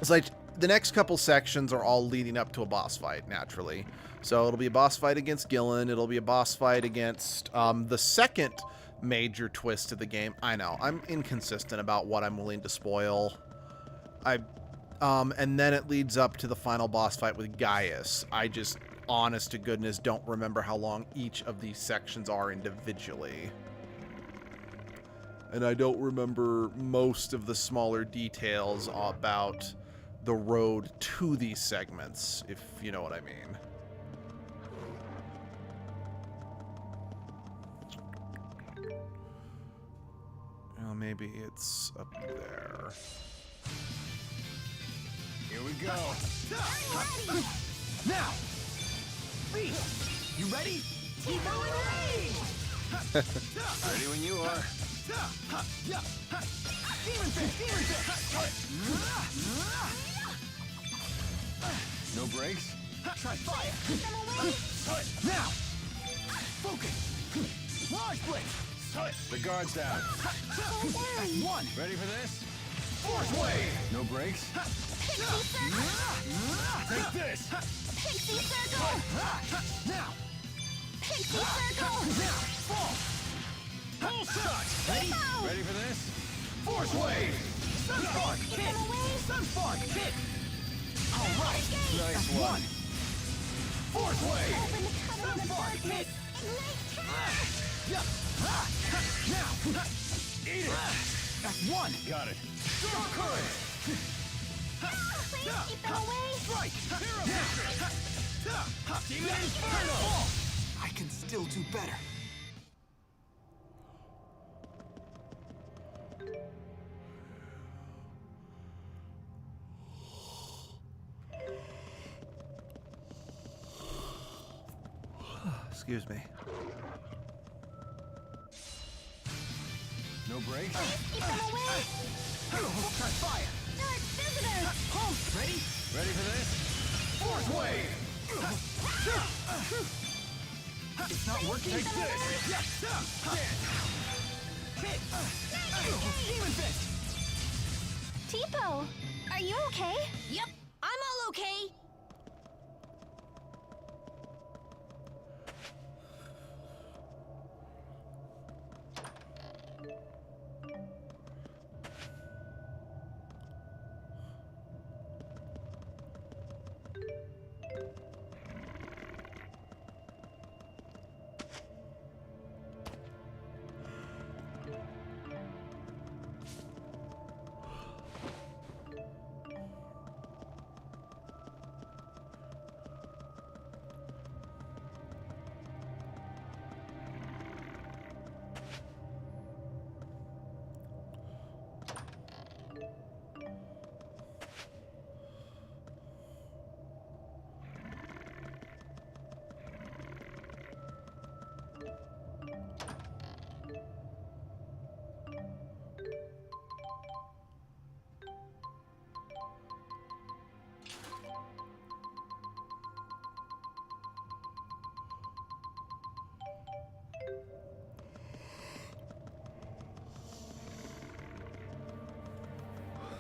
It's like, the next couple sections are all leading up to a boss fight, naturally. So it'll be a boss fight against Gillen, it'll be a boss fight against, the second major twist of the game. I know, I'm inconsistent about what I'm willing to spoil. And then it leads up to the final boss fight with Gaius. I just, honest to goodness, don't remember how long each of these sections are individually. and I don't remember most of the smaller details about the road to these segments, if you know what I mean. Well, maybe it's up there. Here we go. Now! Beast! You ready? Evo and rage! Ready when you are. Demon Fist! Demon Fist! No brakes? Try fire! Now! Focus! Large blade! The guard's down. One! Ready for this? Force wave! No brakes? Take this! Pixie circle! Now! Pixie circle! Now! Fall! Full shot! Ready? Ready for this? Force wave! Sunspark! Hit! Sunspark! Hit! Alright! Nice one. Force wave! Open the covenant of Sunspark! Hit! Ignite Now! Eat it! That's one! Got it. Storm current! Please keep them away! Strike! Demon Inferno! I can still do better. Excuse me. No brakes? Keep them away! Try fire! Dark visitor! Home! Ready? Ready for this? Force wave! It's not working. Take this! Hit! Demon Fist! Tipo, are you okay? Yep, I'm all okay.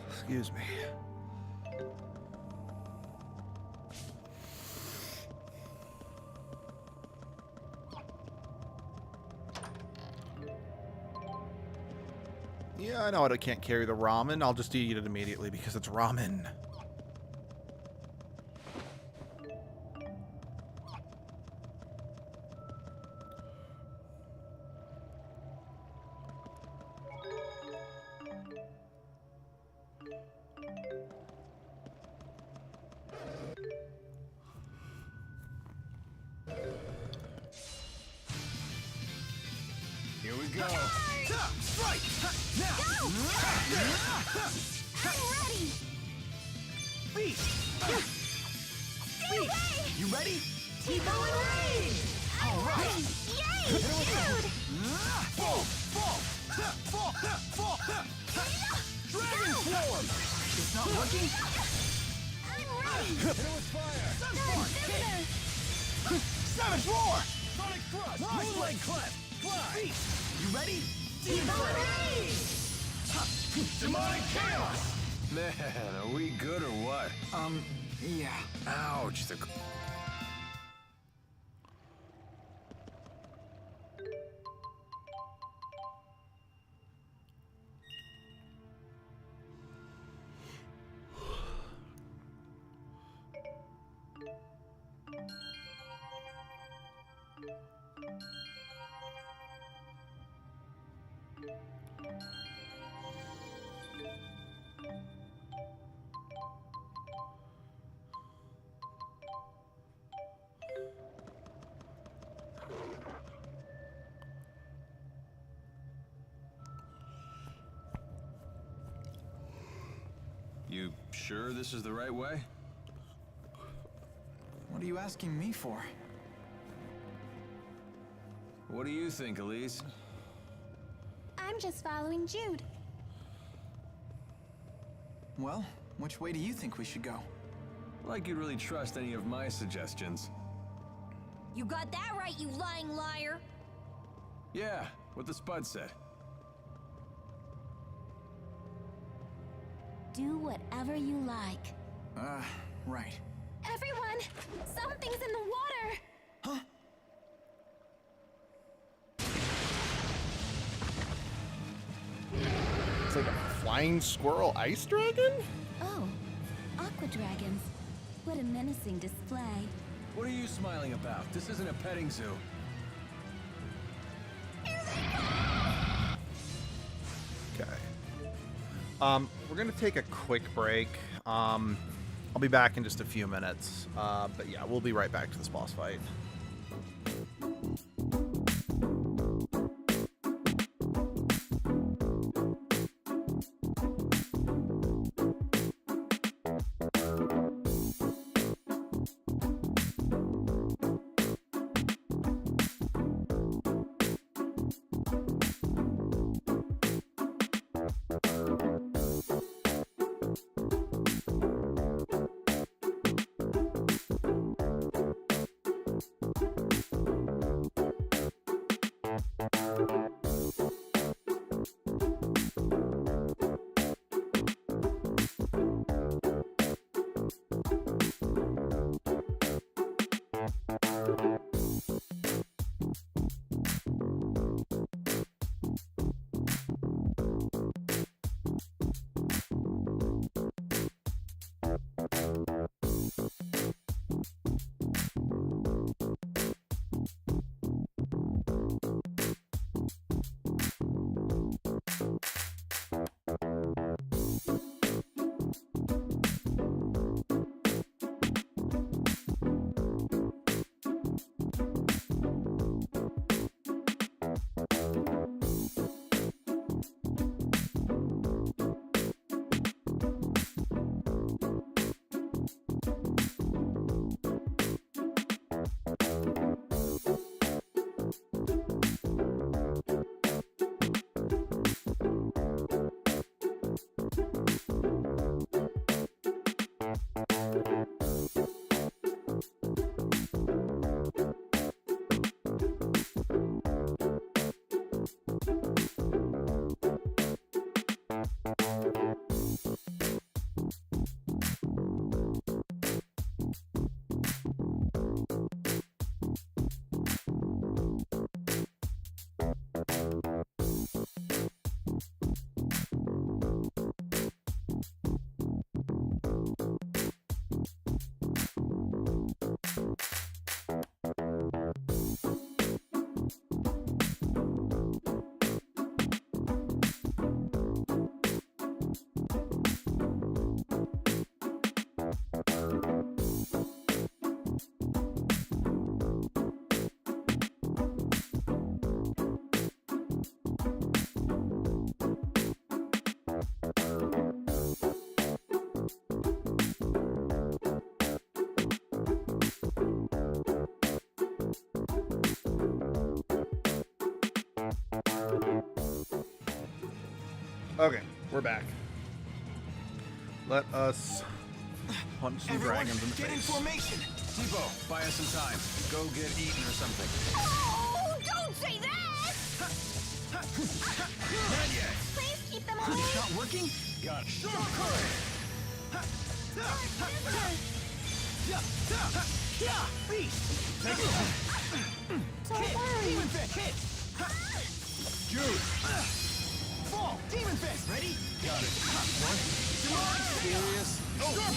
Excuse me. Yeah, I know I can't carry the ramen. I'll just eat it immediately because it's ramen. Here we go. Strike! Now! Go! I'm ready! Beast! Stay away! You ready? Tipo and rage! All right! Yay, dude! Fall! Dragon Swarm! It's not working? I'm ready! Hit it with fire! Dark visitor! Savage Roar! Sonic Thrust! Moonlight Clef! Fly! Beast! You ready? Tipo and rage! Demonic Chaos! Man, are we good or what? Yeah. Ouch. You sure this is the right way? What are you asking me for? What do you think, Elise? I'm just following Jude. Well, which way do you think we should go? Like you'd really trust any of my suggestions. You got that right, you lying liar. Yeah, what the Spud said. Do whatever you like. Right. Everyone, something's in the water. Huh? It's like a flying squirrel ice dragon? Oh, aqua dragons. What a menacing display. What are you smiling about? This isn't a petting zoo. Okay. We're gonna take a quick break. I'll be back in just a few minutes. But yeah, we'll be right back to this boss fight. Okay, we're back. Let us punch some dragons in the get face. in formation! Tipo, buy us some time. Go get eaten or something. Oh, don't say that! Not yet. Please keep them away. It's not working? Got it. Beast! Take it. Don't worry. Demon Fist! Hit! Jude. Fall! Demon Fist! Ready? Got it. One. Serious. Oh, good!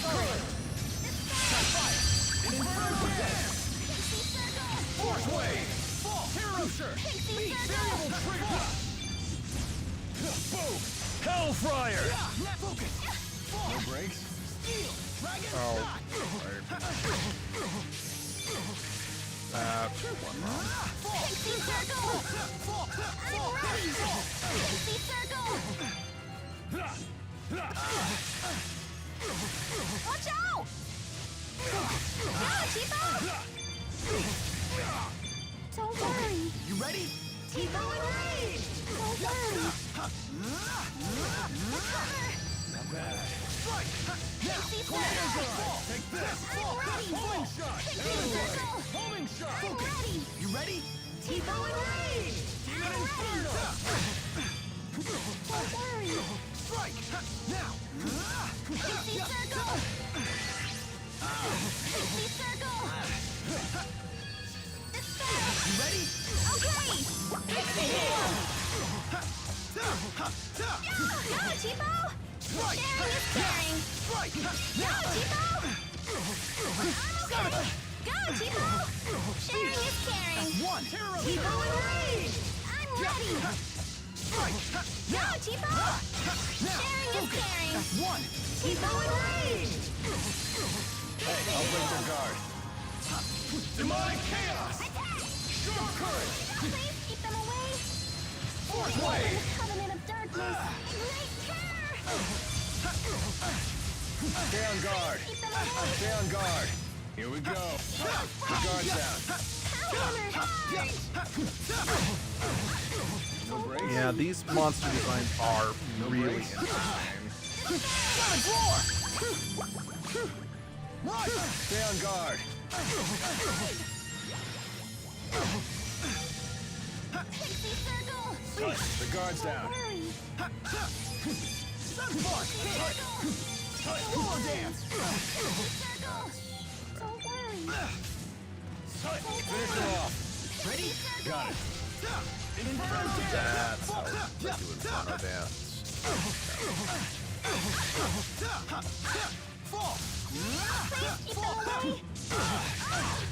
Fire! Inferno Death! Pixie circle. Fourth wave. Fall! Hero Shirt! Pixie Beast! circle. Variable Trigger! Boom! Hellfire! Focus! No breaks? Steel! Dragon Oh. shot! One wrong. Pixie circle! I'm ready! Pixie circle! Watch out! Go, Tipo! Don't worry. You ready? Tipo and Rage! Don't worry. Not bad. Pixie circle! Take this! I'm ready! Homing shot! Pixie circle! Homing shot! I'm ready! You ready? Tipo and Rage! I'm ready! Don't worry. Strike! Now! Pixie circle! Pixie circle! Dispel! You ready? Okay! Pixie heal! Go, Tipo! Sharing is caring! Strike! Go, Tipo! I'm okay! Go, Tipo! Sharing is caring! One! Tipo and Rage! I'm ready! Strike! Go, Tipo! Sharing is caring! One! Tipo and Rage! Hey, I'll break their guard. Demonic chaos! Attack! Sure courage! Please keep them away! Fourth Open wave! the covenant of darkness! Ignite terror! Stay on guard! Keep them away! Stay on guard! Here we go! The guard's down! No breaks? Yeah, these monster designs are really breaks? interesting. Stay on guard! Pixie circle! The guard's down! Worry! Sunbark! Floor dance! Circle! Don't worry! Finish them off! Ready? Got it! That's how they do Inferno Dance. Fall! Please keep them away!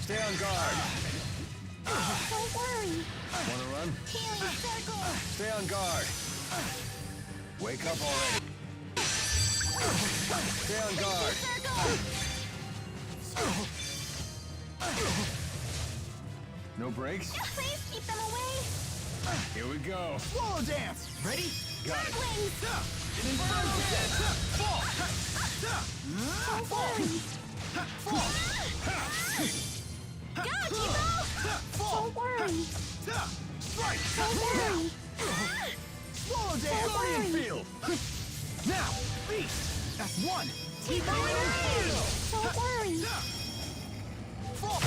Stay on guard! Don't worry! Wanna run? Healing circle! Stay on guard! Wake up already! Stay on guard! Circle! No breaks? Please keep them away! Here we go! Swallow dance! Ready? Got it! Wings! Inferno dance! Fall! Don't worry! Go, Tipo! Don't worry! Strike! Don't worry! Swallow dance! Guardian field! Now! Beast! That's one! Tipo and Rage! Don't worry! Fall!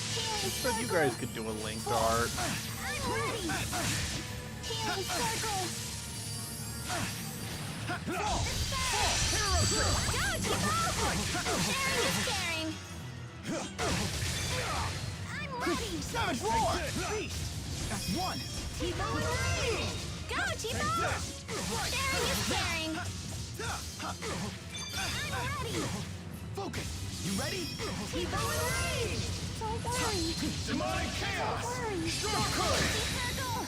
Healing But you guys could do a linked art. I'm ready! Healing circle! Fall! Go, Tipo! Sharing is caring! I'm ready! Savage roar! Beast! That's one! Tipo and Rage! Go, Tipo! Sharing is caring! I'm ready! Focus! You ready? Tipo and Rage! Don't worry! Demonic chaos! Don't worry! Sure courage! Circle!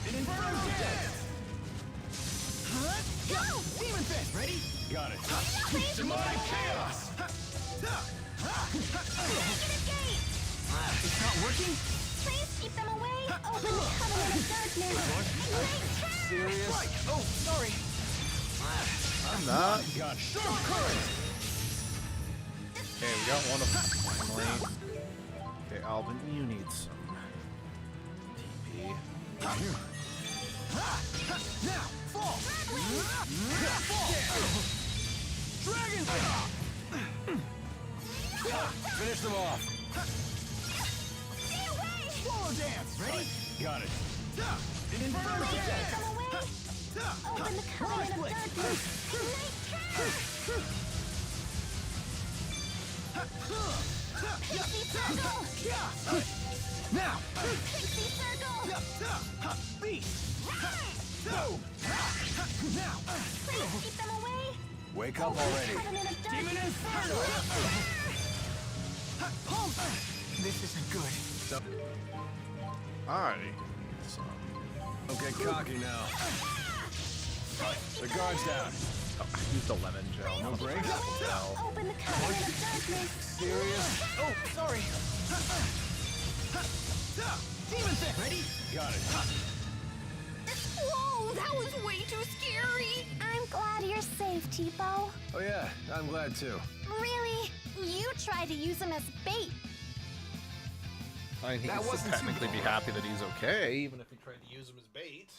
Inferno dance! Go! Demon fist! Ready? Got it! Please Demonic chaos! Negative gate! It's not working? Please keep them away! Open the covenant of darkness! Ignite terror! Serious? Oh, sorry. I'm not. Got it! Sure courage! Okay, we got one of them finally. Okay, Alvin, you need some TP. Now, fall! Dragon! Finish them off! Stay away! Swallow dance! Ready? Got it! Inferno Please keep dance! them away! Open the covenant of darkness! Ignite terror! Pixie circle! Now! Pixie circle! Beast! Boom! Now! Please keep them away! Wake up already! Covenant of Demon darkness! Inferno! This isn't good. I need some. Don't get cocky now. The guard's down. Oh, I used a lemon gel. No breaks? Open the covenant of darkness. Serious? Oh, sorry. Demon thing. Ready? Got it. Whoa, that was way too scary. I'm glad you're safe, Tipo. Oh yeah, I'm glad too. Really? You tried to use him as bait. I mean, he That can still wasn't too technically be happy that he's okay, even if he tried to use him as bait.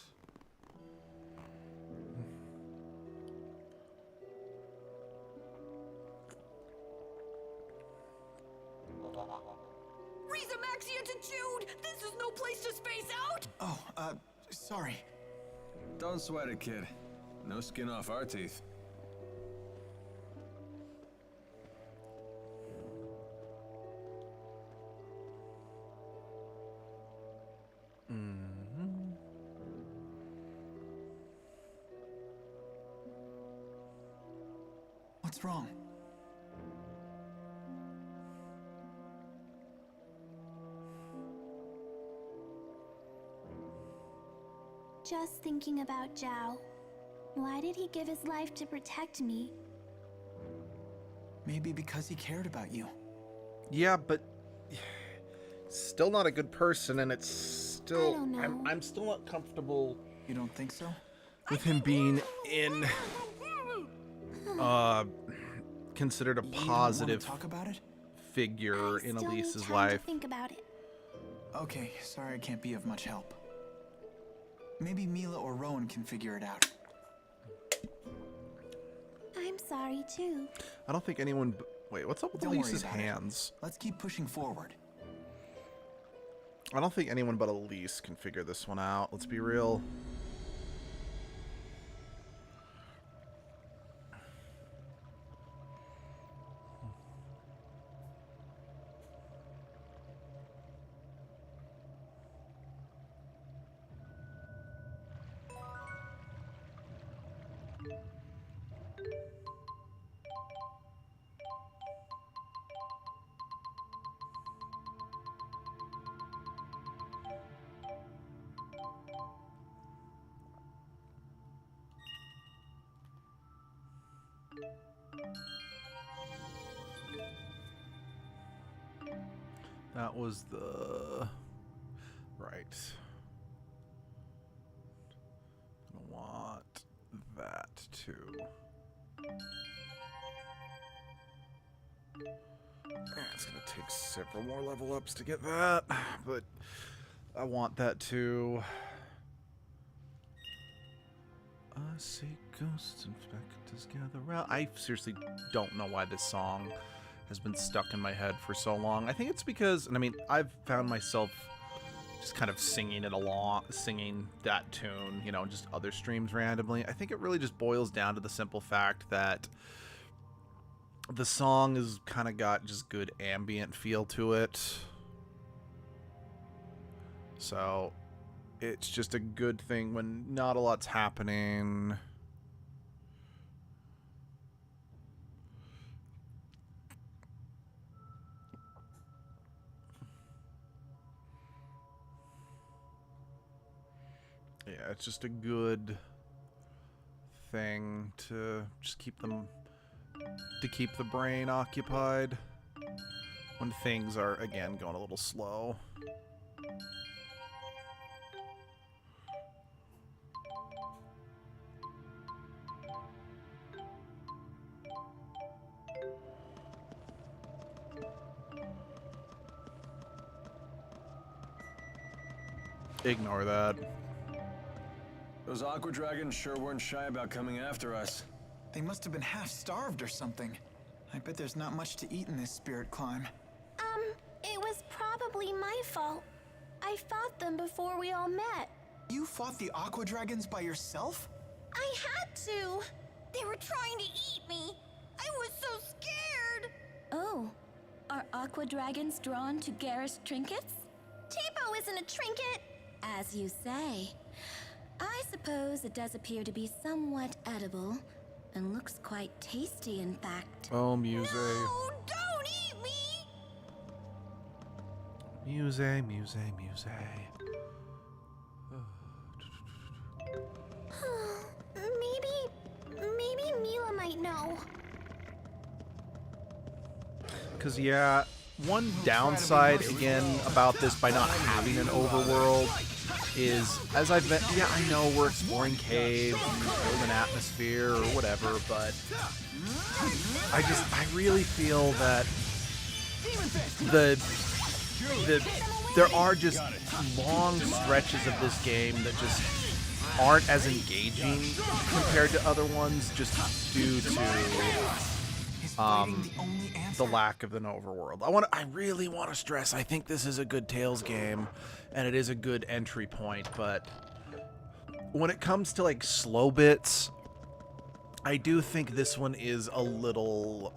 Riza Maxi-Attitude! This is no place to space out! Oh, sorry. Don't sweat it, kid. No skin off our teeth. What's wrong? Just thinking about Zhao. Why did he give his life to protect me? Maybe because he cared about you. Yeah, but still not a good person, and it's still. I don't know. I'm still not comfortable. You don't think so? With him being in, considered a You don't positive wanna talk about it? figure in Still need Elise's time life. to think about it. Okay, sorry I can't be of much help. Maybe Mila or Rowan can figure it out. I'm sorry too. I don't think anyone. Wait, what's up with Don't worry Elise's about it. hands? Let's keep pushing forward. I don't think anyone but Elise can figure this one out. Let's be real. That was the right. Gonna want that too. It's gonna take several more level ups to get that, but I want that too. I see ghosts and specters gather round. I seriously don't know why this song has been stuck in my head for so long. I think it's because, and I mean, I've found myself just kind of singing it along, singing that tune, you know, just other streams randomly. I think it really just boils down to the simple fact that the song has kind of got just good ambient feel to it. So it's just a good thing when not a lot's happening. Yeah, it's just a good thing to just keep them, to keep the brain occupied when things are, again, going a little slow. Ignore that. Those aqua dragons sure weren't shy about coming after us. They must have been half-starved or something. I bet there's not much to eat in this spirit climb. It was probably my fault. I fought them before we all met. You fought the aqua dragons by yourself? I had to. They were trying to eat me. I was so scared. Oh, are aqua dragons drawn to Garrus trinkets? Tipo isn't a trinket. As you say. I suppose it does appear to be somewhat edible, and looks quite tasty, in fact. Oh, Muse. No, don't eat me! Muse. know. Because, yeah, one downside, again, about this by not having an overworld is, as I've been, yeah, I know we're exploring caves and building an atmosphere or whatever, but I really feel that there are just long stretches of this game that just aren't as engaging compared to other ones, just due to the lack of an overworld. I really want to stress, I think this is a good Tales game, and it is a good entry point, but when it comes to like slow bits, I do think this one is a little...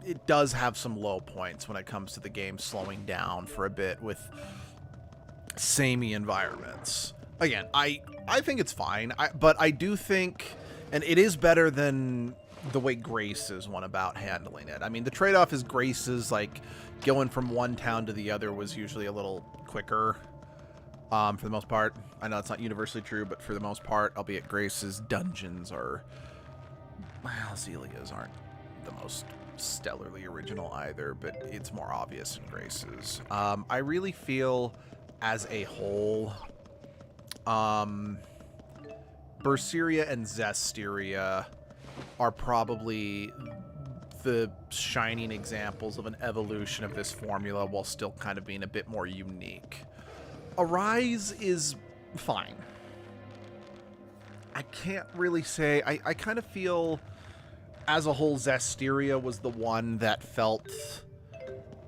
It does have some low points when it comes to the game slowing down for a bit with samey environments. Again, I think it's fine, but I do think, and it is better than the way Grace's one about handling it. I mean, the trade-off is Grace's, like, going from one town to the other was usually a little quicker, for the most part. I know it's not universally true, but for the most part, albeit Grace's dungeons are, well, Xillia's aren't the most stellarly original either, but it's more obvious in Grace's. I really feel, as a whole, Berseria and Zestiria are probably the shining examples of an evolution of this formula while still kind of being a bit more unique. Arise is fine. I can't really say. I kind of feel, as a whole, Zestiria was the one that felt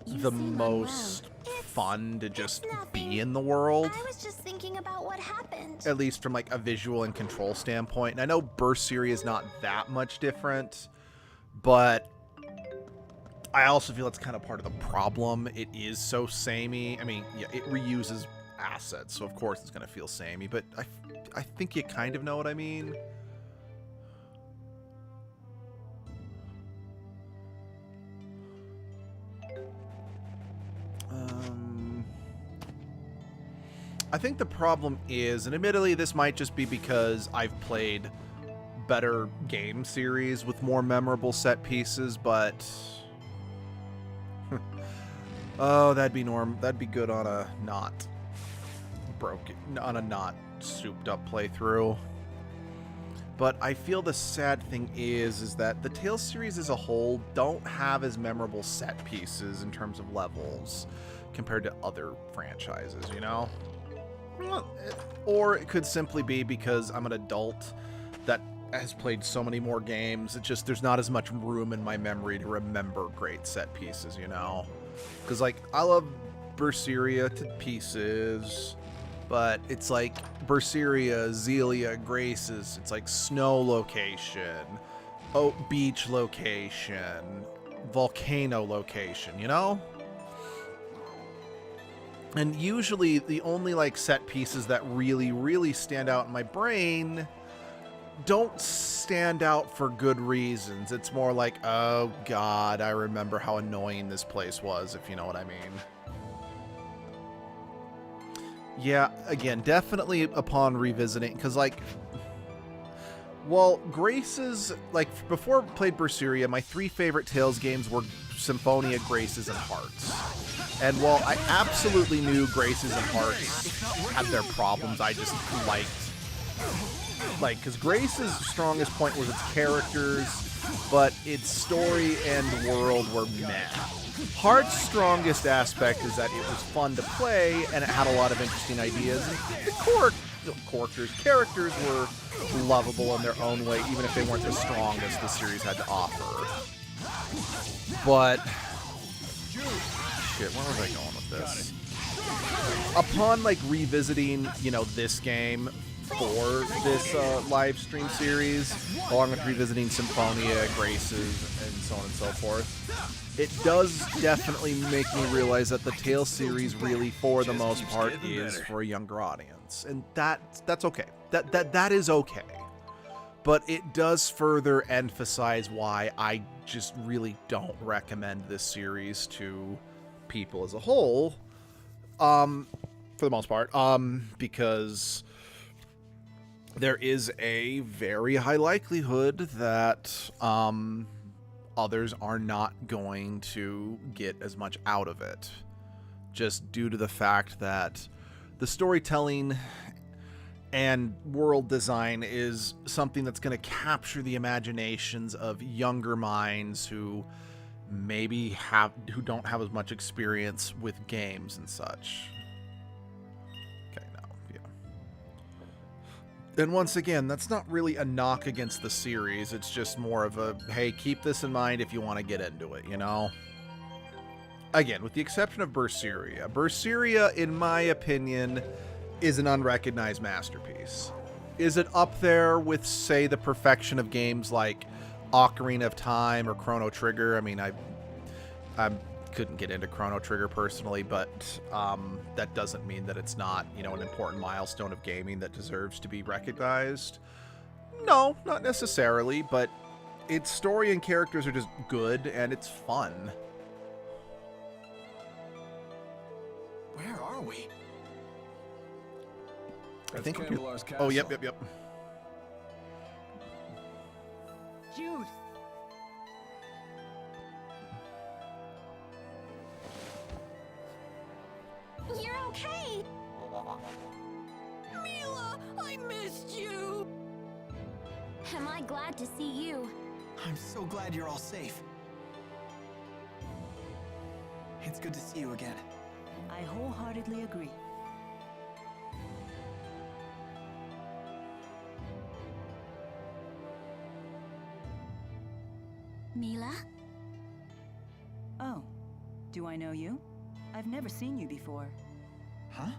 the most fun to just be in the world. I was just thinking about what happened. At least from like a visual and control standpoint. And I know Berseria is not that much different, but I also feel it's kind of part of the problem. It is so samey. I mean, yeah, it reuses assets, so of course it's going to feel samey, but I think you kind of know what I mean. I think the problem is, and admittedly this might just be because I've played better game series with more memorable set pieces, but oh, that'd be good on a not souped up playthrough. But I feel the sad thing is that the Tales series as a whole don't have as memorable set pieces in terms of levels compared to other franchises, you know? Or it could simply be because I'm an adult that has played so many more games. It's just there's not as much room in my memory to remember great set pieces, you know? Because, like, I love Berseria to pieces, but it's like Berseria, Xillia, Grace's, it's like snow location, beach location, volcano location, you know? And usually the only like set pieces that really, really stand out in my brain don't stand out for good reasons. It's more like, oh God, I remember how annoying this place was, if you know what I mean. Yeah, again, definitely upon revisiting, because like, well, Grace's, like, before I played Berseria, my 3 favorite Tales games were Symphonia, Graces, and Hearts. And while I absolutely knew Graces and Hearts had their problems, I just liked, like, because Grace's strongest point was its characters, but its story and world were meh. Heart's strongest aspect is that it was fun to play, and it had a lot of interesting ideas, and the characters were lovable in their own way, even if they weren't the strongest the series had to offer. But shit, where was I going with this? Upon like revisiting, you know, this game for this live stream series, along with revisiting Symphonia, Graces, and so on and so forth, it does definitely make me realize that the Tales series really, for the most part, is for a younger audience, and that's okay. That is okay. But it does further emphasize why I just really don't recommend this series to people as a whole, for the most part, because there is a very high likelihood that others are not going to get as much out of it, just due to the fact that the storytelling and world design is something that's going to capture the imaginations of younger minds who who don't have as much experience with games and such. Okay, now, yeah. And once again, that's not really a knock against the series. It's just more of a, hey, keep this in mind if you want to get into it, you know? Again, with the exception of Berseria. Berseria, in my opinion, is an unrecognized masterpiece. Is it up there with, say, the perfection of games like Ocarina of Time or Chrono Trigger? I mean, I couldn't get into Chrono Trigger personally, but that doesn't mean that it's not, you know, an important milestone of gaming that deserves to be recognized. No, not necessarily, but its story and characters are just good, and it's fun. Where are we? I think Candelar's castle. Oh, yep. Jude! You're okay! Mila, I missed you! Am I glad to see you? I'm so glad you're all safe. It's good to see you again. I wholeheartedly agree. Mila? Oh, do I know you? I've never seen you before. Huh?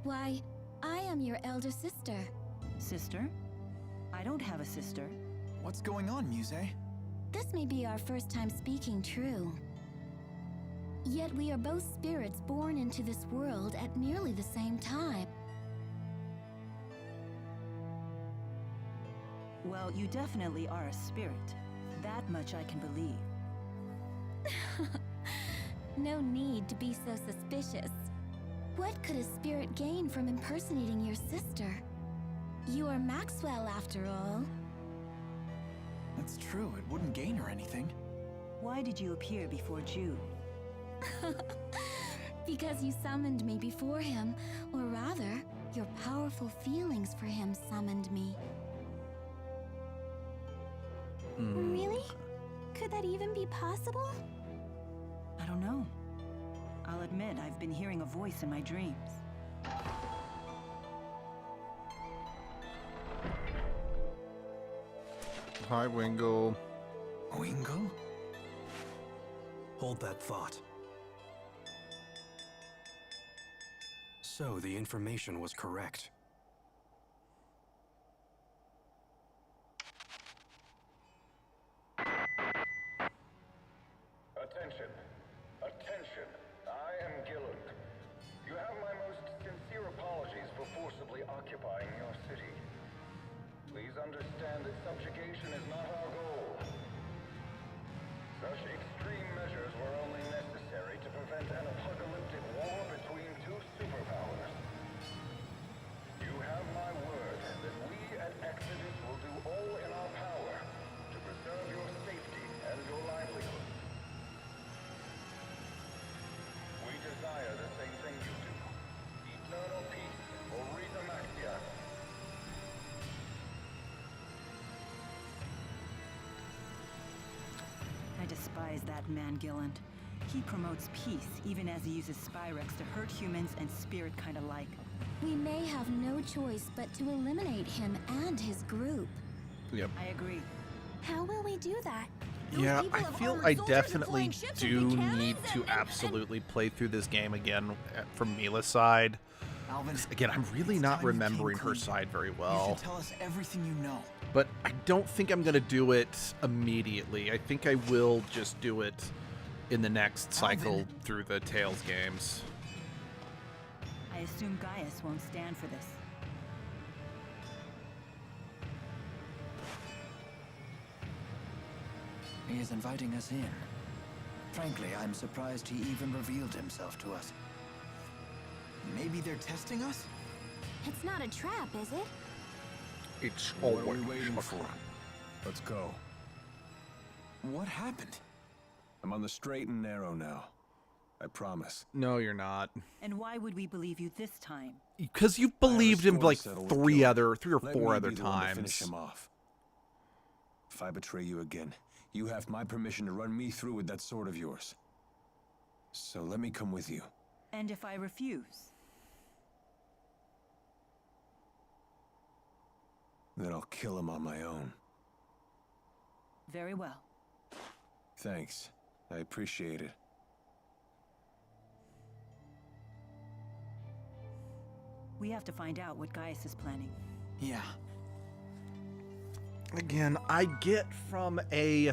Why, I am your elder sister. Sister? I don't have a sister. What's going on, Muse? This may be our first time speaking true. Yet we are both spirits born into this world at nearly the same time. Well, you definitely are a spirit. That much I can believe. No need to be so suspicious. What could a spirit gain from impersonating your sister? You are Maxwell, after all. That's true, it wouldn't gain her anything. Why did you appear before Jude? Because you summoned me before him, or rather, your powerful feelings for him summoned me. Really? Could that even be possible? I don't know. I'll admit I've been hearing a voice in my dreams. Hi, Wingle. Wingle? Hold that thought. So, the information was correct. Attention. Attention. I am Gilland. You have my most sincere apologies for forcibly occupying your city. Please understand that subjugation is not our goal. Such extreme measures were only necessary to prevent an apocalyptic war between two superpowers. You have my word that we at Exodus will do all in our power to preserve your safety and your livelihood. We desire the same thing you do. Eternal peace for Rita Maxia. I despise that man, Gilland. He promotes peace, even as he uses Spyrex to hurt humans and spirit kind alike. We may have no choice but to eliminate him and his group. Yep. I agree. How will we do that? Yeah, I feel I definitely do need to absolutely play through this game again from Mila's side. Alvin, again, I'm really not remembering her side very well. You should tell us everything you know. But I don't think I'm going to do it immediately. I think I will just do it in the next cycle through the Tales games. I assume Gaius won't stand for this. He is inviting us in. Frankly, I'm surprised he even revealed himself to us. Maybe they're testing us? It's not a trap, is it? It's What are we always waiting a for? crime. Let's go. What happened? I'm on the straight and narrow now. I promise. No, you're not. And why would we believe you this time? Because you've I have a believed him score to like settle with three Gilbert. or Let four me other be the one to finish times. him off. If I betray you again, you have my permission to run me through with that sword of yours. So let me come with you. And if I refuse? Then I'll kill him on my own. Very well. Thanks. I appreciate it. We have to find out what Gaius is planning. Yeah. Again, I get from a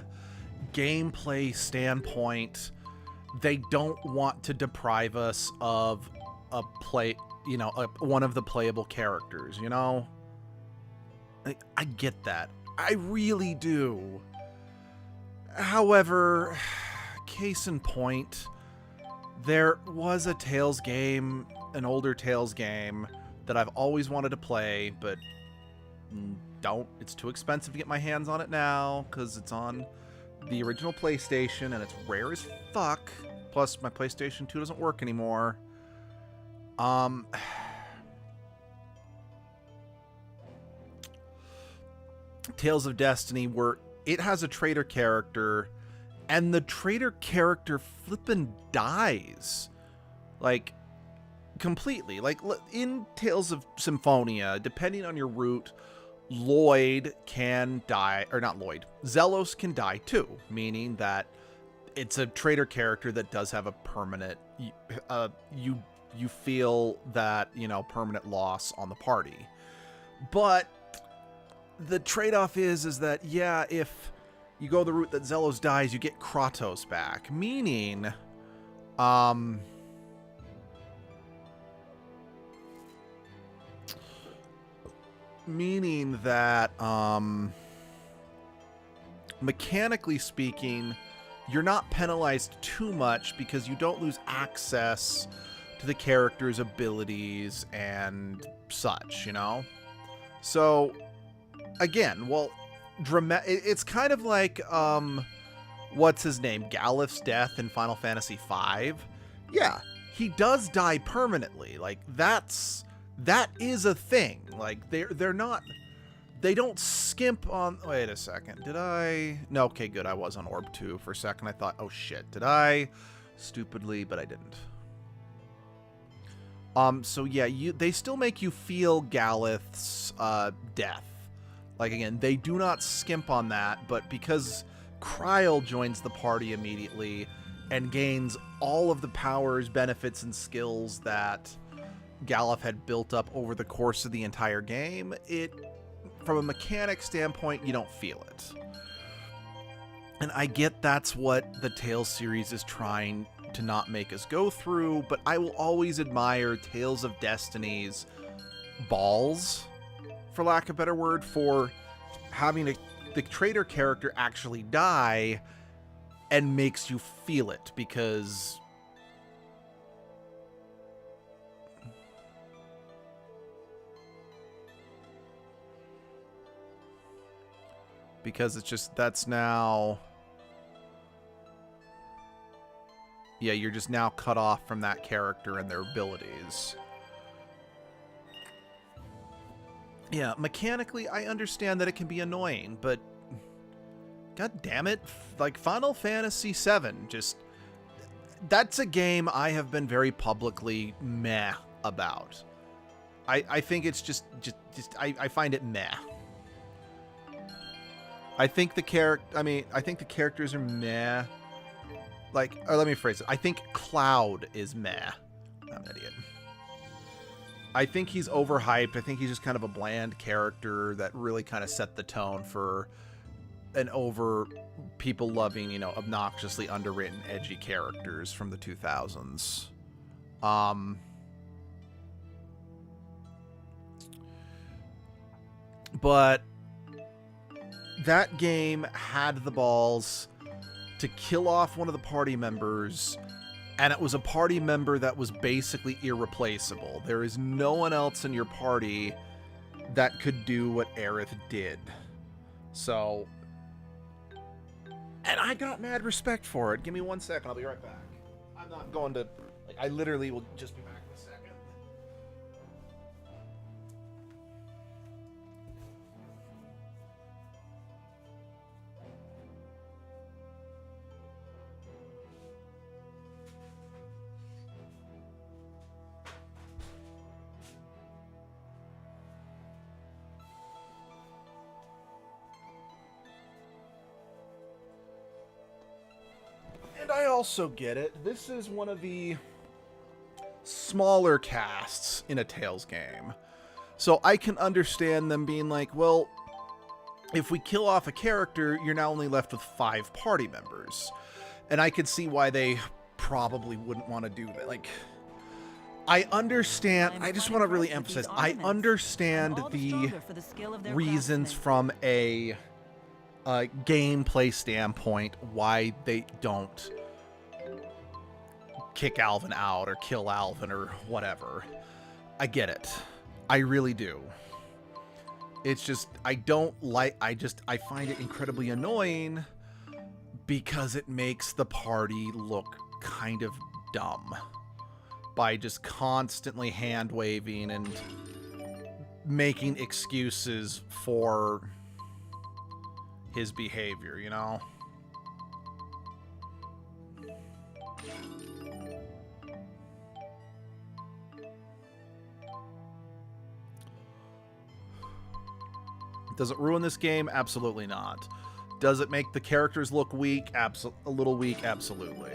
gameplay standpoint, they don't want to deprive us of a one of the playable characters, you know? I get that. I really do. However, case in point, there was a Tales game, an older Tales game, that I've always wanted to play, but it's too expensive to get my hands on it now, because it's on the original PlayStation, and it's rare as fuck. Plus, my PlayStation 2 doesn't work anymore. Tales of Destiny, where it has a traitor character, and the traitor character flippin' dies. Like, completely. Like, in Tales of Symphonia, depending on your route, Lloyd can die, or not Lloyd, Zelos can die too, meaning that it's a traitor character that does have a permanent, you feel that, permanent loss on the party. But the trade-off is that, yeah, if you go the route that Zelos dies, you get Kratos back, meaning, that, mechanically speaking, you're not penalized too much because you don't lose access to the character's abilities and such, So, again, well, it's kind of like, what's his name? Galif's death in Final Fantasy V. Yeah, he does die permanently. Like, that is a thing. Like, they don't skimp on... Wait a second. Did I... No, okay, good. I was on Orb 2 for a second. I thought, oh shit, did I? Stupidly, but I didn't. So yeah, they still make you feel Galith's death. Like, again, they do not skimp on that, but because Kryl joins the party immediately and gains all of the powers, benefits, and skills that Galif had built up over the course of the entire game, from a mechanic standpoint, you don't feel it. And I get that's what the Tales series is trying to not make us go through, but I will always admire Tales of Destiny's balls, for lack of a better word, for having the traitor character actually die and makes you feel it, because it's just, that's now... Yeah, you're just now cut off from that character and their abilities. Yeah, mechanically, I understand that it can be annoying, but... God damn it. Like, Final Fantasy VII, just... That's a game I have been very publicly meh about. I think it's just I find it meh. I think the characters are meh. Like, or let me phrase it. I think Cloud is meh. I'm an idiot. I think he's overhyped. I think he's just kind of a bland character that really kind of set the tone for an over people loving, obnoxiously underwritten, edgy characters from the 2000s. But that game had the balls to kill off one of the party members, and it was a party member that was basically irreplaceable. There is no one else in your party that could do what Aerith did. So, and I got mad respect for it. Give me 1 second, I'll be right back. I'm not going to, like, I literally will just be back in a second. And I also get it. This is one of the smaller casts in a Tales game. So I can understand them being like, well, if we kill off a character, you're now only left with 5 party members. And I could see why they probably wouldn't want to do that. Like, I understand. I just want to really emphasize, I understand the reasons from a gameplay standpoint why they don't kick Alvin out or kill Alvin or whatever. I get it. I really do. It's just, I find it incredibly annoying because it makes the party look kind of dumb by just constantly hand waving and making excuses for his behavior, you know? Does it ruin this game? Absolutely not. Does it make the characters look weak? A little weak? Absolutely.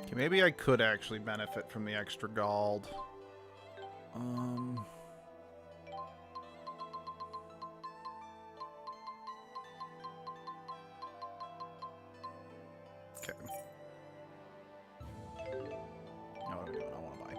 Okay, maybe I could actually benefit from the extra gold. Okay. No, I don't want to buy.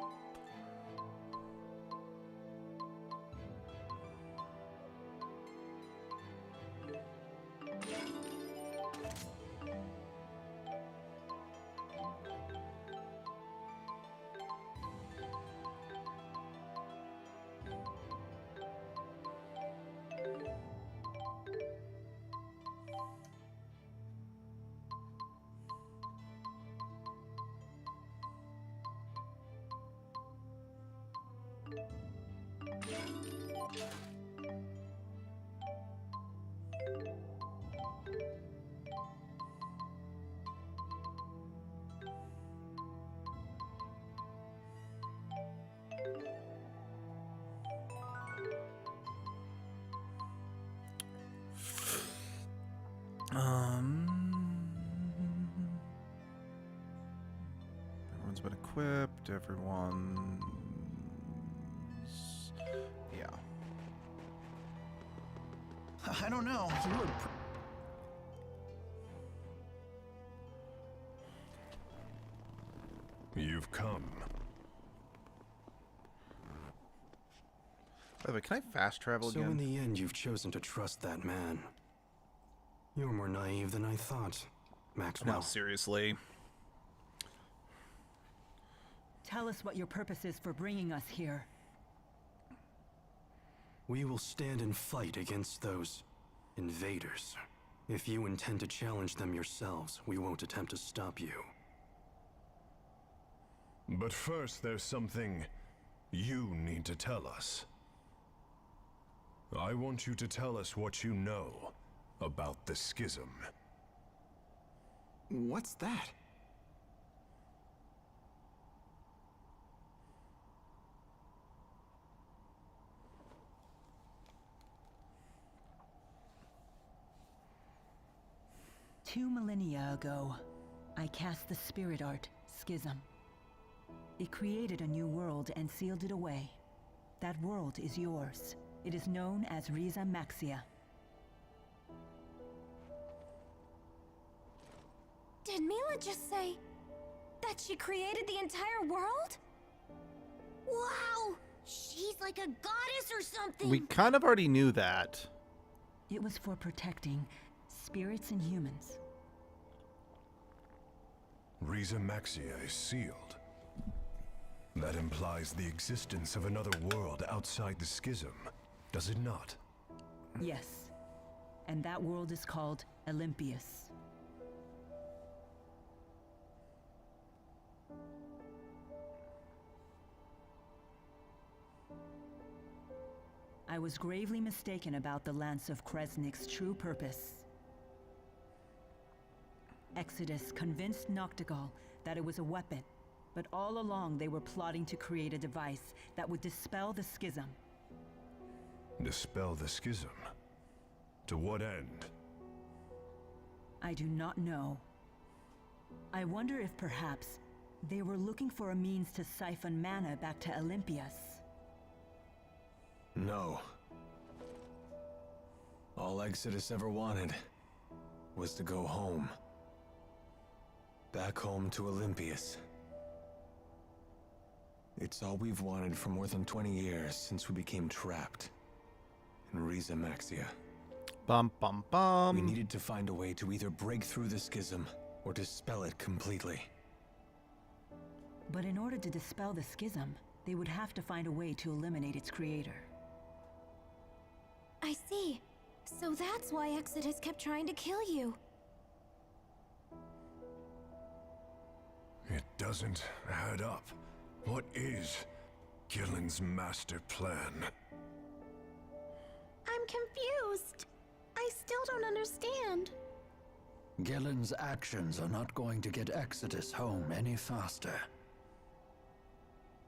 Everyone's been equipped. Everyone's... Yeah. I don't know. You were... You've come. By the way, can I fast travel again? So in the end, you've chosen to trust that man. You're more naive than I thought, Maxwell. No, seriously. Tell us what your purpose is for bringing us here. We will stand and fight against those invaders. If you intend to challenge them yourselves, we won't attempt to stop you. But first, there's something you need to tell us. I want you to tell us what you know about the schism. What's that? 2 millennia ago, I cast the spirit art, Schism. It created a new world and sealed it away. That world is yours. It is known as Riza Maxia. Did Mila just say that she created the entire world? Wow! She's like a goddess or something! We kind of already knew that. It was for protecting spirits and humans. Riza Maxia is sealed. That implies the existence of another world outside the schism, does it not? Yes. And that world is called Olympius. I was gravely mistaken about the Lance of Kresnik's true purpose. Exodus convinced Noctigal that it was a weapon, but all along they were plotting to create a device that would dispel the schism. Dispel the schism? To what end? I do not know. I wonder if perhaps they were looking for a means to siphon mana back to Olympius. No. All Exodus ever wanted was to go home. Back home to Olympius. It's all we've wanted for more than 20 years since we became trapped in Riza Maxia. Bum bum bum. We needed to find a way to either break through the schism or dispel it completely. But in order to dispel the schism, they would have to find a way to eliminate its creator. I see. So that's why Exodus kept trying to kill you. It doesn't add up. What is Gillen's master plan? I'm confused. I still don't understand. Gillen's actions are not going to get Exodus home any faster.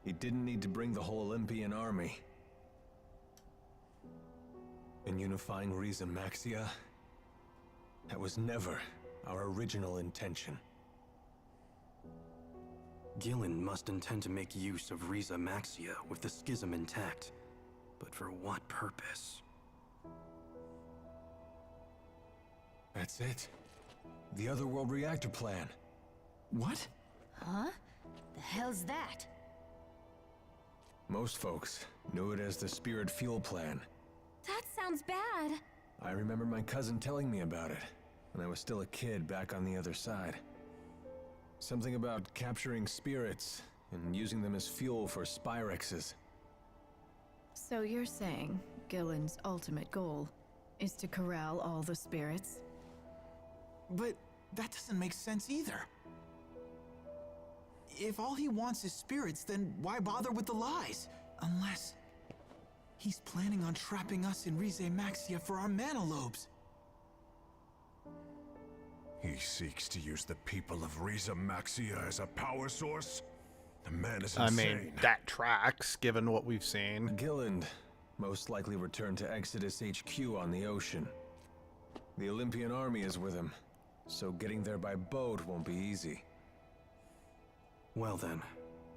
He didn't need to bring the whole Olympian army. In unifying Riza Maxia, that was never our original intention. Gillen must intend to make use of Riza Maxia with the schism intact. But for what purpose? That's it. The Otherworld reactor plan. What? Huh? The hell's that? Most folks knew it as the Spirit Fuel Plan. That sounds bad. I remember my cousin telling me about it when I was still a kid back on the other side. Something about capturing spirits and using them as fuel for Spyrexes. So you're saying Gillen's ultimate goal is to corral all the spirits? But that doesn't make sense either. If all he wants is spirits, then why bother with the lies? Unless he's planning on trapping us in Rize Maxia for our mana lobes. He seeks to use the people of Riza Maxia as a power source? The man is insane. I mean, that tracks, given what we've seen. Gillen most likely returned to Exodus HQ on the ocean. The Olympian army is with him, so getting there by boat won't be easy. Well then,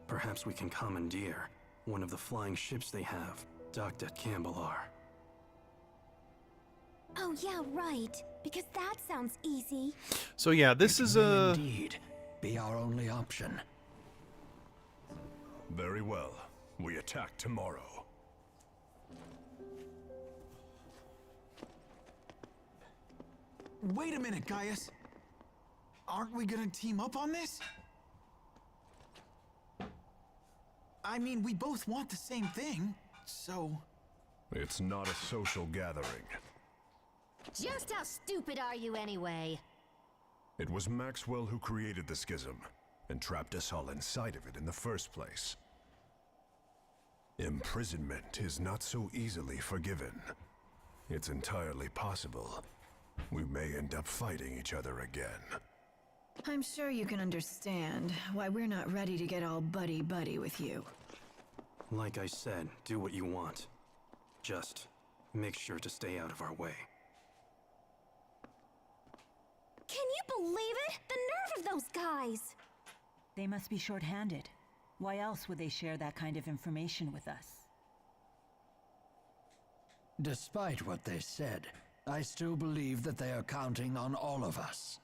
perhaps we can commandeer one of the flying ships they have, docked at Cambalar. Oh yeah, right. Because that sounds easy. So yeah, this is a... Indeed, be our only option. Very well. We attack tomorrow. Wait a minute, Gaius. Aren't we gonna team up on this? I mean, we both want the same thing, so... It's not a social gathering. Just how stupid are you anyway? It was Maxwell who created the schism, and trapped us all inside of it in the first place. Imprisonment is not so easily forgiven. It's entirely possible we may end up fighting each other again. I'm sure you can understand why we're not ready to get all buddy-buddy with you. Like I said, do what you want. Just make sure to stay out of our way. Can you believe it? The nerve of those guys! They must be short-handed. Why else would they share that kind of information with us? Despite what they said, I still believe that they are counting on all of us.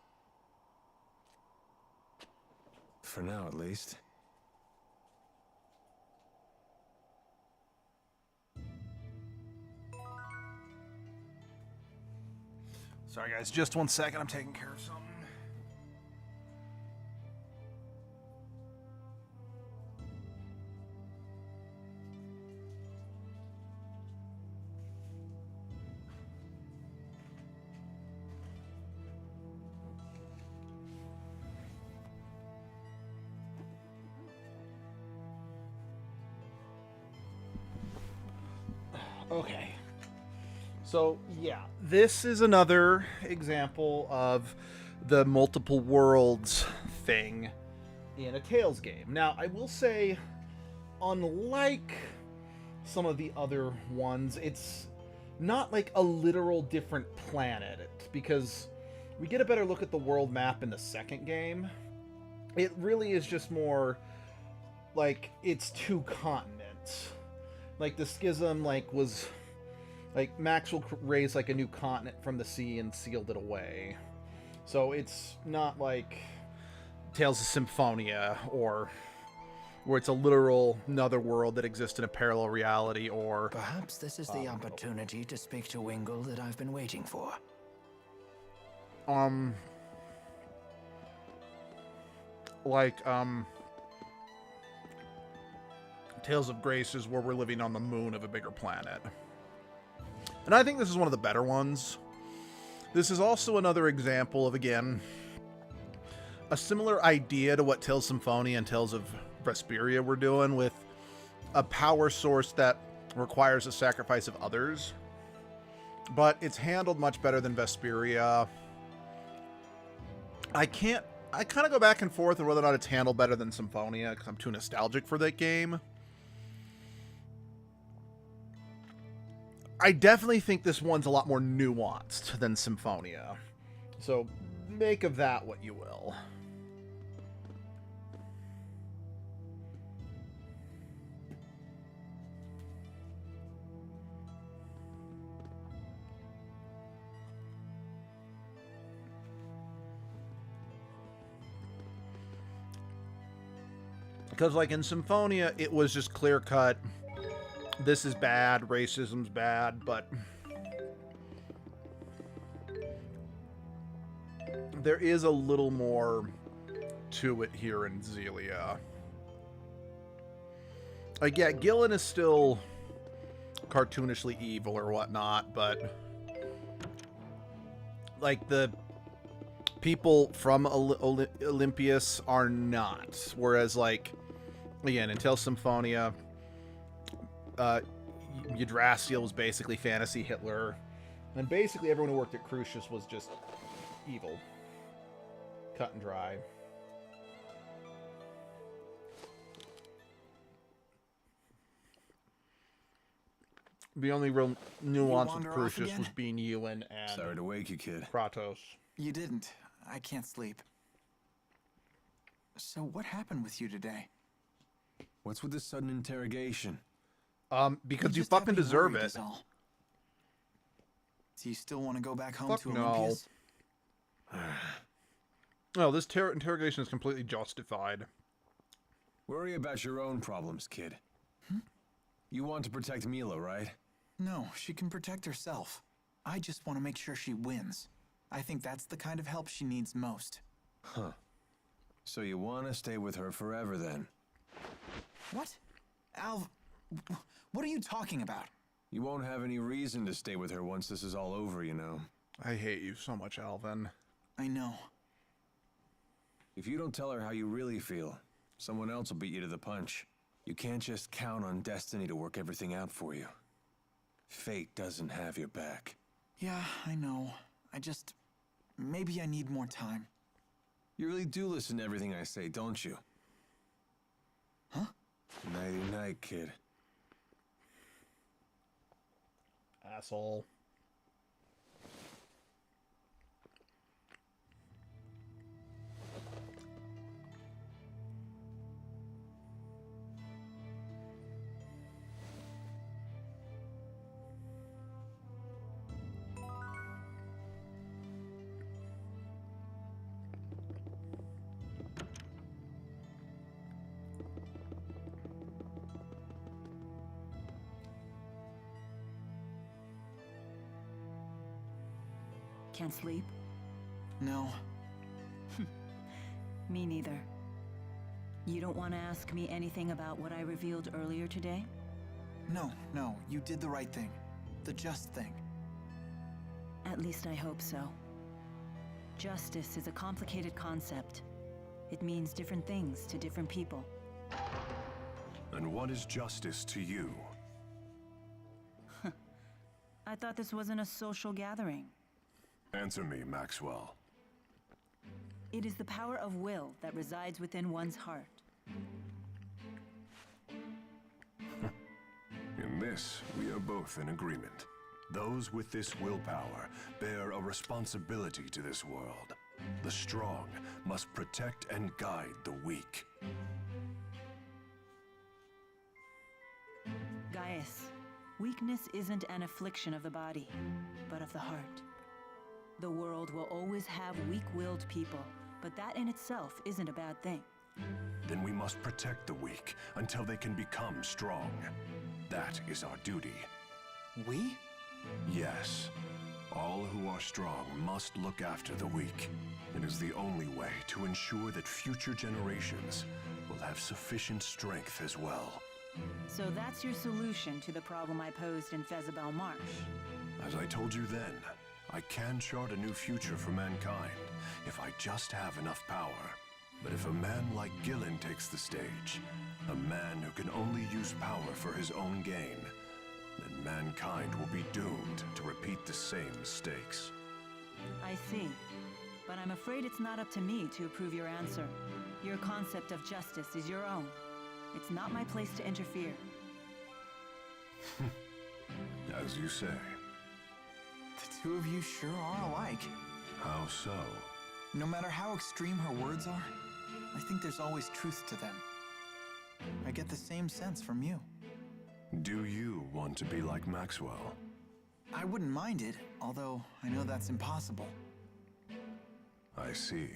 For now, at least. Sorry, guys. Just 1 second. I'm taking care of something. Okay. So, yeah, this is another example of the multiple worlds thing in a Tales game. Now, I will say, unlike some of the other ones, it's not like a literal different planet, because we get a better look at the world map in the second game. It really is just more like it's 2 continents. Like, the schism, like, was... Like, Maxwell raised, like, a new continent from the sea and sealed it away. So it's not like Tales of Symphonia, or where it's a literal another world that exists in a parallel reality, or... Perhaps this is the opportunity to speak to Wingle that I've been waiting for. Tales of Grace is where we're living on the moon of a bigger planet. And I think this is one of the better ones. This is also another example of, again, a similar idea to what Tales of Symphonia and Tales of Vesperia were doing, with a power source that requires a sacrifice of others. But it's handled much better than Vesperia. I kind of go back and forth on whether or not it's handled better than Symphonia, because I'm too nostalgic for that game. I definitely think this one's a lot more nuanced than Symphonia. So make of that what you will. Because, like, in Symphonia, it was just clear-cut. This is bad, racism's bad, but there is a little more to it here in Xillia. Like, yeah, Gillen is still cartoonishly evil or whatnot, but like, the people from Olympias are not. Whereas, like, again, in Tales of Symphonia, Yggdrasil was basically fantasy Hitler, and basically everyone who worked at Crucius was just evil. Cut and dry. The only real nuance with Crucius was being Ewan and... Sorry to wake you, kid. Kratos. You didn't. I can't sleep. So what happened with you today? What's with this sudden interrogation? Because you fucking deserve it. Do you still want to go back home Fuck to no. Olympias? No, this interrogation is completely justified. Worry about your own problems, kid. You want to protect Mila, right? No, she can protect herself. I just want to make sure she wins. I think that's the kind of help she needs most. Huh. So you want to stay with her forever, then? What? Alv... What are you talking about? You won't have any reason to stay with her once this is all over, you know. I hate you so much, Alvin. I know. If you don't tell her how you really feel, someone else will beat you to the punch. You can't just count on destiny to work everything out for you. Fate doesn't have your back. Yeah, I know. Maybe I need more time. You really do listen to everything I say, don't you? Huh? Nighty-night, kid. Asshole. Can't sleep? No. Me neither. You don't want to ask me anything about what I revealed earlier today? No, you did the right thing. The just thing. At least I hope so. Justice is a complicated concept. It means different things to different people. And what is justice to you? I thought this wasn't a social gathering. Answer me, Maxwell. It is the power of will that resides within one's heart. In this, we are both in agreement. Those with this willpower bear a responsibility to this world. The strong must protect and guide the weak. Gaius, weakness isn't an affliction of the body, but of the heart. The world will always have weak-willed people, but that in itself isn't a bad thing. Then we must protect the weak until they can become strong. That is our duty. We? Yes. All who are strong must look after the weak. It is the only way to ensure that future generations will have sufficient strength as well. So that's your solution to the problem I posed in Fezabel Marsh. As I told you then, I can chart a new future for mankind if I just have enough power. But if a man like Gillen takes the stage, a man who can only use power for his own gain, then mankind will be doomed to repeat the same mistakes. I see. But I'm afraid it's not up to me to approve your answer. Your concept of justice is your own. It's not my place to interfere. As you say. The two of you sure are alike. How so? No matter how extreme her words are, I think there's always truth to them. I get the same sense from you. Do you want to be like Maxwell? I wouldn't mind it, although I know that's impossible. I see.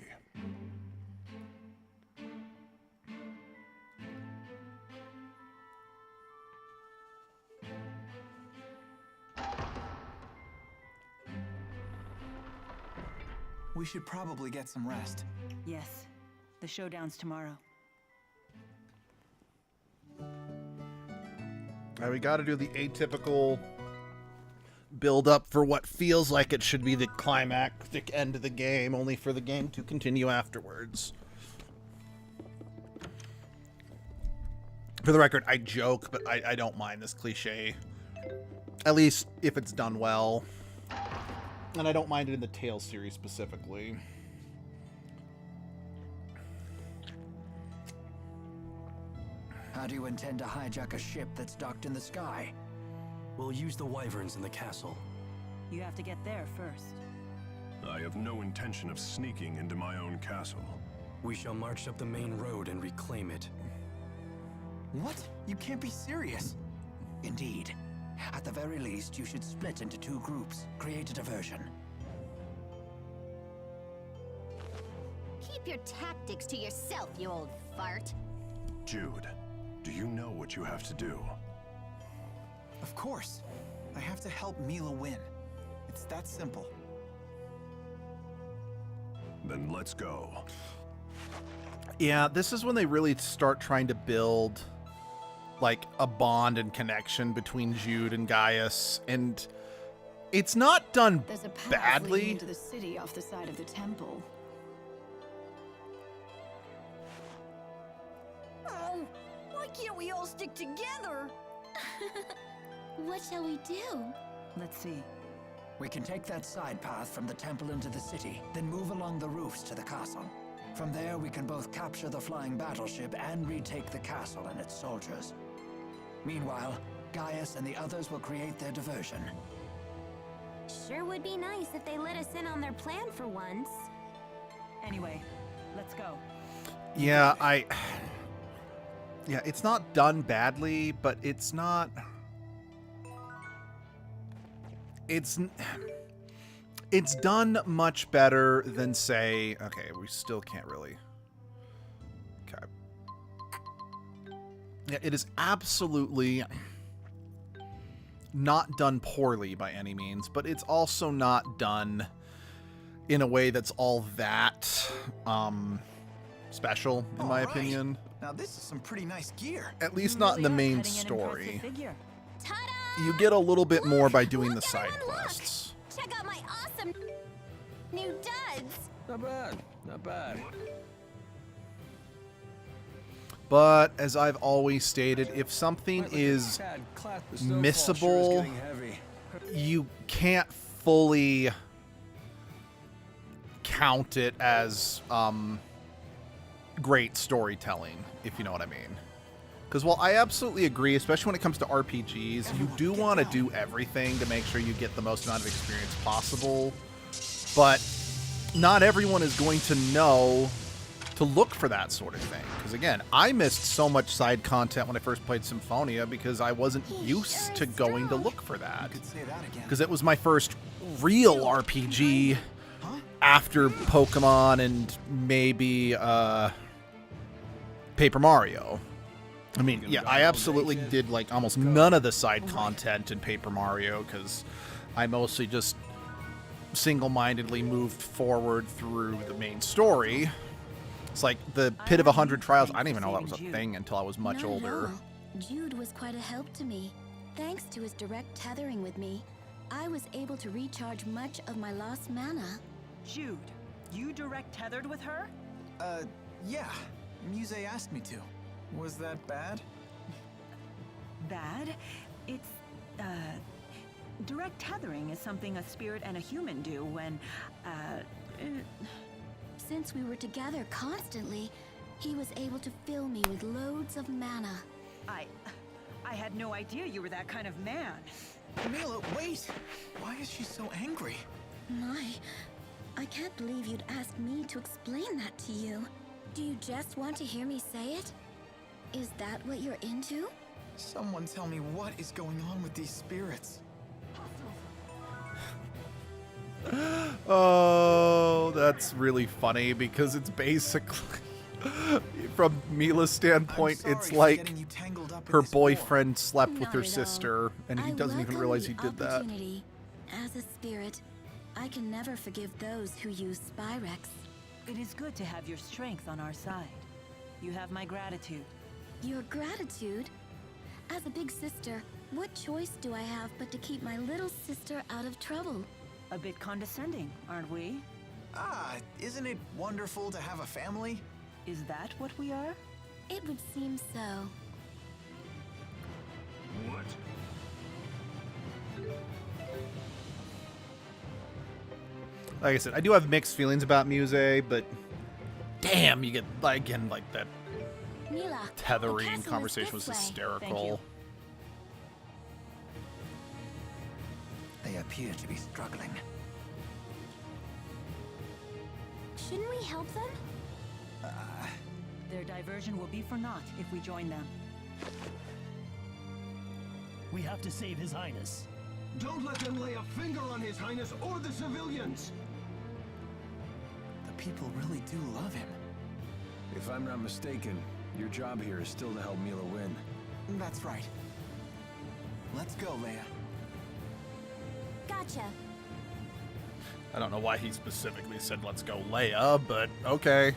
We should probably get some rest. Yes. The showdown's tomorrow. All right, we got to do the atypical build up for what feels like it should be the climactic end of the game, only for the game to continue afterwards. For the record, I joke, but I don't mind this cliche. At least if it's done well. And I don't mind it in the Tales series specifically. How do you intend to hijack a ship that's docked in the sky? We'll use the wyverns in the castle. You have to get there first. I have no intention of sneaking into my own castle. We shall march up the main road and reclaim it. What? You can't be serious. Indeed. At the very least, you should split into two groups. Create a diversion. Keep your tactics to yourself, you old fart. Jude, do you know what you have to do? Of course. I have to help Mila win. It's that simple. Then let's go. Yeah, this is when they really start trying to build like a bond and connection between Jude and Gaius, and it's not done There's a path badly. leading into the city off the side of the temple. Oh, why can't we all stick together? What shall we do? Let's see. We can take that side path from the temple into the city, then move along the roofs to the castle. From there, we can both capture the flying battleship and retake the castle and its soldiers. Meanwhile, Gaius and the others will create their diversion. Sure would be nice if they let us in on their plan for once. Anyway, let's go. Yeah, it's not done badly, but it's not... It's done much better than, say... Okay, we still can't really... Okay. Yeah, it is absolutely not done poorly by any means, but it's also not done in a way that's all that special, in my opinion. Now this is some pretty nice gear. At least not in the main story. You get a little bit more by doing the side quests. Check out my awesome new duds. Not bad. Not bad. But as I've always stated, if something is missable, you can't fully count it as great storytelling, if you know what I mean. Because while I absolutely agree, especially when it comes to RPGs, you do want to do everything to make sure you get the most amount of experience possible. But not everyone is going to know to look for that sort of thing. Because again, I missed so much side content when I first played Symphonia because I wasn't used to going to look for that. Because it was my first real RPG after Pokemon and maybe Paper Mario. I mean, yeah, I absolutely did like almost none of the side content in Paper Mario because I mostly just single-mindedly moved forward through the main story. It's like the Pit of 100 Trials. I didn't even know that was a thing until I was much older. Jude was quite a help to me. Thanks to his direct tethering with me, I was able to recharge much of my lost mana. Jude, you direct tethered with her? Yeah. Muse asked me to. Was that bad? Bad? It's, direct tethering is something a spirit and a human do when, Since we were together constantly, he was able to fill me with loads of mana. I had no idea you were that kind of man. Mila, wait! Why is she so angry? I can't believe you'd ask me to explain that to you. Do you just want to hear me say it? Is that what you're into? Someone tell me what is going on with these spirits. Oh, that's really funny because it's basically, from Mila's standpoint, it's like her boyfriend slept with her sister and he doesn't even realize he did that. As a spirit, I can never forgive those who use Spyrex. It is good to have your strength on our side. You have my gratitude. Your gratitude? As a big sister, what choice do I have but to keep my little sister out of trouble? A bit condescending, aren't we? Isn't it wonderful to have a family? Is that what we are? It would seem so. What? Like I said, I do have mixed feelings about Muse, but damn, you get, like, again, like that Mila, tethering conversation was hysterical. They appear to be struggling. Shouldn't we help them? Their diversion will be for naught if we join them. We have to save His Highness. Don't let them lay a finger on His Highness or the civilians! The people really do love him. If I'm not mistaken, your job here is still to help Mila win. That's right. Let's go, Leia. Gotcha. I don't know why he specifically said let's go Leia, but okay.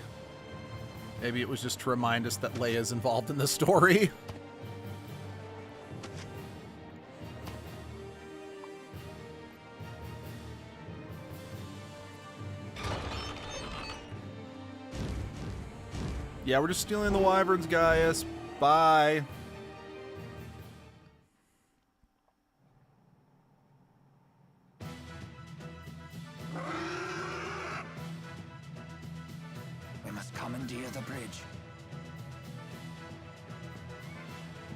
Maybe it was just to remind us that Leia's involved in the story. Yeah, we're just stealing the wyverns, Gaius. Bye. We must commandeer the bridge.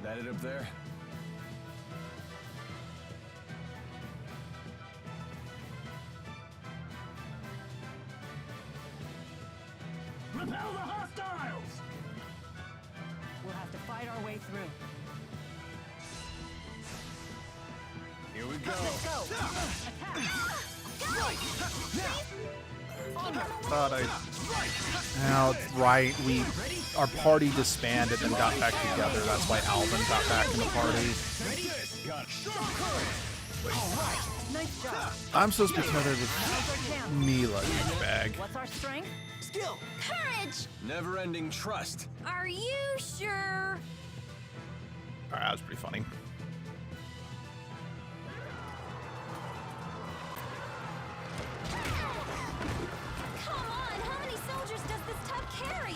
That it up there? Repel the hostiles! We'll have to fight our way through. Here we go. Let's go! Thought I... Now, right, our party disbanded and got back together. That's why Alvin got back in the party. Nice job. I'm supposed to be tethered with Mila, douchebag. What's our strength? Skill. Courage! Never-ending trust. Are you sure? Alright, that was pretty funny. Come on, how many soldiers does this tub carry?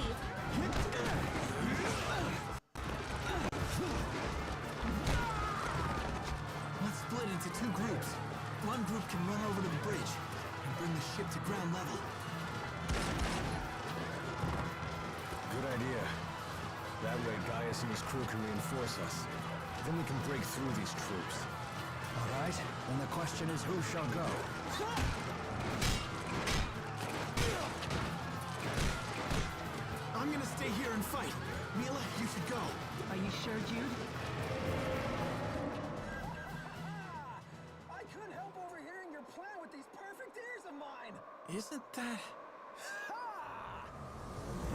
Let's split into 2 groups. One group can run over to the bridge and bring the ship to ground level. Good idea. That way Gaius and his crew can reinforce us. Then we can break through these troops. All right, then the question is who shall go? I'm gonna stay here and fight. Mila, you should go. Are you sure, Jude? I couldn't help overhearing your plan with these perfect ears of mine. Isn't that...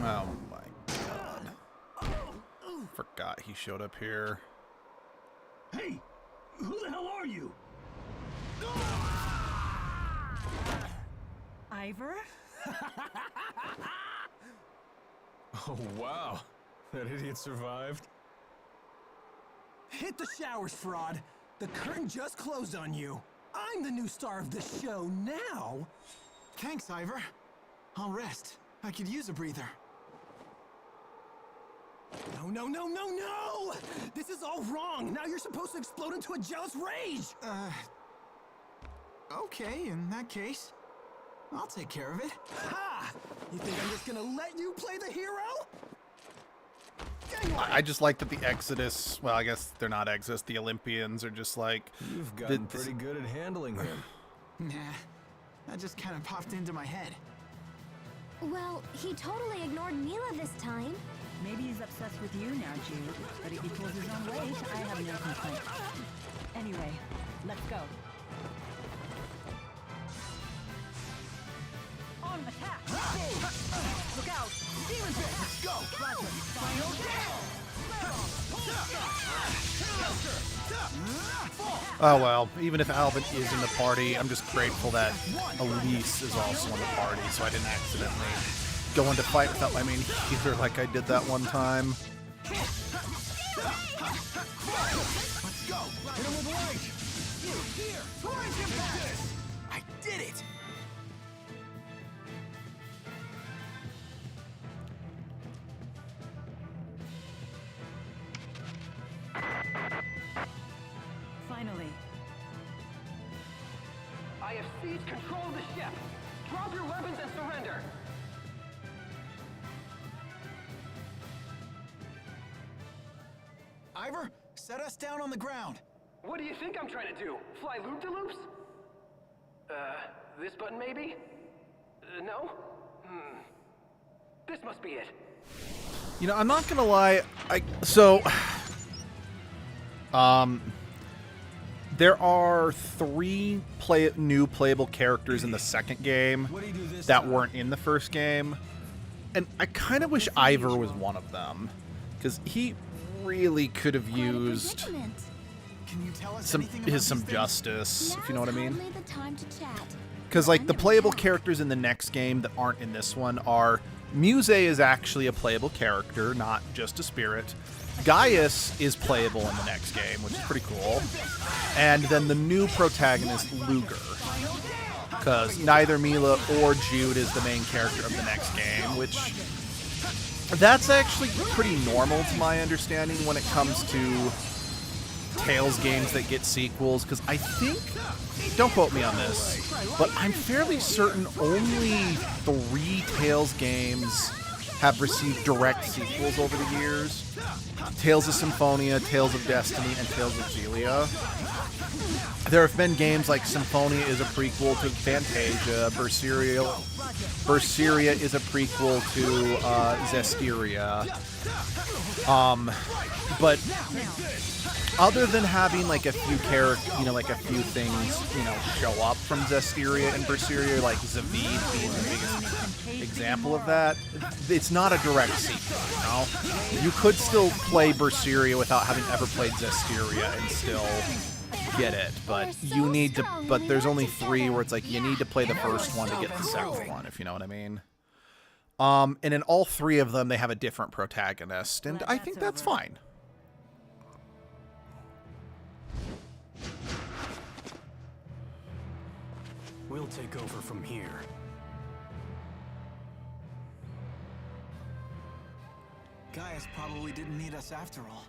Oh my god. Forgot he showed up here. Hey! Who the hell are you? Ivor? Oh, wow. That idiot survived. Hit the showers, fraud. The curtain just closed on you. I'm the new star of the show now. Thanks, Ivor. I'll rest. I could use a breather. No, no, no, no, no! This is all wrong! Now you're supposed to explode into a jealous rage! Okay, in that case, I'll take care of it. Ha! You think I'm just gonna let you play the hero? I just like that the Exodus, well, I guess they're not Exodus, the Olympians are just like... You've gotten pretty good at handling him. Nah, that just kind of popped into my head. Well, he totally ignored Mila this time. Maybe he's obsessed with you now, Jude, but if he pulls his own weight, I have no complaint. Anyway, let's go. On attack! Look out! Demon Fist! Let's go! Roger. Final Oh well, even if Alvin is in the party, I'm just grateful that Elise is also in the party, so I didn't accidentally go into fight without my main healer like I did that one time. Let's go! Hit him with light! Here! Orange impact! I did it! Finally. I have seized control of the ship. Drop your weapons and surrender. Ivor, set us down on the ground. What do you think I'm trying to do? Fly loop-de-loops? This button maybe? No? This must be it. You know, I'm not gonna lie, there are 3 new playable characters in the second game that weren't in the first game, and I kind of wish Ivor was one of them, because he really could have used some justice, if you know what I mean. Because like the playable characters in the next game that aren't in this one are Muse is actually a playable character, not just a spirit. Gaius is playable in the next game, which is pretty cool. And then the new protagonist, Luger. Because neither Mila or Jude is the main character of the next game, which... that's actually pretty normal to my understanding when it comes to Tales games that get sequels, because I think, don't quote me on this, but I'm fairly certain only 3 Tales games have received direct sequels over the years. Tales of Symphonia, Tales of Destiny, and Tales of Xillia. There have been games like Symphonia is a prequel to Fantasia, Berseria is a prequel to Zestiria. But other than having like a few like a few things, show up from Zestiria and Berseria, like Zavid being the biggest example of that, it's not a direct sequel, You could still play Berseria without having ever played Zestiria and still get it, but you need to. But there's only 3 where it's like you need to play the first one to get the second one, if you know what I mean. And in all 3 of them, they have a different protagonist, and I think that's fine. We'll take over from here. Gaius probably didn't need us after all.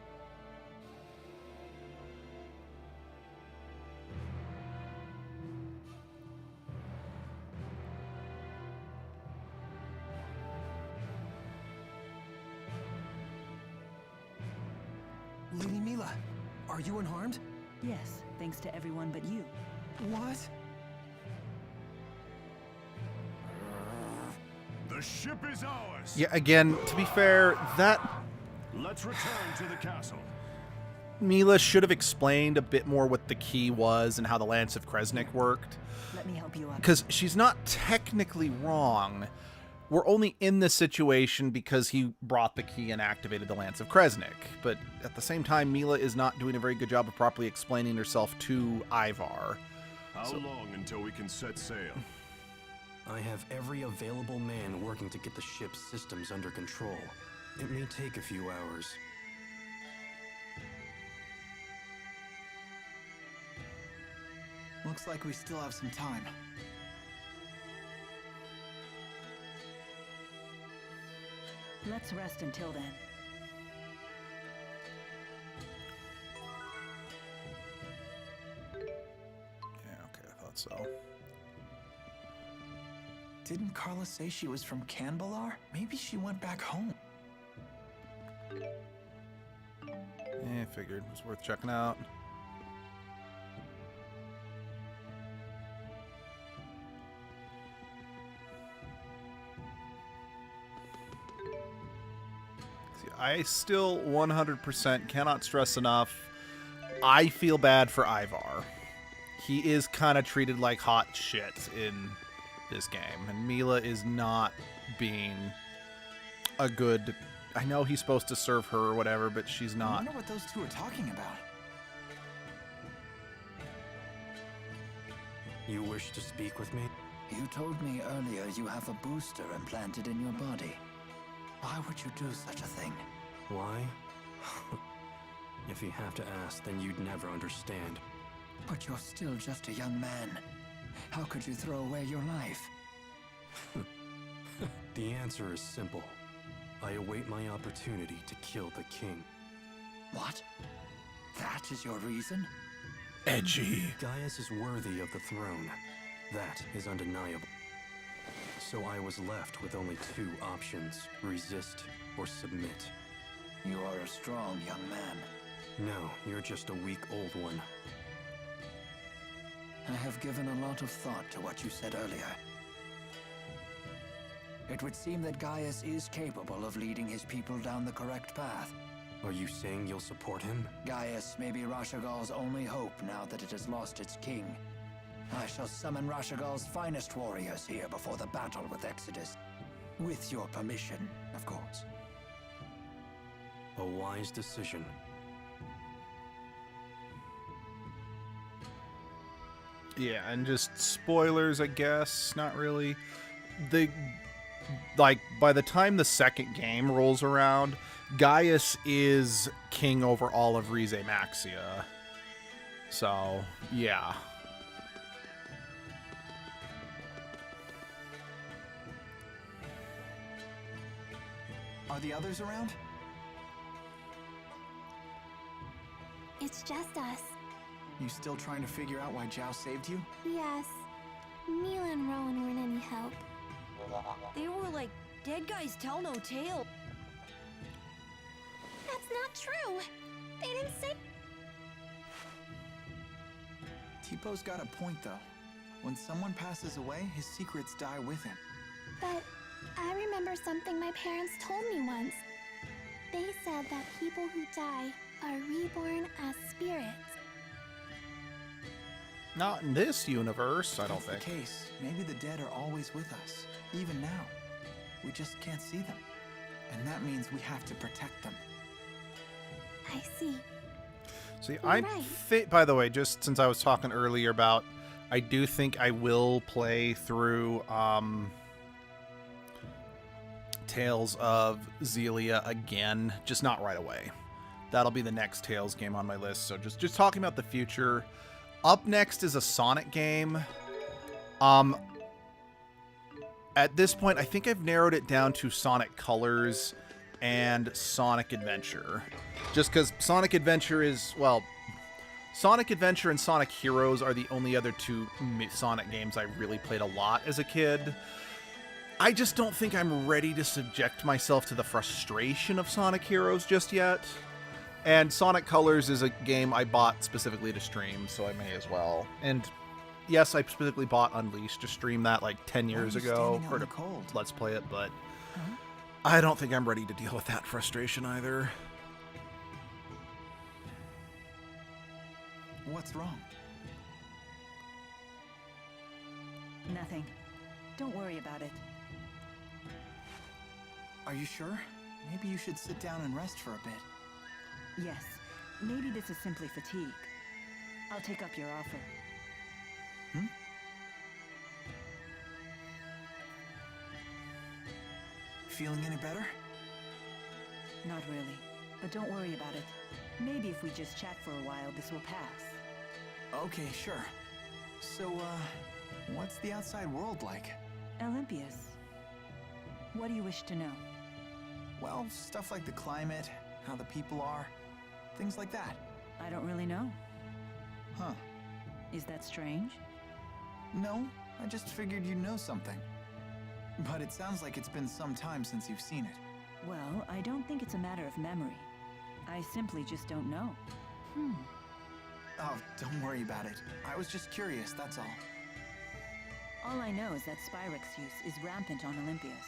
Lady Mila, are you unharmed? Yes, thanks to everyone but you. What? The ship is ours. Yeah, again, to be fair, that Let's return to the castle. Mila should have explained a bit more what the key was and how the Lance of Kresnik worked. Let me help you out. Because she's not technically wrong. We're only in this situation because he brought the key and activated the Lance of Kresnik. But at the same time, Mila is not doing a very good job of properly explaining herself to Ivar. How long until we can set sail? I have every available man working to get the ship's systems under control. It may take a few hours. Looks like we still have some time. Let's rest until then. Yeah, okay, I thought so. Didn't Carla say she was from Canbalar? Maybe she went back home. Yeah, figured it was worth checking out. See, I still 100% cannot stress enough. I feel bad for Ivar. He is kind of treated like hot shit in this game, and Mila is not being a good... I know he's supposed to serve her or whatever, but she's I not. wonder what those two are talking about. You wish to speak with me? You told me earlier you have a booster implanted in your body. Why would you do such a thing? Why? If you have to ask, then you'd never understand. But you're still just a young man. How could you throw away your life? The answer is simple. I await my opportunity to kill the king. What? That is your reason? Edgy. Gaius is worthy of the throne. That is undeniable. So I was left with only 2 options: resist or submit. You are a strong young man. No, you're just a weak old one. I have given a lot of thought to what you said earlier. It would seem that Gaius is capable of leading his people down the correct path. Are you saying you'll support him? Gaius may be Rashagal's only hope now that it has lost its king. I shall summon Rashagal's finest warriors here before the battle with Exodus. With your permission, of course. A wise decision. Yeah, and just spoilers, I guess. Not really. By the time the second game rolls around, Gaius is king over all of Rize Maxia. So, yeah. Are the others around? It's just us. You still trying to figure out why Zhao saved you? Yes. Mila and Rowan weren't any help. They were like, dead guys tell no tale. That's not true. They didn't say... Tipo's got a point, though. When someone passes away, his secrets die with him. But I remember something my parents told me once. They said that people who die are reborn as spirits. Not in this universe, I don't If think. that's the case, maybe the dead are always with us, even now. We just can't see them. And that means we have to protect them. I see. See, Right. by the way, just since I was talking earlier about, I do think I will play through Tales of Xillia again, just not right away. That'll be the next Tales game on my list. So just talking about the future. Up next is a Sonic game. At this point, I think I've narrowed it down to Sonic Colors and Sonic Adventure. Just because Sonic Adventure is, well, Sonic Adventure and Sonic Heroes are the only other two Sonic games I really played a lot as a kid. I just don't think I'm ready to subject myself to the frustration of Sonic Heroes just yet. And Sonic Colors is a game I bought specifically to stream, so I may as well. And yes, I specifically bought Unleashed to stream that like 10 years ago, or to Let's Play it, but I don't think I'm ready to deal with that frustration either. What's wrong? Nothing. Don't worry about it. Are you sure? Maybe you should sit down and rest for a bit. Yes, maybe this is simply fatigue. I'll take up your offer. Feeling any better? Not really, but don't worry about it. Maybe if we just chat for a while, this will pass. Okay, sure. So, what's the outside world like? Olympias. What do you wish to know? Well, stuff like the climate, how the people are, things like that. I don't really know. Huh. Is that strange? No, I just figured you'd know something. But it sounds like it's been some time since you've seen it. Well, I don't think it's a matter of memory. I simply just don't know. Oh, don't worry about it. I was just curious, that's all. All I know is that Spyrex use is rampant on Olympias.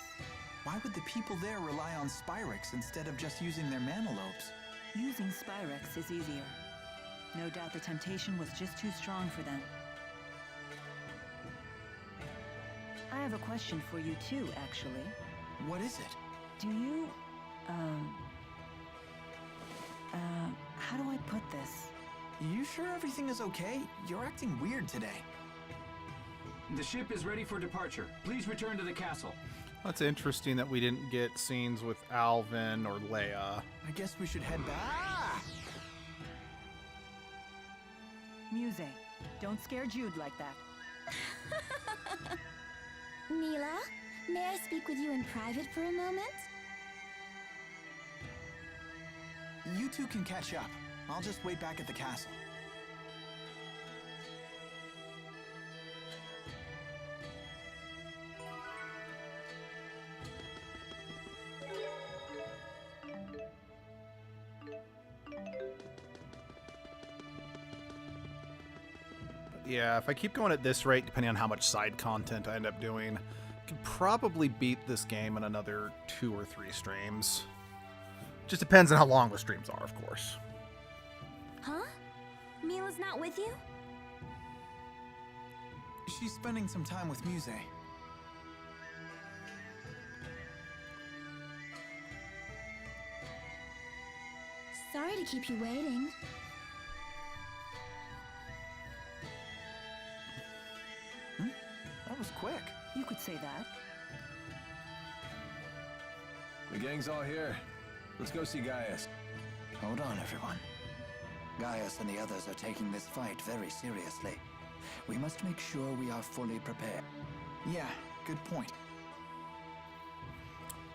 Why would the people there rely on Spyrex instead of just using their manalopes? Using Spyrex is easier. No doubt the temptation was just too strong for them. I have a question for you too, actually. What is it? Do you, how do I put this? You sure everything is okay? You're acting weird today. The ship is ready for departure. Please return to the castle. That's interesting that we didn't get scenes with Alvin or Leia. I guess we should head back. Muse, don't scare Jude like that. Mila, may I speak with you in private for a moment? You two can catch up. I'll just wait back at the castle. Yeah, if I keep going at this rate, depending on how much side content I end up doing, I could probably beat this game in another 2 or 3 streams. Just depends on how long the streams are, of course. Huh? Mila's not with you? She's spending some time with Muse. Sorry to keep you waiting. That was quick. You could say that. The gang's all here. Let's go see Gaius. Hold on, everyone. Gaius and the others are taking this fight very seriously. We must make sure we are fully prepared. Yeah, good point.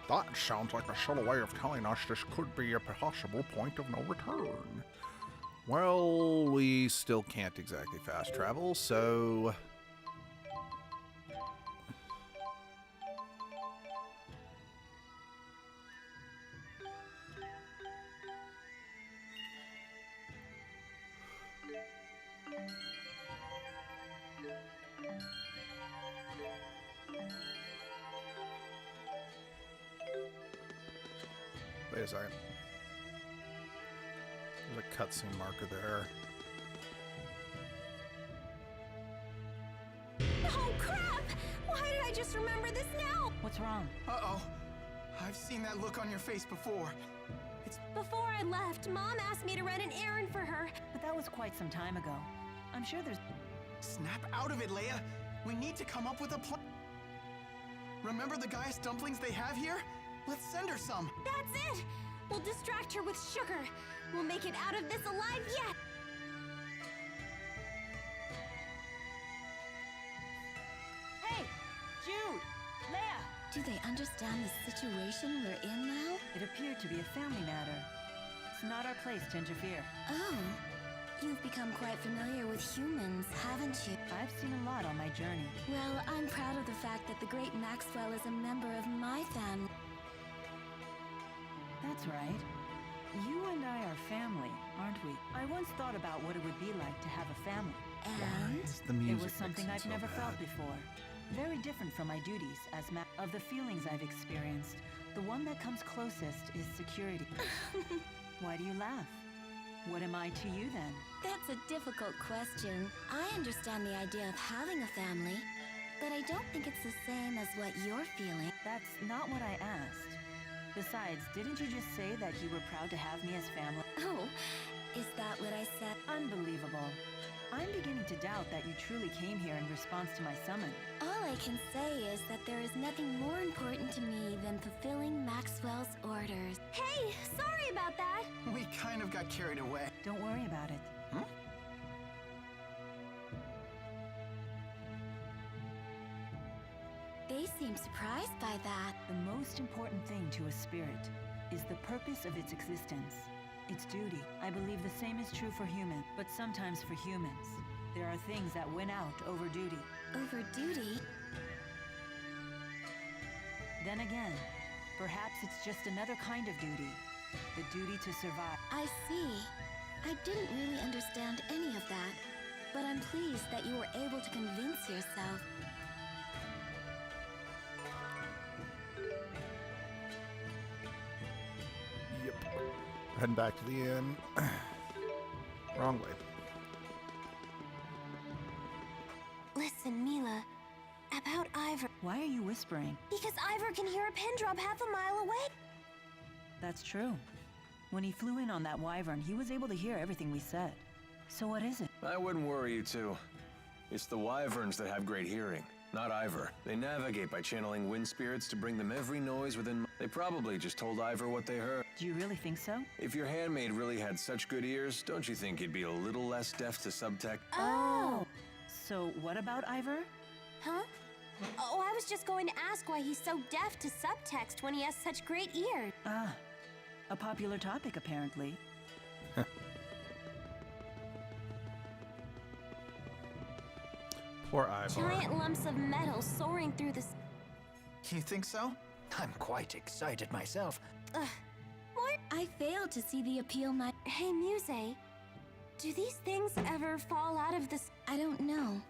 That sounds like a subtle way of telling us this could be a possible point of no return. Well, we still can't exactly fast travel, so... Wait a second. There's a cutscene marker there. Oh, crap! Why did I just remember this now? What's wrong? Uh-oh. I've seen that look on your face before. Before I left, Mom asked me to run an errand for her, but was quite some time ago. I'm sure there's... Snap out of it, Leia! We need to come up with a plan. Remember the Gaius dumplings they have here? Let's send her some! That's it! We'll distract her with sugar. We'll make it out of this alive yet! Hey! Jude! Leia! Do they understand the situation we're in now? It appeared to be a family matter. It's not our place to interfere. Oh. You've become quite familiar with humans, haven't you? I've seen a lot on my journey. Well, I'm proud of the fact that the great Maxwell is a member of my family. That's right. You and I are family, aren't we? I once thought about what it would be like to have a family. And? The music It was something I've so never bad. felt before. Very different from my duties as of the feelings I've experienced. The one that comes closest is security. Why do you laugh? What am I to you then? That's a difficult question. I understand the idea of having a family, but I don't think it's the same as what you're feeling. That's not what I asked. Besides, didn't you just say that you were proud to have me as family? Oh, is that what I said? Unbelievable. I'm beginning to doubt that you truly came here in response to my summon. All I can say is that there is nothing more important to me than fulfilling Maxwell's orders. Hey, sorry about that! We kind of got carried away. Don't worry about it. Huh? They seem surprised by that. The most important thing to a spirit is the purpose of its existence. Its duty. I believe the same is true for humans, but sometimes for humans. There are things that win out over duty. Over duty? Then again, perhaps it's just another kind of duty. The duty to survive. I see. I didn't really understand any of that, but I'm pleased that you were able to convince yourself. Yep. Heading back to the inn. Wrong way. Listen, Mila. About Ivor. Why are you whispering? Because Ivor can hear a pin drop half a mile away. That's true. When he flew in on that wyvern, he was able to hear everything we said. So what is it? I wouldn't worry you two. It's the wyverns that have great hearing, not Ivor. They navigate by channeling wind spirits to bring them every noise within... They probably just told Ivor what they heard. Do you really think so? If your handmaid really had such good ears, don't you think he'd be a little less deaf to subtext? Oh! So what about Ivor? Huh? Oh, I was just going to ask why he's so deaf to subtext when he has such great ears. Ah, a popular topic apparently. Poor Ivor. Giant lumps of metal soaring through the... You think so? I'm quite excited myself. What? I failed to see the appeal my... Hey, Muse. Do these things ever fall out of the... I don't know.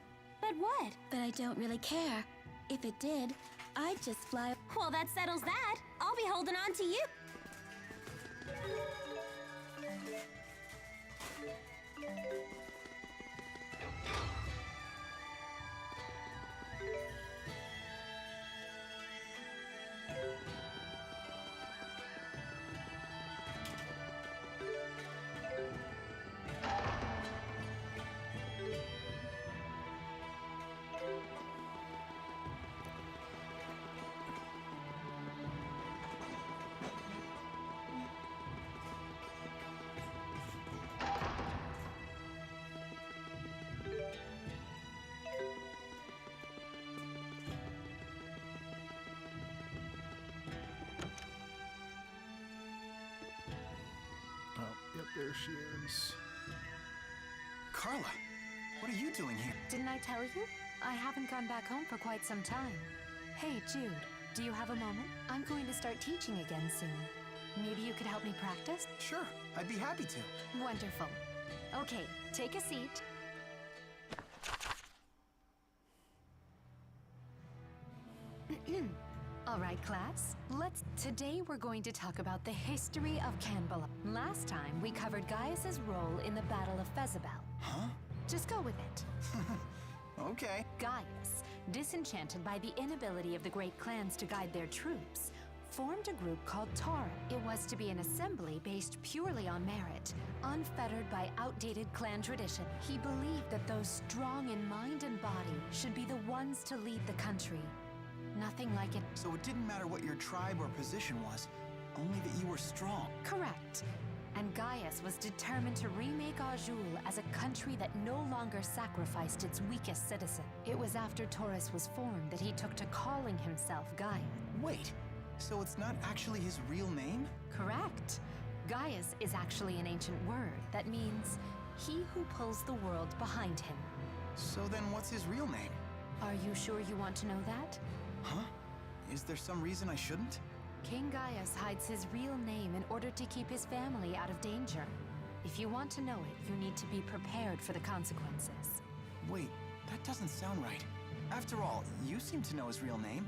But what? But I don't really care. If it did, I'd just fly... Well, that settles that. I'll be holding on to you. Oh, yep, there she is. Carla, what are you doing here? Didn't I tell you? I haven't gone back home for quite some time. Hey, Jude, do you have a moment? I'm going to start teaching again soon. Maybe you could help me practice? Sure, I'd be happy to. Wonderful. Okay, take a seat. All right, class. Today we're going to talk about the history of Canbala. Last time we covered Gaius's role in the Battle of Fezabel. Huh? Just go with it. Okay. Gaius, disenchanted by the inability of the great clans to guide their troops, formed a group called Tara. It was to be an assembly based purely on merit, unfettered by outdated clan tradition. He believed that those strong in mind and body should be the ones to lead the country. Nothing like it. So it didn't matter what your tribe or position was, only that you were strong. Correct. And Gaius was determined to remake Azul as a country that no longer sacrificed its weakest citizen. It was after Taurus was formed that he took to calling himself Gaia. Wait, so it's not actually his real name? Correct. Gaius is actually an ancient word that means he who pulls the world behind him. So then what's his real name? Are you sure you want to know that? Huh? Is there some reason I shouldn't? King Gaius hides his real name in order to keep his family out of danger. If you want to know it, you need to be prepared for the consequences. Wait, that doesn't sound right. After all, you seem to know his real name.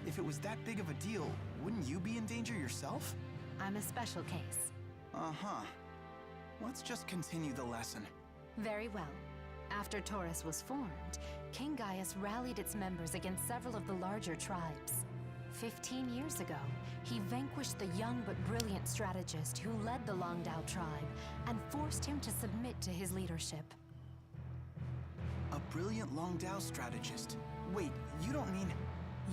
If it was that big of a deal, wouldn't you be in danger yourself? I'm a special case. Uh-huh. Let's just continue the lesson. Very well. After Taurus was formed, King Gaius rallied its members against several of the larger tribes. 15 years ago, he vanquished the young but brilliant strategist who led the Longdao tribe and forced him to submit to his leadership. A brilliant Longdao strategist? Wait, you don't mean...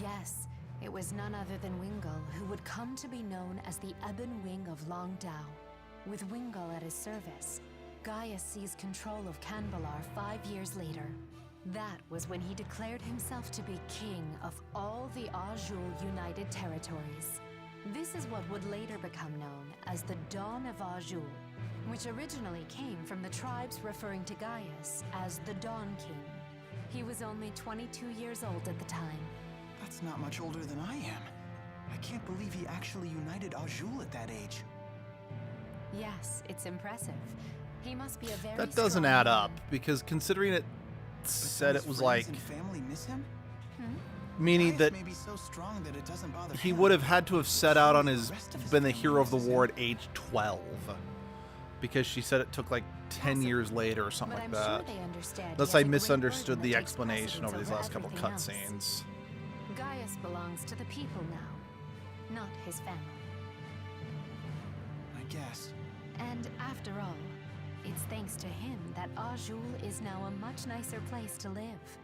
Yes, it was none other than Wingull who would come to be known as the Ebon Wing of Longdao. With Wingull at his service, Gaius seized control of Canbalar 5 years later. That was when he declared himself to be king of all the Azul United Territories. This is what would later become known as the Dawn of Azul, which originally came from the tribes referring to Gaius as the Dawn King. He was only 22 years old at the time. That's not much older than I am. I can't believe he actually united Azul at that age. Yes, it's impressive. He must be a very That doesn't strong add man. up, because considering it said it was like... And family miss him? Meaning Gaius that may be so strong that it doesn't bother he him. would have had to have set out on his... been the hero of the misses war at age 12. Because she said it took like 10 years later or something But like I'm that. sure they understand Unless he I has a great misunderstood burden the that takes explanation over these precedence last couple everything else. cutscenes. Gaius belongs to the people now, not his family. I guess. And after all, it's thanks to him that Azul is now a much nicer place to live.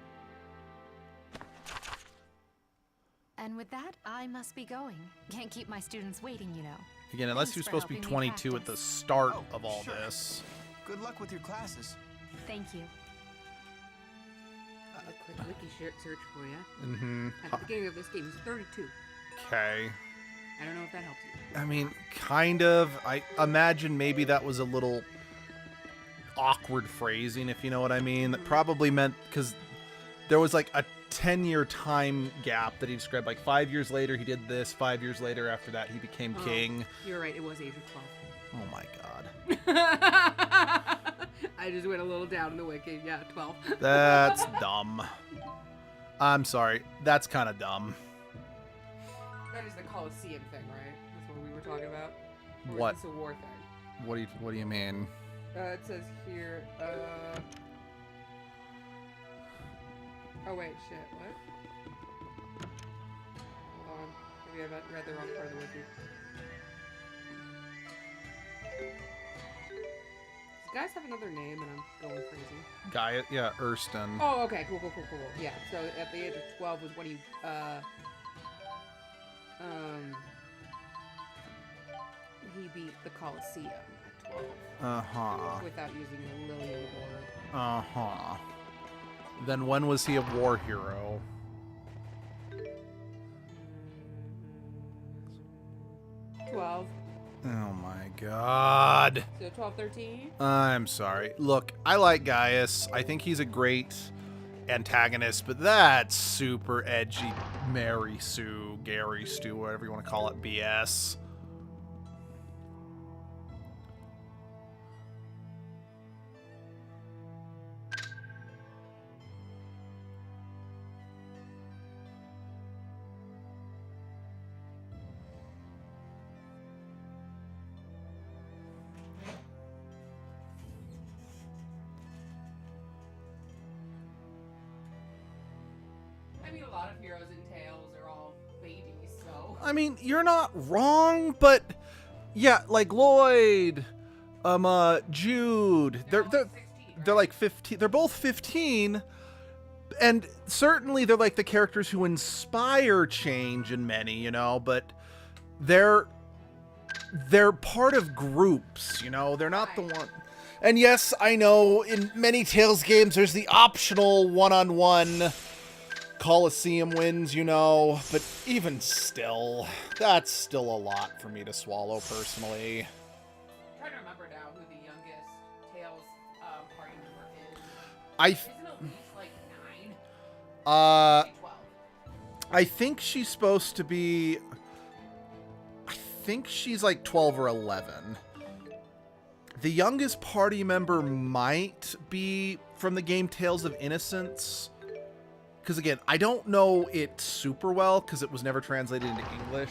And with that, I must be going. Can't keep my students waiting, you know. Again, unless Thanks he was for supposed to be helping me 22 at the practice. start of all this. Good luck with your classes. Thank you. A quick wiki search for you. Mm-hmm. At the beginning of this game is 32. Okay. I don't know if that helps you. I mean, kind of. I imagine maybe that was a little awkward phrasing, if you know what I mean. That probably meant because there was like a 10-year time gap that he described. Like 5 years later, he did this. 5 years later, after that, he became king. You're right. It was age of 12. Oh my god. I just went a little down in the wiki. Yeah, 12. That's dumb. I'm sorry. That's kind of dumb. That is the Colosseum thing, right? That's what we were talking about. Or What? Is this a war thing? What do you mean? It says here. Oh wait, shit. What? Hold on. Maybe I read the wrong part of the wiki. Does guys have another name and I'm going crazy? Guy, yeah, Erston. Oh, okay, cool. Yeah, so at the age of 12 was when he, he beat the Colosseum at 12. Uh-huh. Without using a Lillian board. Uh-huh. Then when was he a war hero? 12. Oh my god. So 12, 13? I'm sorry. Look, I like Gaius. I think he's a great antagonist, but that's super edgy Mary Sue, Gary Stu, whatever you want to call it, BS. I mean, a lot of heroes in Tales are all babies, so... I mean, you're not wrong, but yeah, like Lloyd, Jude, they're like 15. They're both 15, and certainly they're like the characters who inspire change in many, you know, but they're part of groups, you know, they're not the one. And yes, I know in many Tales games there's the optional one-on-one Coliseum wins, you know, but even still, that's still a lot for me to swallow personally. I'm trying to remember now who the youngest Tales party member is. Isn't Elise like 9? 12. I think she's supposed to be... I think she's like 12 or 11. The youngest party member might be from the game Tales of Innocence. Because again, I don't know it super well because it was never translated into English.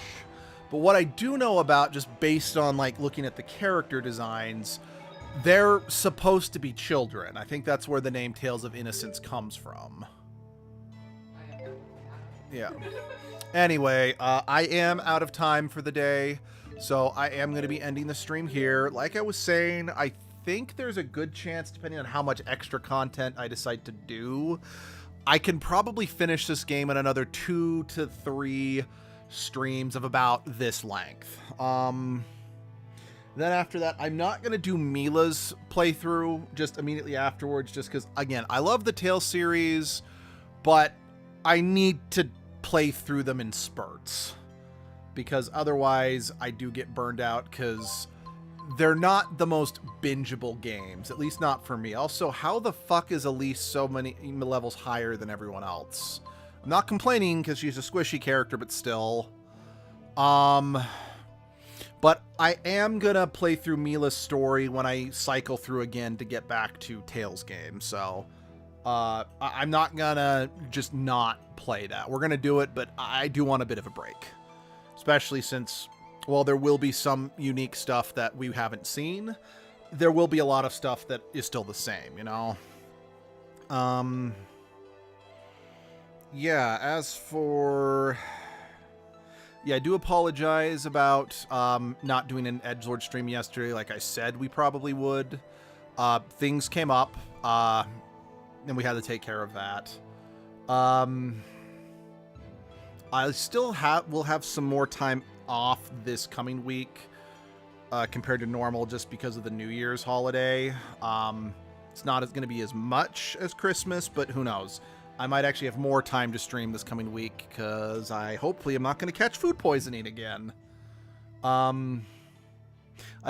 But what I do know about, just based on like looking at the character designs, they're supposed to be children. I think that's where the name Tales of Innocence comes from. Yeah. Anyway, I am out of time for the day, so I am going to be ending the stream here. Like I was saying, I think there's a good chance, depending on how much extra content I decide to do, I can probably finish this game in another 2 to 3 streams of about this length. Then after that, I'm not going to do Mila's playthrough just immediately afterwards, just because, again, I love the Tales series, but I need to play through them in spurts, because otherwise I do get burned out, because they're not the most bingeable games, at least not for me. Also, how the fuck is Elise so many levels higher than everyone else? I'm not complaining because she's a squishy character, but still. But I am gonna play through Mila's story when I cycle through again to get back to Tales games, so I'm not gonna just not play that. We're gonna do it, but I do want a bit of a break, especially since, well, there will be some unique stuff that we haven't seen. There will be a lot of stuff that is still the same, you know? Yeah, as for... Yeah, I do apologize about not doing an Edgelord stream yesterday. Like I said, we probably would. Things came up, and we had to take care of that. I still will have some more time off this coming week compared to normal, just because of the New Year's holiday. It's not going to be as much as Christmas, but who knows? I might actually have more time to stream this coming week, because hopefully I'm not going to catch food poisoning again. I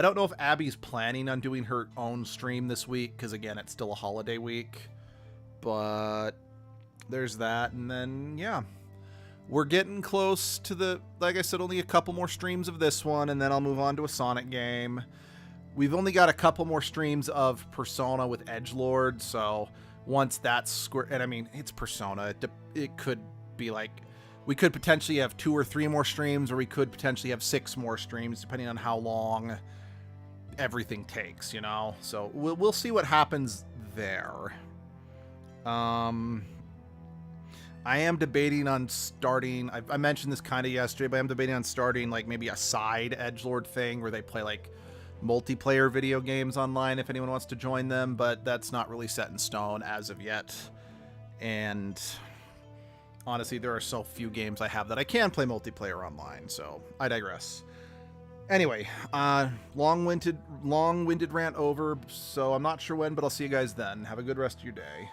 don't know if Abby's planning on doing her own stream this week, because again, it's still a holiday week. But there's that, and then, yeah. We're getting close to the, like I said, only a couple more streams of this one, and then I'll move on to a Sonic game. We've only got a couple more streams of Persona with Edgelord, so once that's square, and I mean, it's Persona. It could be like, we could potentially have 2 or 3 more streams, or we could potentially have 6 more streams, depending on how long everything takes, you know? So we'll see what happens there. I am debating on starting, I mentioned this kind of yesterday, but I'm debating on starting like maybe a side Edgelord thing where they play like multiplayer video games online if anyone wants to join them, but that's not really set in stone as of yet. And honestly, there are so few games I have that I can play multiplayer online, so I digress. Anyway, long-winded rant over, so I'm not sure when, but I'll see you guys then. Have a good rest of your day.